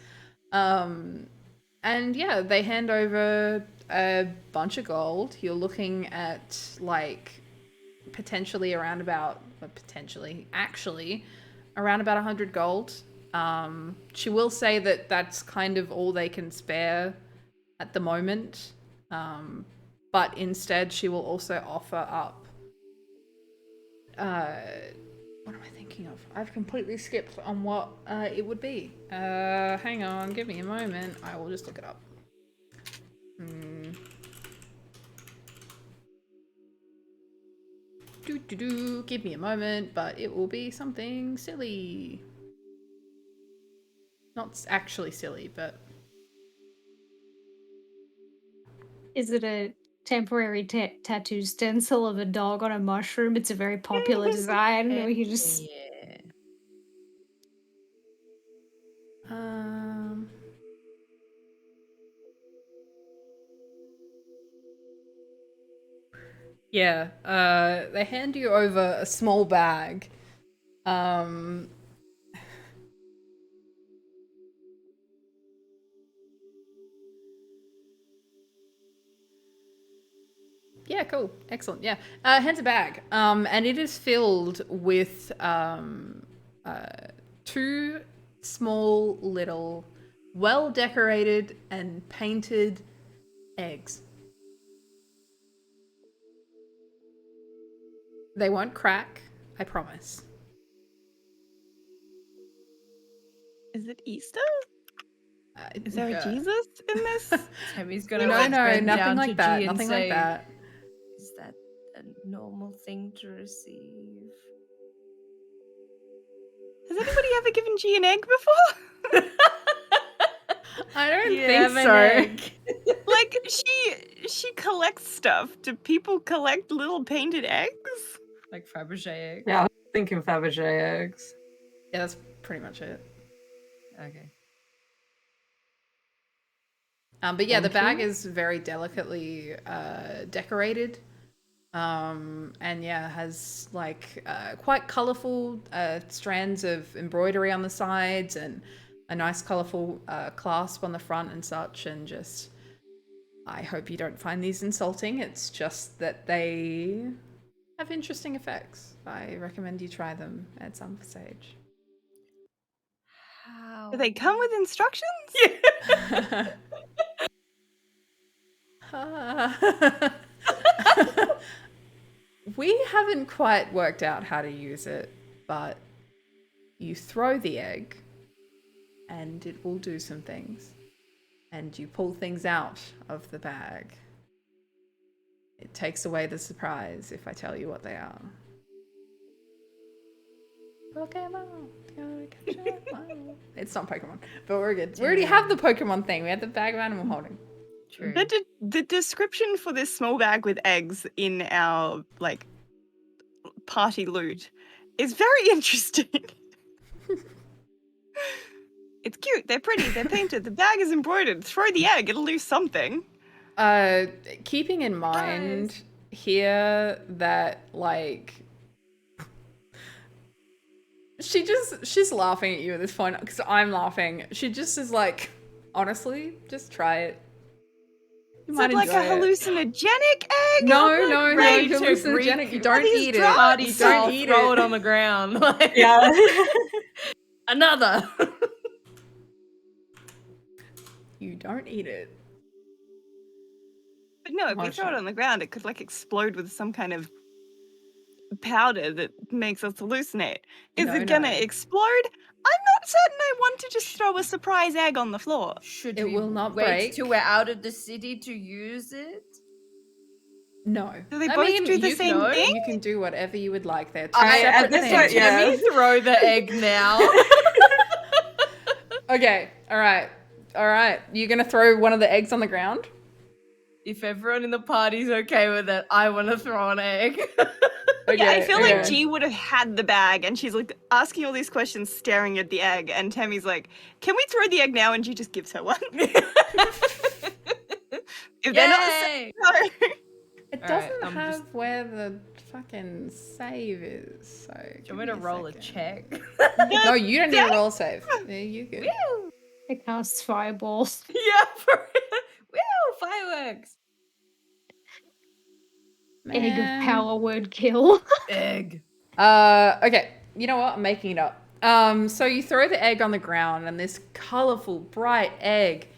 S1: And yeah, they hand over a bunch of gold. You're looking at like potentially around about, actually around about 100 gold. She will say that that's kind of all they can spare at the moment. But instead she will also offer up what am I thinking of? I've completely skipped on what it would be. Hang on, give me a moment. I will just look it up. Give me a moment, but it will be something silly. Not actually silly, but...
S4: Is it a temporary tattoo stencil of a dog on a mushroom? It's a very popular design. Or you just...
S2: Yeah.
S1: Yeah, they hand you over a small bag. Yeah, cool. Excellent. Yeah. Hands a bag. And it is filled with two small little well decorated and painted eggs. They won't crack, I promise.
S3: Is it Easter? Is there a Jesus in this?
S2: Temi's gonna
S1: No,
S2: like,
S1: no,
S2: bend
S1: nothing
S2: down
S1: like
S2: to
S1: that.
S2: G and
S1: Nothing
S2: say,
S1: like that.
S2: Is that a normal thing to receive?
S3: Has anybody ever given G an egg before?
S1: I don't
S2: Yeah,
S1: think
S2: an
S1: so.
S2: egg.
S3: Like, like she collects stuff. Do people collect little painted eggs?
S2: Like Fabergé egg.
S5: Yeah, I was thinking Fabergé eggs.
S1: Yeah, that's pretty much it.
S2: Okay.
S1: But yeah, the
S5: Thank
S1: bag
S5: you.
S1: is very delicately decorated. And yeah, has like quite colorful strands of embroidery on the sides and a nice colorful clasp on the front and such. And just, I hope you don't find these insulting. It's just that they have interesting effects. I recommend you try them at some stage.
S2: How?
S3: Do they come with instructions?
S1: We haven't quite worked out how to use it, but you throw the egg and it will do some things. And you pull things out of the bag. It takes away the surprise if I tell you what they are. Pokemon. Gotta catch it. It's not Pokemon, but we're good. We already have the Pokemon thing. We had the bag of animal holding.
S2: True.
S3: The description for this small bag with eggs in our like party loot is very interesting. It's cute. They're pretty. They're painted. The bag is embroidered. Throw the egg. It'll do something.
S1: Keeping in mind here that like she's laughing at you at this point because I'm laughing. She just is like, honestly, just try it. You
S3: Is
S1: might
S3: it like a
S1: enjoy it.
S3: hallucinogenic egg?
S1: No,
S3: I'm, like,
S1: no,
S3: ready
S1: no,
S3: to
S1: hallucinogenic. You don't
S3: these
S1: eat it.
S3: drugs?
S2: Party
S1: You
S2: style,
S1: don't eat
S2: throw
S1: it.
S2: it on the ground. Like,
S5: Yeah.
S2: another.
S1: You don't eat it.
S3: But no, if we throw it on the ground, it could like explode with some kind of powder that makes us hallucinate. Is
S1: No,
S3: it gonna
S1: no.
S3: explode? I'm not certain I want to just throw a surprise egg on the floor.
S2: Should
S1: It
S2: we
S1: will not
S2: wait
S1: break.
S2: till we're out of the city to use it?
S1: No.
S3: Do they
S1: I
S3: both
S1: mean,
S3: do the
S1: you
S3: same
S1: can,
S3: thing?
S1: You can do whatever you would like. They're two
S2: I-
S1: separate
S5: at this
S1: things.
S5: point, yeah.
S2: Let me throw the egg now.
S1: Okay, all right. You're gonna throw one of the eggs on the ground?
S2: If everyone in the party's okay with it, I want to throw an egg.
S1: Okay,
S3: Yeah, I feel like
S1: okay.
S3: G would have had the bag and she's like asking all these questions, staring at the egg, and Temi's like, "Can we throw the egg now?" And G just gives her one. If they're not
S2: Yay!
S3: no.
S1: It
S2: All right,
S1: doesn't
S2: I'm
S1: have
S2: just-
S1: where the fucking save is. So
S2: Do you want me to roll a check?
S1: No, you don't need to roll a save. Yeah, you good.
S2: Woo!
S4: It casts fireballs.
S2: Yeah, for Woo! Fireworks!
S4: Egg
S1: Man.
S4: of power word kill.
S2: Egg.
S1: Okay. You know what? I'm making it up. So you throw the egg on the ground and this colorful, bright egg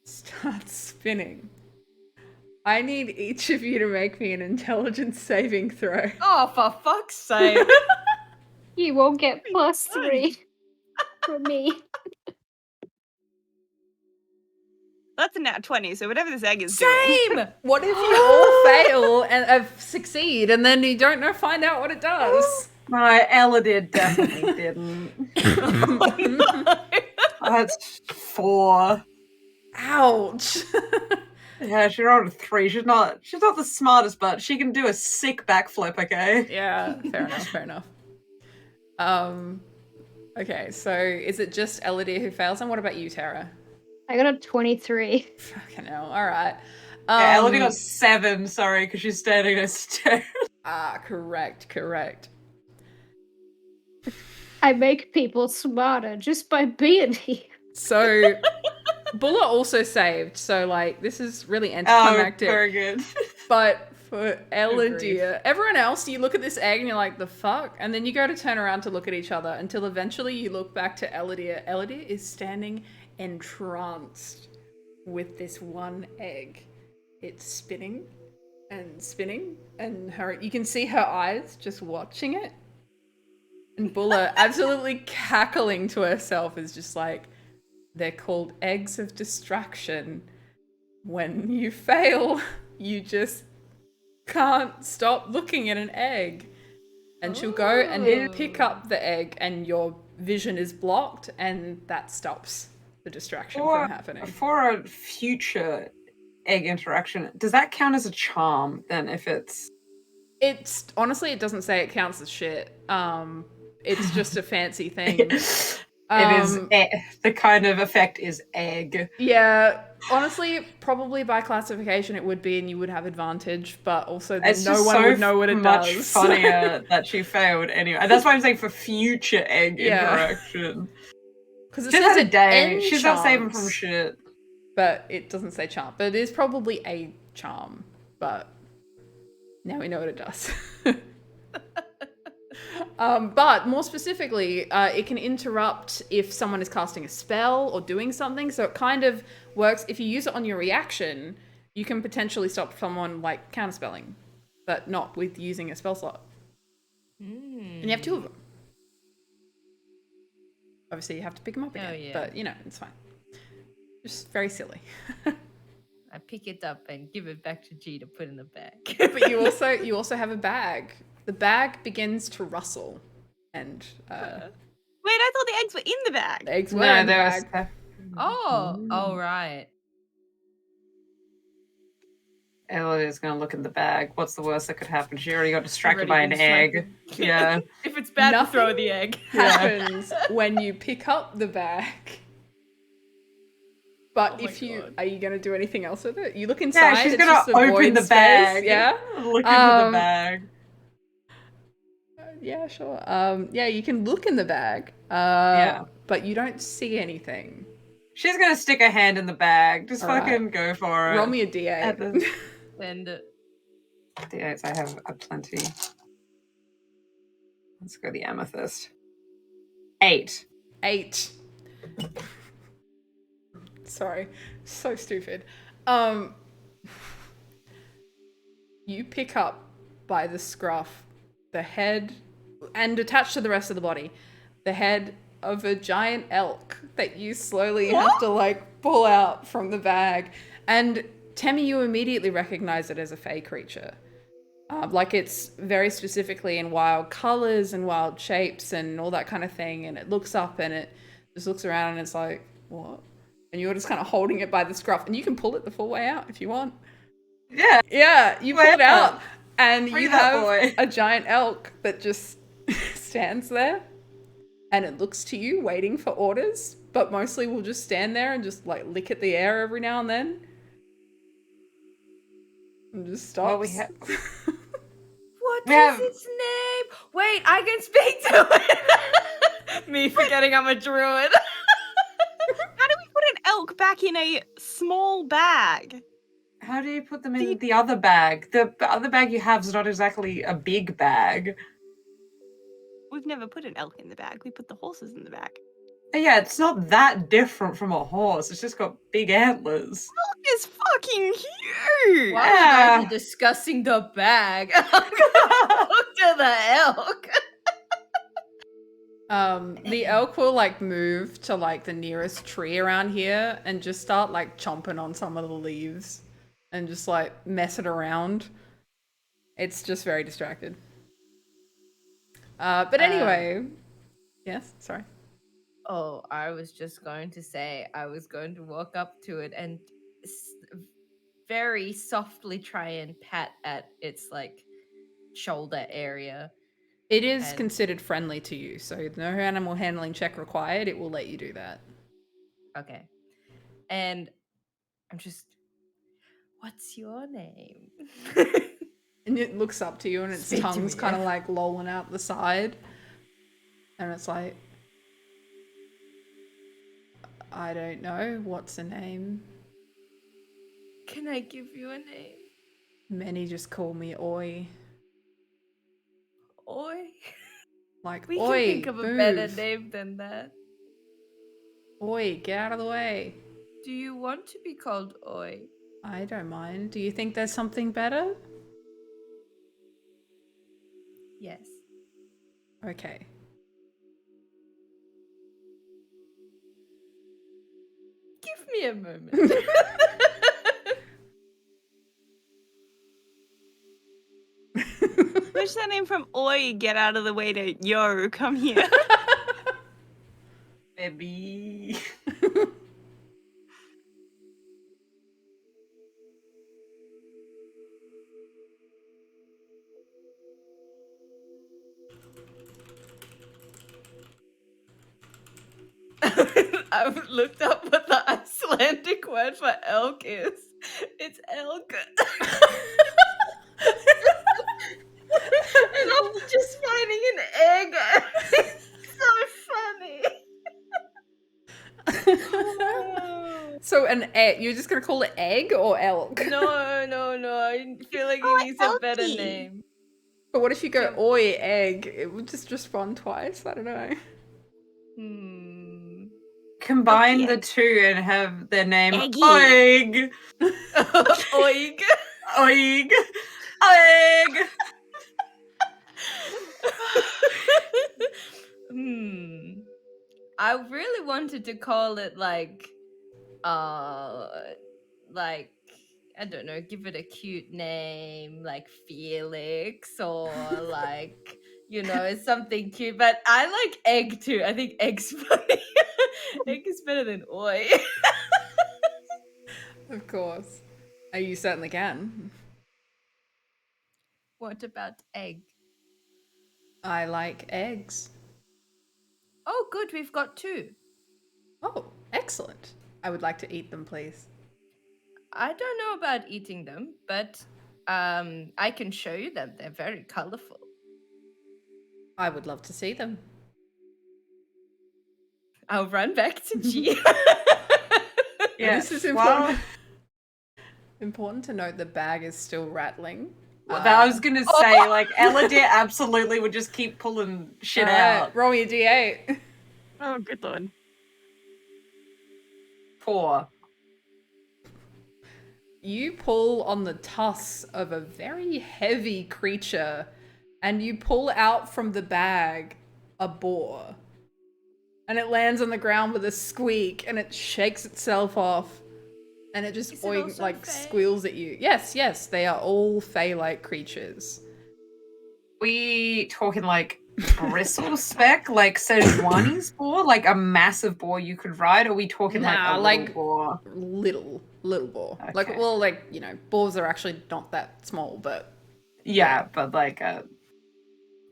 S1: starts spinning. I need each of you to make me an intelligence saving throw.
S2: Oh, for fuck's sake.
S4: You won't get +3 from me.
S3: That's a nat 20, so whatever this egg is doing.
S2: Same!
S1: What if you all fail and succeed and then you don't know find out what it does?
S5: No, Eludere definitely didn't. That's 4.
S1: Ouch.
S5: Yeah, she rolled a 3. She's not the smartest, but she can do a sick backflip, okay?
S1: Yeah, fair enough. Okay, so is it just Eludere who fails? And what about you, Terra?
S4: I got a 23.
S1: Fucking hell, alright.
S5: Yeah, Eludere got 7, sorry, because she's standing next to stairs.
S1: Correct.
S4: I make people smarter just by being here.
S1: So, Bulla also saved, so like, this is really
S5: Oh,
S1: anticlimactic.
S5: very good.
S1: But for
S2: grief.
S1: Eludere, everyone else, you look at this egg and you're like, the fuck? And then you go to turn around to look at each other until eventually you look back to Eludere. Eludere is standing entranced with this one egg. It's spinning, and you can see her eyes just watching it. And Bulla, absolutely cackling to herself, is just like, they're called eggs of distraction. When you fail, you just can't stop looking at an egg. And she'll go and pick up the egg and your vision is blocked and that stops the distraction from happening.
S5: For a future egg interaction. Does that count as a charm then if it's...
S1: It's honestly, it doesn't say it counts as shit. It's just a fancy thing.
S5: The kind of effect is egg.
S1: Yeah, honestly, probably by classification it would be, and you would have advantage. But also, then
S5: It's
S1: no
S5: just
S1: one
S5: so
S1: would know what it
S5: much
S1: does.
S5: funnier that she failed anyway. And that's why I'm saying for future egg interaction.
S1: Because it
S5: She's
S1: says
S5: had a day.
S1: end
S5: She's not saving from
S1: charms,
S5: shit.
S1: but it doesn't say charm. But it is probably a charm. But now we know what it does. But more specifically, it can interrupt if someone is casting a spell or doing something. So it kind of works. If you use it on your reaction, you can potentially stop someone like counterspelling, but not with using a spell slot. And you have 2 of them. Obviously, you have to pick them up again. But, you know, it's fine. Just very silly.
S2: I pick it up and give it back to G to put in the bag.
S1: But you also have a bag. The bag begins to rustle, and
S3: Wait, I thought the eggs were in the bag.
S1: the eggs were in the bag.
S2: Oh, right.
S5: Eludere's gonna look in the bag. What's the worst that could happen? She already got distracted by
S2: Already
S5: an
S2: been
S5: egg.
S2: distracted.
S5: Yeah.
S2: If it's bad, to throw
S1: Nothing
S2: the egg.
S1: happens when you pick up the bag. But
S2: Oh my
S1: if you
S2: God.
S1: are you gonna do anything else with it? You look inside.
S5: Yeah, she's
S1: it's
S5: gonna
S1: just a
S5: open
S1: void
S5: the
S1: space,
S5: bag.
S1: Yeah.
S5: Look into the bag.
S1: Yeah, sure. Yeah, you can look in the bag.
S5: Yeah.
S1: But you don't see anything.
S5: She's gonna stick her hand in the bag. Just
S1: All right.
S5: fucking go for it.
S1: Roll me a d8.
S2: And
S5: D8s, I have a plenty. Let's go the amethyst. 8.
S1: 8. Sorry, so stupid. You pick up by the scruff the head, and attached to the rest of the body, the head of a giant elk that you slowly have to like pull out from the bag. And Temi, you immediately recognize it as a fey creature. Like it's very specifically in wild colors and wild shapes and all that kind of thing. And it looks up and it just looks around and it's like, what? And you're just kind of holding it by the scruff, and you can pull it the full way out if you want.
S5: Yeah.
S1: Yeah, you pull it out and
S5: Free
S1: you
S5: that
S1: have
S5: boy.
S1: a giant elk that just stands there and it looks to you waiting for orders, but mostly will just stand there and just like lick at the air every now and then. And just stops.
S5: Well, we have...
S2: what
S5: We
S2: is
S5: have-
S2: its name? Wait, I can speak to it. Me forgetting I'm a druid.
S3: How do we put an elk back in a small bag?
S5: How do you put them in the other bag? The other bag you have is not exactly a big bag.
S3: We've never put an elk in the bag. We put the horses in the bag.
S5: Yeah, it's not that different from a horse. It's just got big antlers.
S3: Elk is fucking huge.
S2: While you guys are discussing the bag, I'm gonna look to the elk.
S1: The elk will like move to like the nearest tree around here and just start like chomping on some of the leaves and just like mess it around. It's just very distracted. But anyway, yes, sorry.
S2: Oh, I was just going to say I was going to walk up to it and very softly try and pat at its like shoulder area.
S1: It is
S2: And-
S1: considered friendly to you, so no animal handling check required. It will let you do that.
S2: Okay. And I'm just, what's your name?
S1: And it looks up to you and its
S2: Speak to
S1: tongue's
S2: me,
S1: kind of
S2: yeah.
S1: like lolling out the side. And it's like, I don't know. What's a name?
S2: Can I give you a name?
S1: Many just call me Oi.
S2: Oi?
S1: Like,
S2: We
S1: Oi,
S2: can think of a better
S1: move.
S2: name than that.
S1: Oi, get out of the way.
S2: Do you want to be called Oi?
S1: I don't mind. Do you think there's something better?
S2: Yes.
S1: Okay.
S2: Give me a moment.
S3: Switch that name from Oi, get out of the way to Yo, come here.
S5: Baby.
S2: I've looked up what the Icelandic word for elk is. It's elk. And I'm just finding an egg. It's so funny.
S1: So an egg, you're just gonna call it egg or elk?
S2: No. I feel like
S3: call
S2: it
S3: it
S2: needs a better
S3: elky.
S2: name.
S1: But what if you go
S2: Yeah.
S1: oi egg? It would just respond twice. I don't know.
S5: Combine
S3: Okay.
S5: the two and have their name
S3: Eggy.
S5: Oig.
S2: Oig.
S5: Oig. Oig.
S2: I really wanted to call it like I don't know, give it a cute name like Felix or like it's something cute. But I like egg too. I think egg's funny. Egg is better than oi.
S1: Of course. You certainly can.
S2: What about egg?
S1: I like eggs.
S2: Oh, good. We've got 2.
S1: Oh, excellent. I would like to eat them, please.
S2: I don't know about eating them, but I can show you them. They're very colorful.
S1: I would love to see them.
S2: I'll run back to G.
S1: This is important. Important to note the bag is still rattling.
S5: I was gonna say, like, Eludere absolutely would just keep pulling shit out.
S1: Roll your D8.
S3: Oh, good lord.
S5: Poor.
S1: You pull on the tusks of a very heavy creature, and you pull out from the bag a boar. And it lands on the ground with a squeak, and it shakes itself off, and it just squeals at you. Yes, they are all fey-like creatures.
S5: We talking like bristle spec, like Sejuani's boar, like a massive boar you could ride, or are we talking like a little boar?
S1: Little boar.
S5: Okay.
S1: Boars are actually not that small, but
S5: yeah, but like a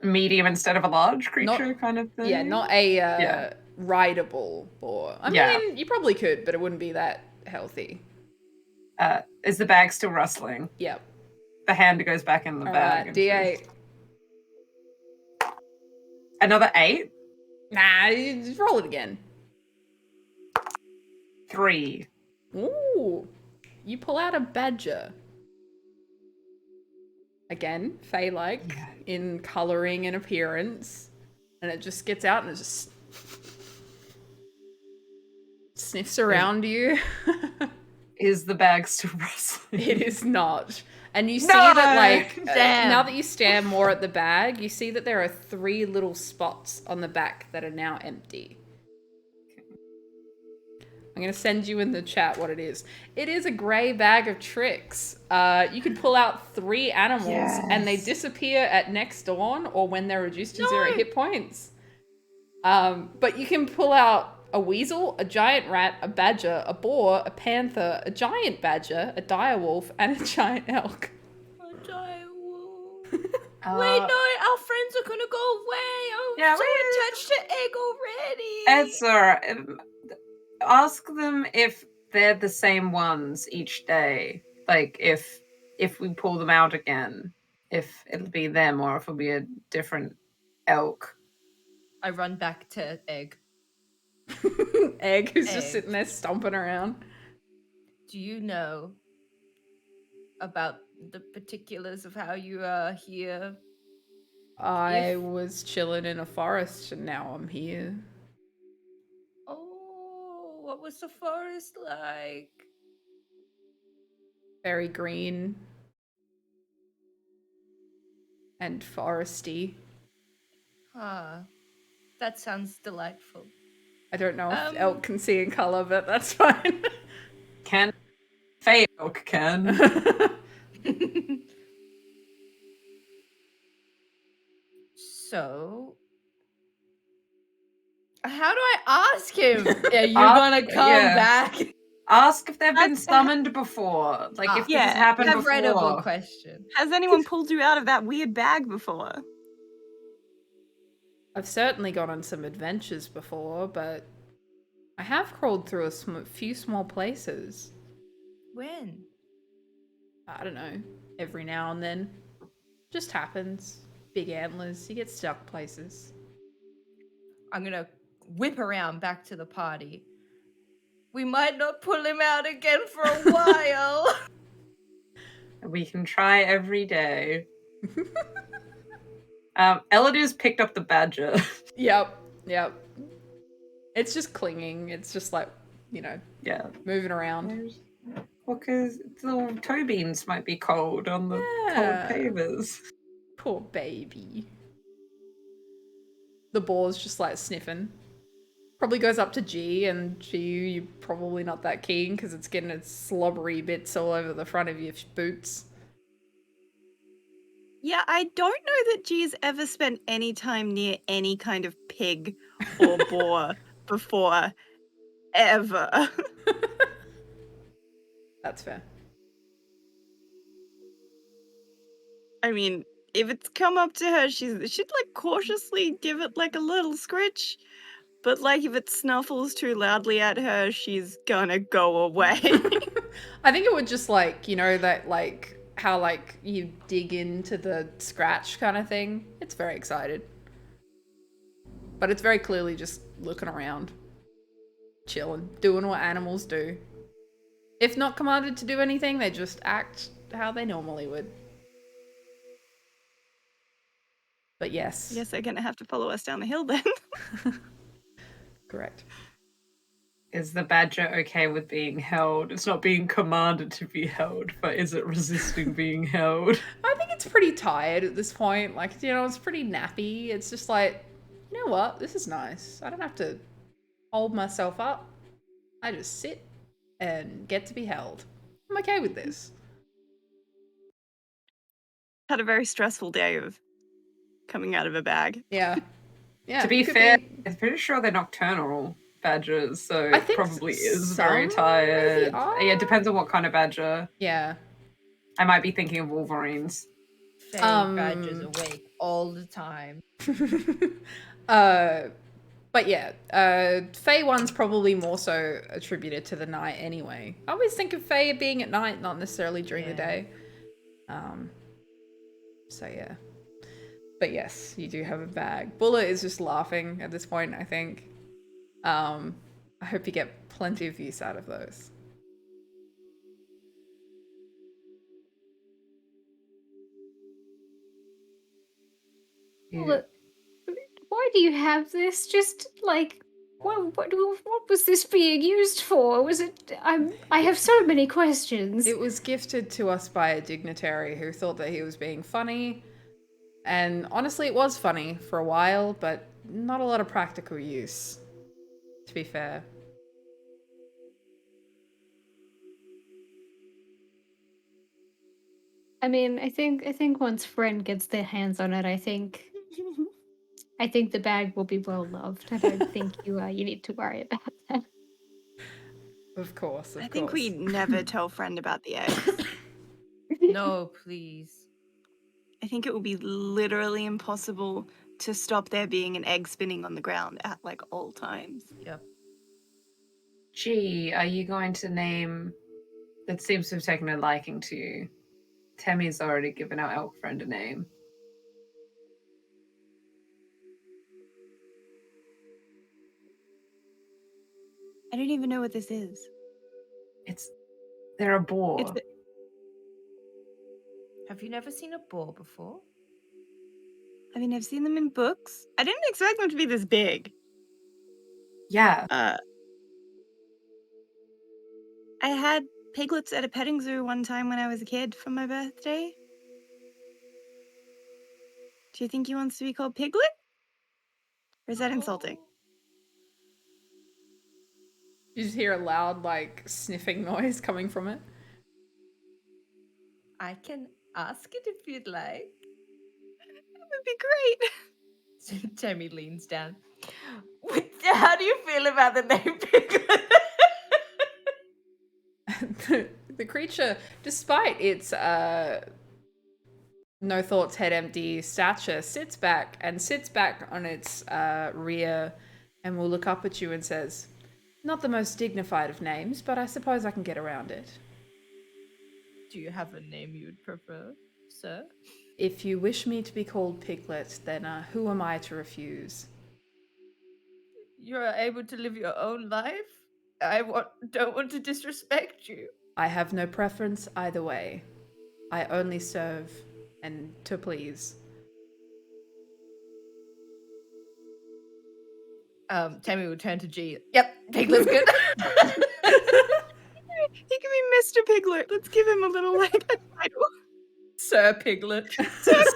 S5: medium instead of a large creature kind of thing.
S1: Yeah, not a rideable boar. I mean, you probably could, but it wouldn't be that healthy.
S5: Is the bag still rustling?
S1: Yep.
S5: The hand goes back in the bag.
S1: Alright, D8.
S5: Another 8?
S1: Nah, you just roll it again.
S5: 3.
S1: Ooh. You pull out a badger. Again, fey-like in colouring and appearance. And it just gets out and it just sniffs around you.
S5: Is the bag still rustling?
S1: It is not. And you see that, like,
S2: Damn.
S1: now that you stare more at the bag, you see that there are 3 little spots on the back that are now empty. I'm going to send you in the chat what it is. It is a grey bag of tricks. You can pull out 3 animals and they disappear at next dawn or when they're reduced to 0 hit points. But you can pull out a weasel, a giant rat, a badger, a boar, a panther, a giant badger, a direwolf, and a giant elk.
S2: A direwolf. Wait, no, our friends are gonna go away. I'm so attached to egg already.
S5: It's alright. Ask them if they're the same ones each day. Like if we pull them out again, if it'll be them or if it'll be a different elk.
S2: I run back to egg.
S1: Egg who's just sitting there stomping around.
S2: Do you know about the particulars of how you are here?
S1: I was chilling in a forest and now I'm here.
S2: Oh, what was the forest like?
S1: Very green and foresty.
S2: Ah, that sounds delightful.
S1: I don't know if elk can see in colour, but that's fine.
S5: Can Fey elk can.
S2: So, how do I ask him? Are you gonna come back?
S5: Ask if they've been summoned before. Like if this has happened before.
S2: Readable question.
S3: Has anyone pulled you out of that weird bag before?
S1: I've certainly gone on some adventures before, but I have crawled through a few small places.
S2: When?
S1: I don't know, every now and then. Just happens. Big antlers, you get stuck places.
S2: I'm gonna whip around back to the party. We might not pull him out again for a while.
S5: We can try every day. Eludere's picked up the badger.
S1: Yep. It's just clinging. It's just like,
S5: Yeah.
S1: moving around.
S5: Well, because the toe beans might be cold on the cold pavers.
S1: Poor baby. The boar's just like sniffing. Probably goes up to G, and G, you're probably not that keen because it's getting its slobbery bits all over the front of your boots.
S3: Yeah, I don't know that G's ever spent any time near any kind of pig or boar before, ever.
S1: That's fair.
S3: I mean, if it's come up to her, she'd like cautiously give it like a little scritch. But like if it snuffles too loudly at her, she's gonna go away.
S1: I think it would just like, that like how like you dig into the scratch kind of thing. It's very excited. But it's very clearly just looking around. Chilling. Doing what animals do. If not commanded to do anything, they just act how they normally would. But yes.
S3: I guess they're gonna have to follow us down the hill then.
S1: Correct.
S5: Is the badger okay with being held? It's not being commanded to be held, but is it resisting being held?
S1: I think it's pretty tired at this point. Like, it's pretty nappy. It's just like, you know what? This is nice. I don't have to hold myself up. I just sit and get to be held. I'm okay with this.
S3: Had a very stressful day of coming out of a bag.
S1: Yeah.
S5: To be fair, I'm pretty sure they're nocturnal badgers, so
S1: I
S5: it
S1: think
S5: probably is
S1: some
S5: very
S1: maybe
S5: tired.
S1: are.
S5: Yeah, it depends on what kind of badger.
S1: Yeah.
S5: I might be thinking of wolverines.
S2: Faye badger's awake all the time.
S1: But yeah, Fae one's probably more so attributed to the night anyway. I always think of Fae being at night, not necessarily during the day. So yeah. But yes, you do have a bag. Bullet is just laughing at this point, I think. I hope you get plenty of use out of those.
S4: Look, why do you have this? Just like, what was this being used for? Was it? I have so many questions.
S1: It was gifted to us by a dignitary who thought that he was being funny. And honestly, it was funny for a while, but not a lot of practical use, to be fair.
S4: I mean, I think once Friend gets their hands on it, I think the bag will be well loved. I don't think you need to worry about that.
S1: Of course.
S3: I think we never tell Friend about the eggs.
S2: No, please.
S3: I think it will be literally impossible to stop there being an egg spinning on the ground at like all times.
S2: Yep.
S5: Gee, are you going to name... That seems to have taken a liking to you. Temi's already given our elk friend a name.
S3: I don't even know what this is.
S5: They're a boar.
S2: Have you never seen a boar before?
S3: I mean, I've seen them in books. I didn't expect them to be this big.
S5: Yeah.
S3: I had piglets at a petting zoo one time when I was a kid for my birthday. Do you think he wants to be called Piglet? Or is that insulting?
S1: You just hear a loud, like, sniffing noise coming from it.
S2: I can ask it if you'd like.
S3: That would be great.
S2: So Temi leans down. How do you feel about the name Piglet?
S1: The creature, despite its no thoughts, head empty stature sits back on its rear and will look up at you and says, "Not the most dignified of names, but I suppose I can get around it.
S2: Do you have a name you'd prefer, sir?
S1: If you wish me to be called Piglet, then who am I to refuse?"
S2: You're able to live your own life? Don't want to disrespect you.
S1: I have no preference either way. I only serve and to please.
S2: Temi will turn to G. Yep, Piglet's good.
S3: He can be Mr. Piglet. Let's give him a little like title.
S2: Sir Piglet.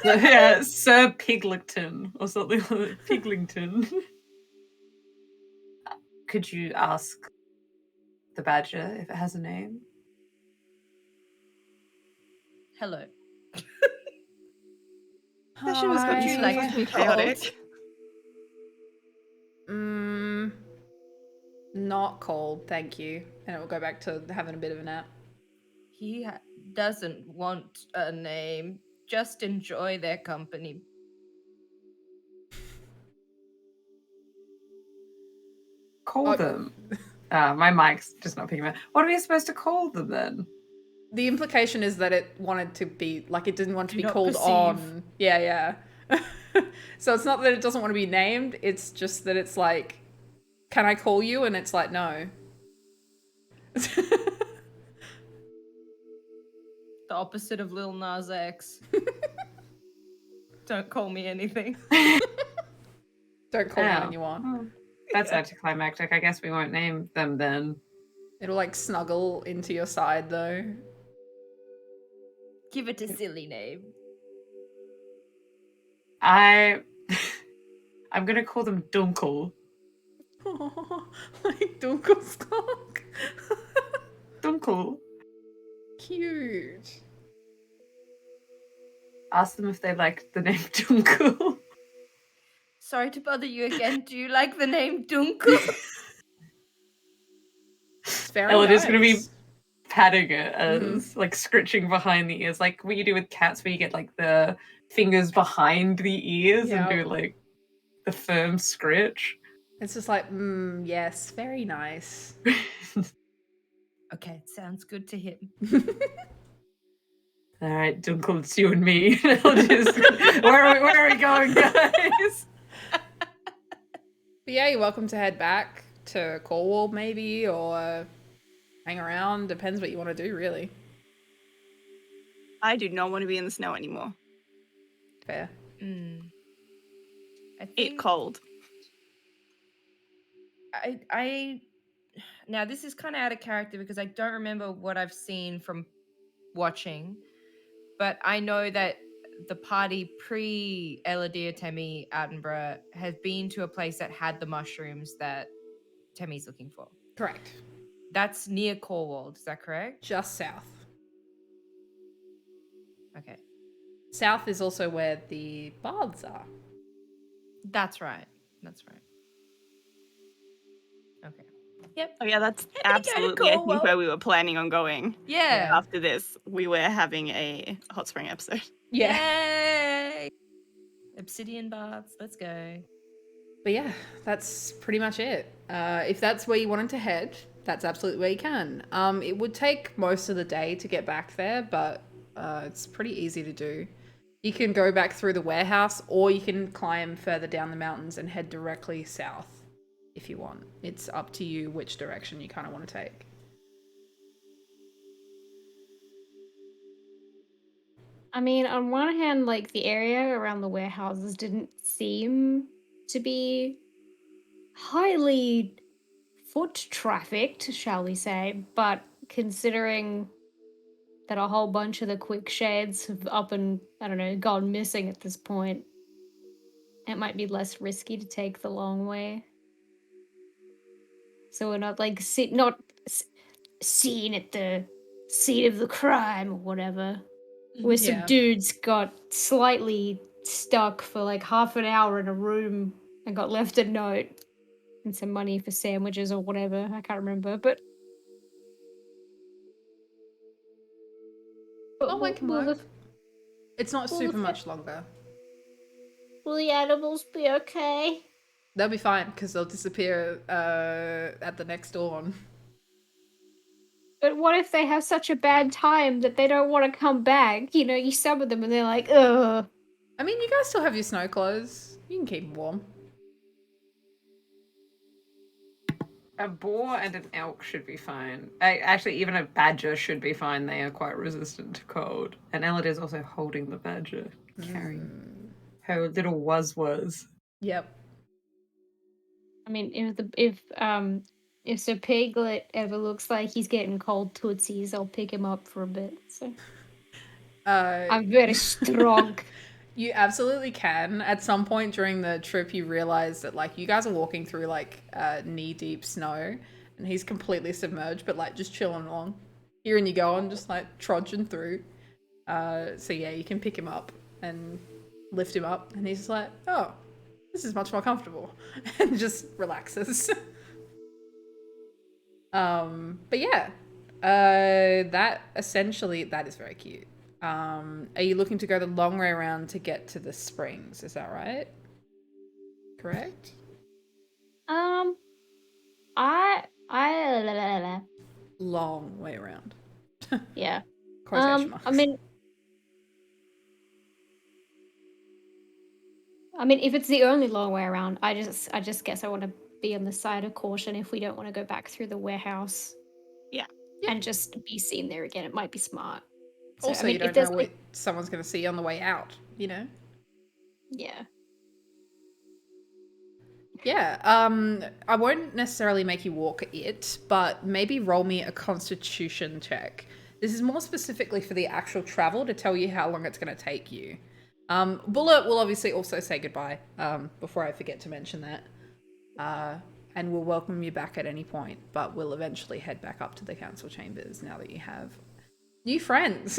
S6: Yeah, Sir Piglington or something like Piglington. Could you ask the badger if it has a name?
S2: Hello.
S3: Session was
S2: Would you like to be
S3: chaotic.
S1: Not cold, thank you. And it will go back to having a bit of a nap.
S2: He doesn't want a name. Just enjoy their company.
S6: Call them. My mic's just not picking up. What are we supposed to call them then?
S1: The implication is that it wanted to be, like, it didn't want to
S2: Do
S1: be
S2: not
S1: called
S2: perceive.
S1: on. Yeah. So it's not that it doesn't want to be named, it's just that it's like, can I call you? And it's like, no.
S2: The opposite of Lil Nas X. Don't call me anything.
S1: Don't call me
S6: Oh.
S1: when you want.
S6: Oh, that's anticlimactic. I guess we won't name them then.
S1: It'll like snuggle into your side though.
S2: Give it a silly name.
S6: I'm gonna call them Dunkel.
S1: Like Dunkelskog.
S6: Dunkel.
S1: Cute.
S6: Ask them if they like the name Dunkel.
S2: Sorry to bother you again. Do you like the name Dunkel?
S1: It's very
S6: Eludere's
S1: nice.
S6: gonna be patting it as like scritching behind the ears, like what you do with cats, where you get like the fingers behind the ears and do like the firm scritch.
S1: It's just like, yes, very nice.
S2: Okay, sounds good to him.
S6: All right, Dunkel, it's you and me. Where are we going, guys?
S1: But yeah, you're welcome to head back to Cornwall maybe, or hang around. Depends what you want to do, really.
S3: I do not want to be in the snow anymore.
S1: Fair.
S2: I
S3: It's
S2: think
S3: cold.
S2: I now this is kind of out of character because I don't remember what I've seen from watching, but I know that the party pre Eludere, Temi, Attenborough has been to a place that had the mushrooms that Temi's looking for.
S1: Correct.
S2: That's near Cornwall, is that correct?
S1: Just south.
S2: Okay.
S1: South is also where the baths are.
S2: That's right. That's right. Okay. Yep.
S3: Oh yeah, that's
S2: Happy to go to
S3: absolutely I think
S2: Cornwall.
S3: where we were planning on going.
S2: Yeah.
S3: After this, we were having a hot spring episode.
S1: Yeah.
S2: Yay! Obsidian baths. Let's go.
S1: But yeah, that's pretty much it. If that's where you wanted to head, that's absolutely where you can. It would take most of the day to get back there, but it's pretty easy to do. You can go back through the warehouse, or you can climb further down the mountains and head directly south if you want. It's up to you which direction you kind of want to take.
S4: I mean, on one hand, like the area around the warehouses didn't seem to be highly foot trafficked, shall we say, but considering that a whole bunch of the quick shades have up and, I don't know, gone missing at this point, it might be less risky to take the long way. So we're not like seen at the scene of the crime or whatever. Where some
S1: Yeah.
S4: dudes got slightly stuck for like half an hour in a room and got left a note and some money for sandwiches or whatever. I can't remember, but
S1: Oh, I can
S4: we'll
S1: work. It's not
S4: Will
S1: super
S4: the-
S1: much longer.
S4: Will the animals be okay?
S1: They'll be fine because they'll disappear at the next dawn.
S4: But what if they have such a bad time that they don't want to come back? You know, you summon them and they're like, ugh.
S1: I mean, you guys still have your snow clothes. You can keep them warm.
S6: A boar and an elk should be fine. Actually, even a badger should be fine. They are quite resistant to cold. And Eludere is also holding the badger, carrying her little was.
S1: Yep.
S4: I mean, if Sir Piglet ever looks like he's getting cold tootsies, I'll pick him up for a bit. So I'm very strong.
S1: You absolutely can. At some point during the trip, you realize that like you guys are walking through like knee-deep snow, and he's completely submerged, but like just chilling along. Here and you go on, just like trudging through. So yeah, you can pick him up and lift him up, and he's just like, oh, this is much more comfortable, and just relaxes. But yeah, that is very cute. Are you looking to go the long way around to get to the springs? Is that right? Correct?
S4: I
S1: Long way around.
S4: yeah.
S1: Quotation marks.
S4: I mean, if it's the only long way around, I just guess I want to be on the side of caution if we don't want to go back through the warehouse.
S3: Yeah.
S4: And just be seen there again. It might be smart. So,
S1: Also,
S4: I mean,
S1: you don't
S4: if there's
S1: know
S4: like,
S1: what someone's going to see on the way out, you know?
S4: yeah.
S1: Yeah, I won't necessarily make you walk it, but maybe roll me a constitution check. This is more specifically for the actual travel to tell you how long it's going to take you. Bullet will obviously also say goodbye, before I forget to mention that. And we'll welcome you back at any point, but we'll eventually head back up to the council chambers now that you have new friends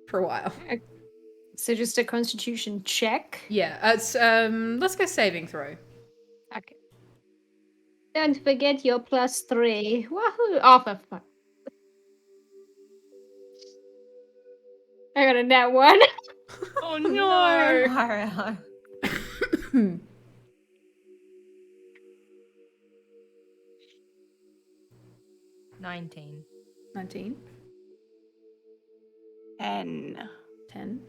S1: for a while.
S4: So just a constitution check.
S1: Yeah, it's let's go saving throw.
S4: Okay. Don't forget your +3. Wahoo! Oh, for fuck. I got a nat 1.
S3: Oh no!
S2: Mario. 19.
S1: 19.
S3: 10.
S1: 10.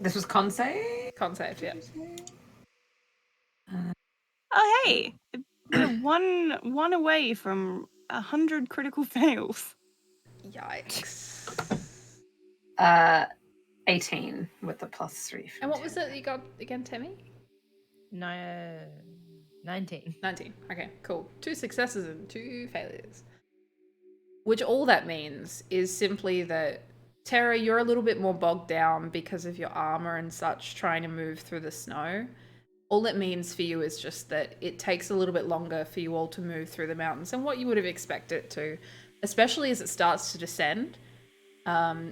S6: This was con save?
S1: Con save, yeah.
S3: Oh hey, we're one away from 100 critical fails.
S1: Yikes.
S6: 18 with the +3.
S1: And what was it that you got again, Temi?
S2: No. 19.
S1: 19. Okay, cool. 2 successes and 2 failures. Which all that means is simply that, Terra, you're a little bit more bogged down because of your armor and such trying to move through the snow. All it means for you is just that it takes a little bit longer for you all to move through the mountains than what you would have expected to, especially as it starts to descend.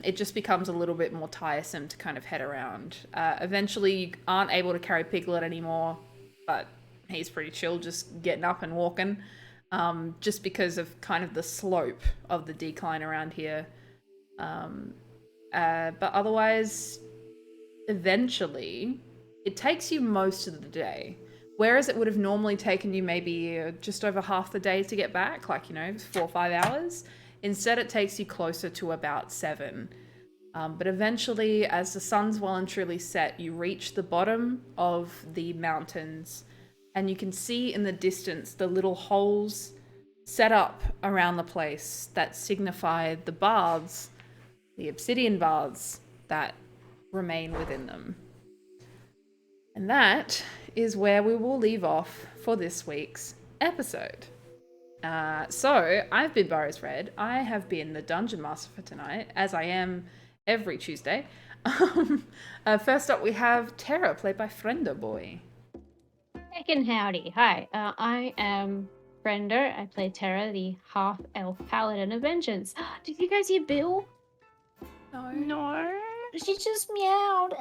S1: It just becomes a little bit more tiresome to kind of head around. Eventually, you aren't able to carry Piglet anymore, but he's pretty chill just getting up and walking, just because of kind of the slope of the decline around here. But otherwise, eventually, it takes you most of the day. Whereas it would have normally taken you maybe just over half the day to get back, like, 4 or 5 hours. Instead, it takes you closer to about 7. But eventually, as the sun's well and truly set, you reach the bottom of the mountains, and you can see in the distance the little holes set up around the place that signify the baths, the obsidian baths that remain within them. And that is where we will leave off for this week's episode. So, I've been BurrowsRed. I have been the Dungeon Master for tonight, as I am every Tuesday. First up, we have Terra, played by Friendoboi.
S4: Heckin' howdy. Hi, I am Brenda. I play Terra, the half-elf paladin of vengeance. Did you guys hear Bill?
S3: No.
S4: She just meowed.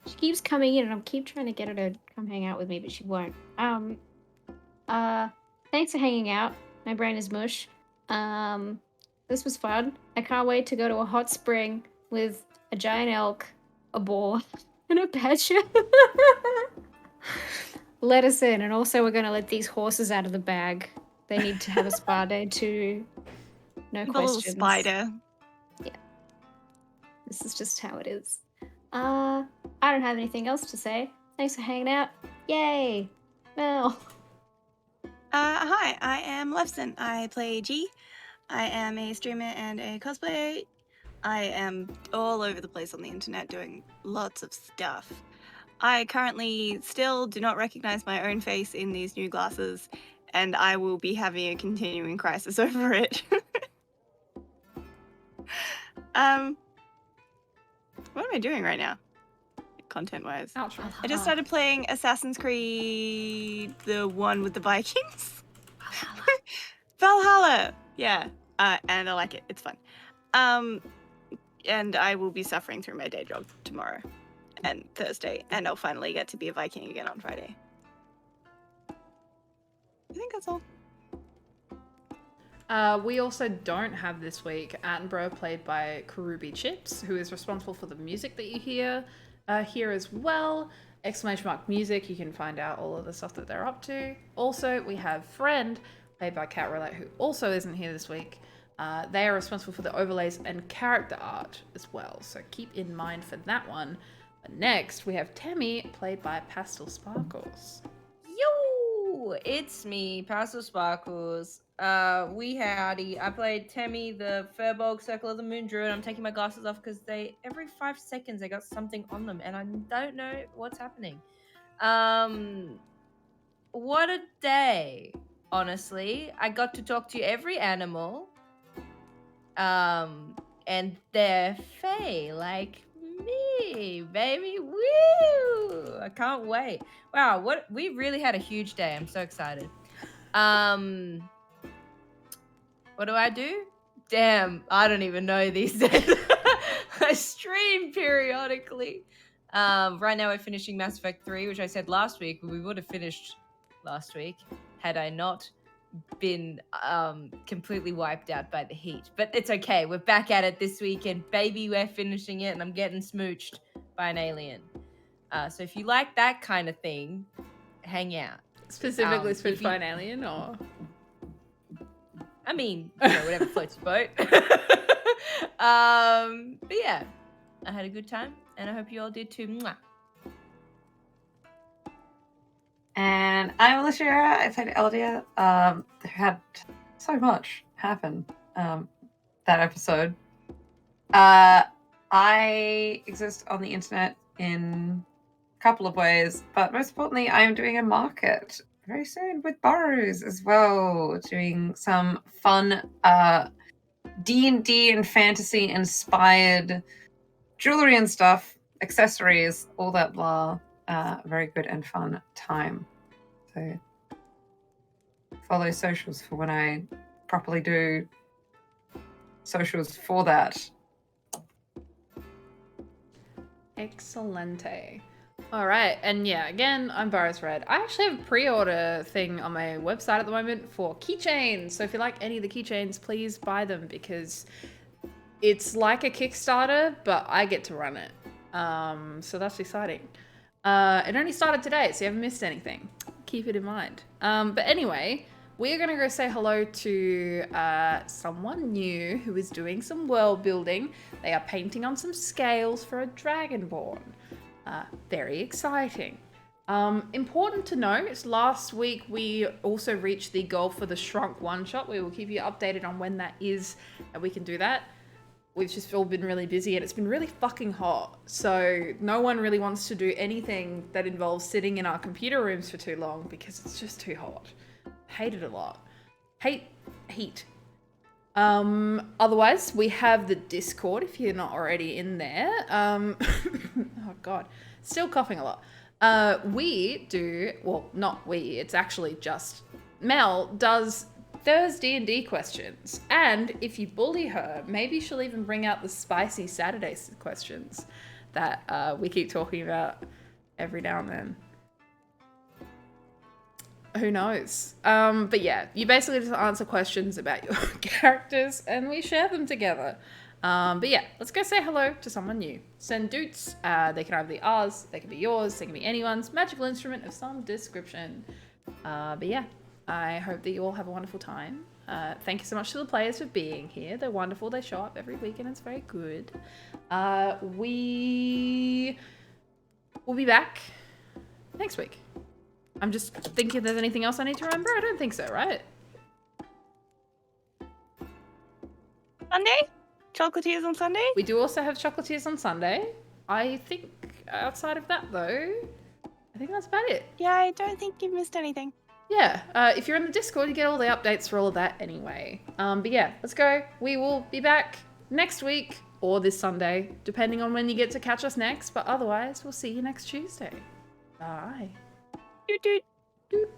S4: She keeps coming in, and I keep trying to get her to come hang out with me, but she won't. Thanks for hanging out. My brain is mush. This was fun. I can't wait to go to a hot spring with a giant elk, a boar, and a badger. Let us in, and also we're gonna let these horses out of the bag. They need to have a spa day too. No
S3: The little
S4: questions.
S3: spider.
S4: This is just how it is. I don't have anything else to say. Thanks for hanging out. Yay! Mel.
S3: Hi, I am Lefson. I play G. I am a streamer and a cosplayer. I am all over the place on the internet doing lots of stuff. I currently still do not recognize my own face in these new glasses, and I will be having a continuing crisis over it. What am I doing right now? Content-wise.
S1: Ouch.
S3: I just started playing Assassin's Creed, the one with the Vikings. Valhalla! Yeah, and I like it. It's fun. And I will be suffering through my day job tomorrow and Thursday, and I'll finally get to be a Viking again on Friday. I think that's all.
S1: We also don't have this week Attenborough, played by CarubiChips, who is responsible for the music that you hear here as well. !music, you can find out all of the stuff that they're up to. Also, we have Friend, played by CatRoulette, who also isn't here this week. They are responsible for the overlays and character art as well, so keep in mind for that one. But next, we have Temi, played by PastelSparkles.
S2: Yo, it's me, PastelSparkles. We howdy. I played Temi, the Firbolg Circle of the Moon Druid. I'm taking my glasses off because every 5 seconds they got something on them, and I don't know what's happening. What a day, honestly. I got to talk to every animal. And they're fey like me, baby. Woo! I can't wait. Wow, we really had a huge day. I'm so excited. What do I do? Damn, I don't even know these days. I stream periodically. Right now we're finishing Mass Effect 3, which I said last week, but we would have finished last week had I not been completely wiped out by the heat. But it's okay. We're back at it this weekend. Baby, we're finishing it, and I'm getting smooched by an alien. So if you like that kind of thing, hang out.
S1: Specifically smooched by an alien, or?
S2: I mean, whatever floats your boat. But yeah, I had a good time, and I hope you all did too. Mwah.
S6: And I'm Alishiera. I played Eludere. There had so much happen that episode. I exist on the internet in a couple of ways, but most importantly, I am doing a market very soon with Burrows as well, doing some fun D&D and fantasy inspired jewelry and stuff, accessories, all that blah. Very good and fun time. So follow socials for when I properly do socials for that.
S1: Excellente. All right, and yeah, again, I'm BurrowsRed. I actually have a pre-order thing on my website at the moment for keychains. So if you like any of the keychains, please buy them because it's like a Kickstarter, but I get to run it. So that's exciting. It only started today, so you haven't missed anything. Keep it in mind. But anyway, we're going to go say hello to someone new who is doing some world building. They are painting on some scales for a Dragonborn. Very exciting. Important to note, last week we also reached the goal for the Shrunk one-shot. We will keep you updated on when that is, and we can do that. We've just all been really busy and it's been really fucking hot. So no one really wants to do anything that involves sitting in our computer rooms for too long because it's just too hot. Hate it a lot. Hate heat. Otherwise, we have the Discord if you're not already in there. Oh God, still coughing a lot. It's actually just Mel does Thursday D&D questions, and if you bully her, maybe she'll even bring out the spicy Saturday questions that we keep talking about every now and then. who knows? But yeah, you basically just answer questions about your characters and we share them together. But yeah, let's go say hello to someone new. Send doots. They can either be ours, they can be yours, they can be anyone's. Magical instrument of some description. But yeah, I hope that you all have a wonderful time. Thank you so much to the players for being here. They're wonderful. They show up every week and it's very good. We will be back next week. I'm just thinking if there's anything else I need to remember. I don't think so, right?
S3: Sunday? Chocolatiers on Sunday?
S1: We do also have chocolatiers on Sunday. I think outside of that, though, I think that's about it.
S3: Yeah, I don't think you've missed anything.
S1: Yeah, if you're in the Discord, you get all the updates for all of that anyway. But yeah, let's go. We will be back next week or this Sunday, depending on when you get to catch us next. But otherwise, we'll see you next Tuesday. Bye.
S3: Doot doot.
S1: Doot.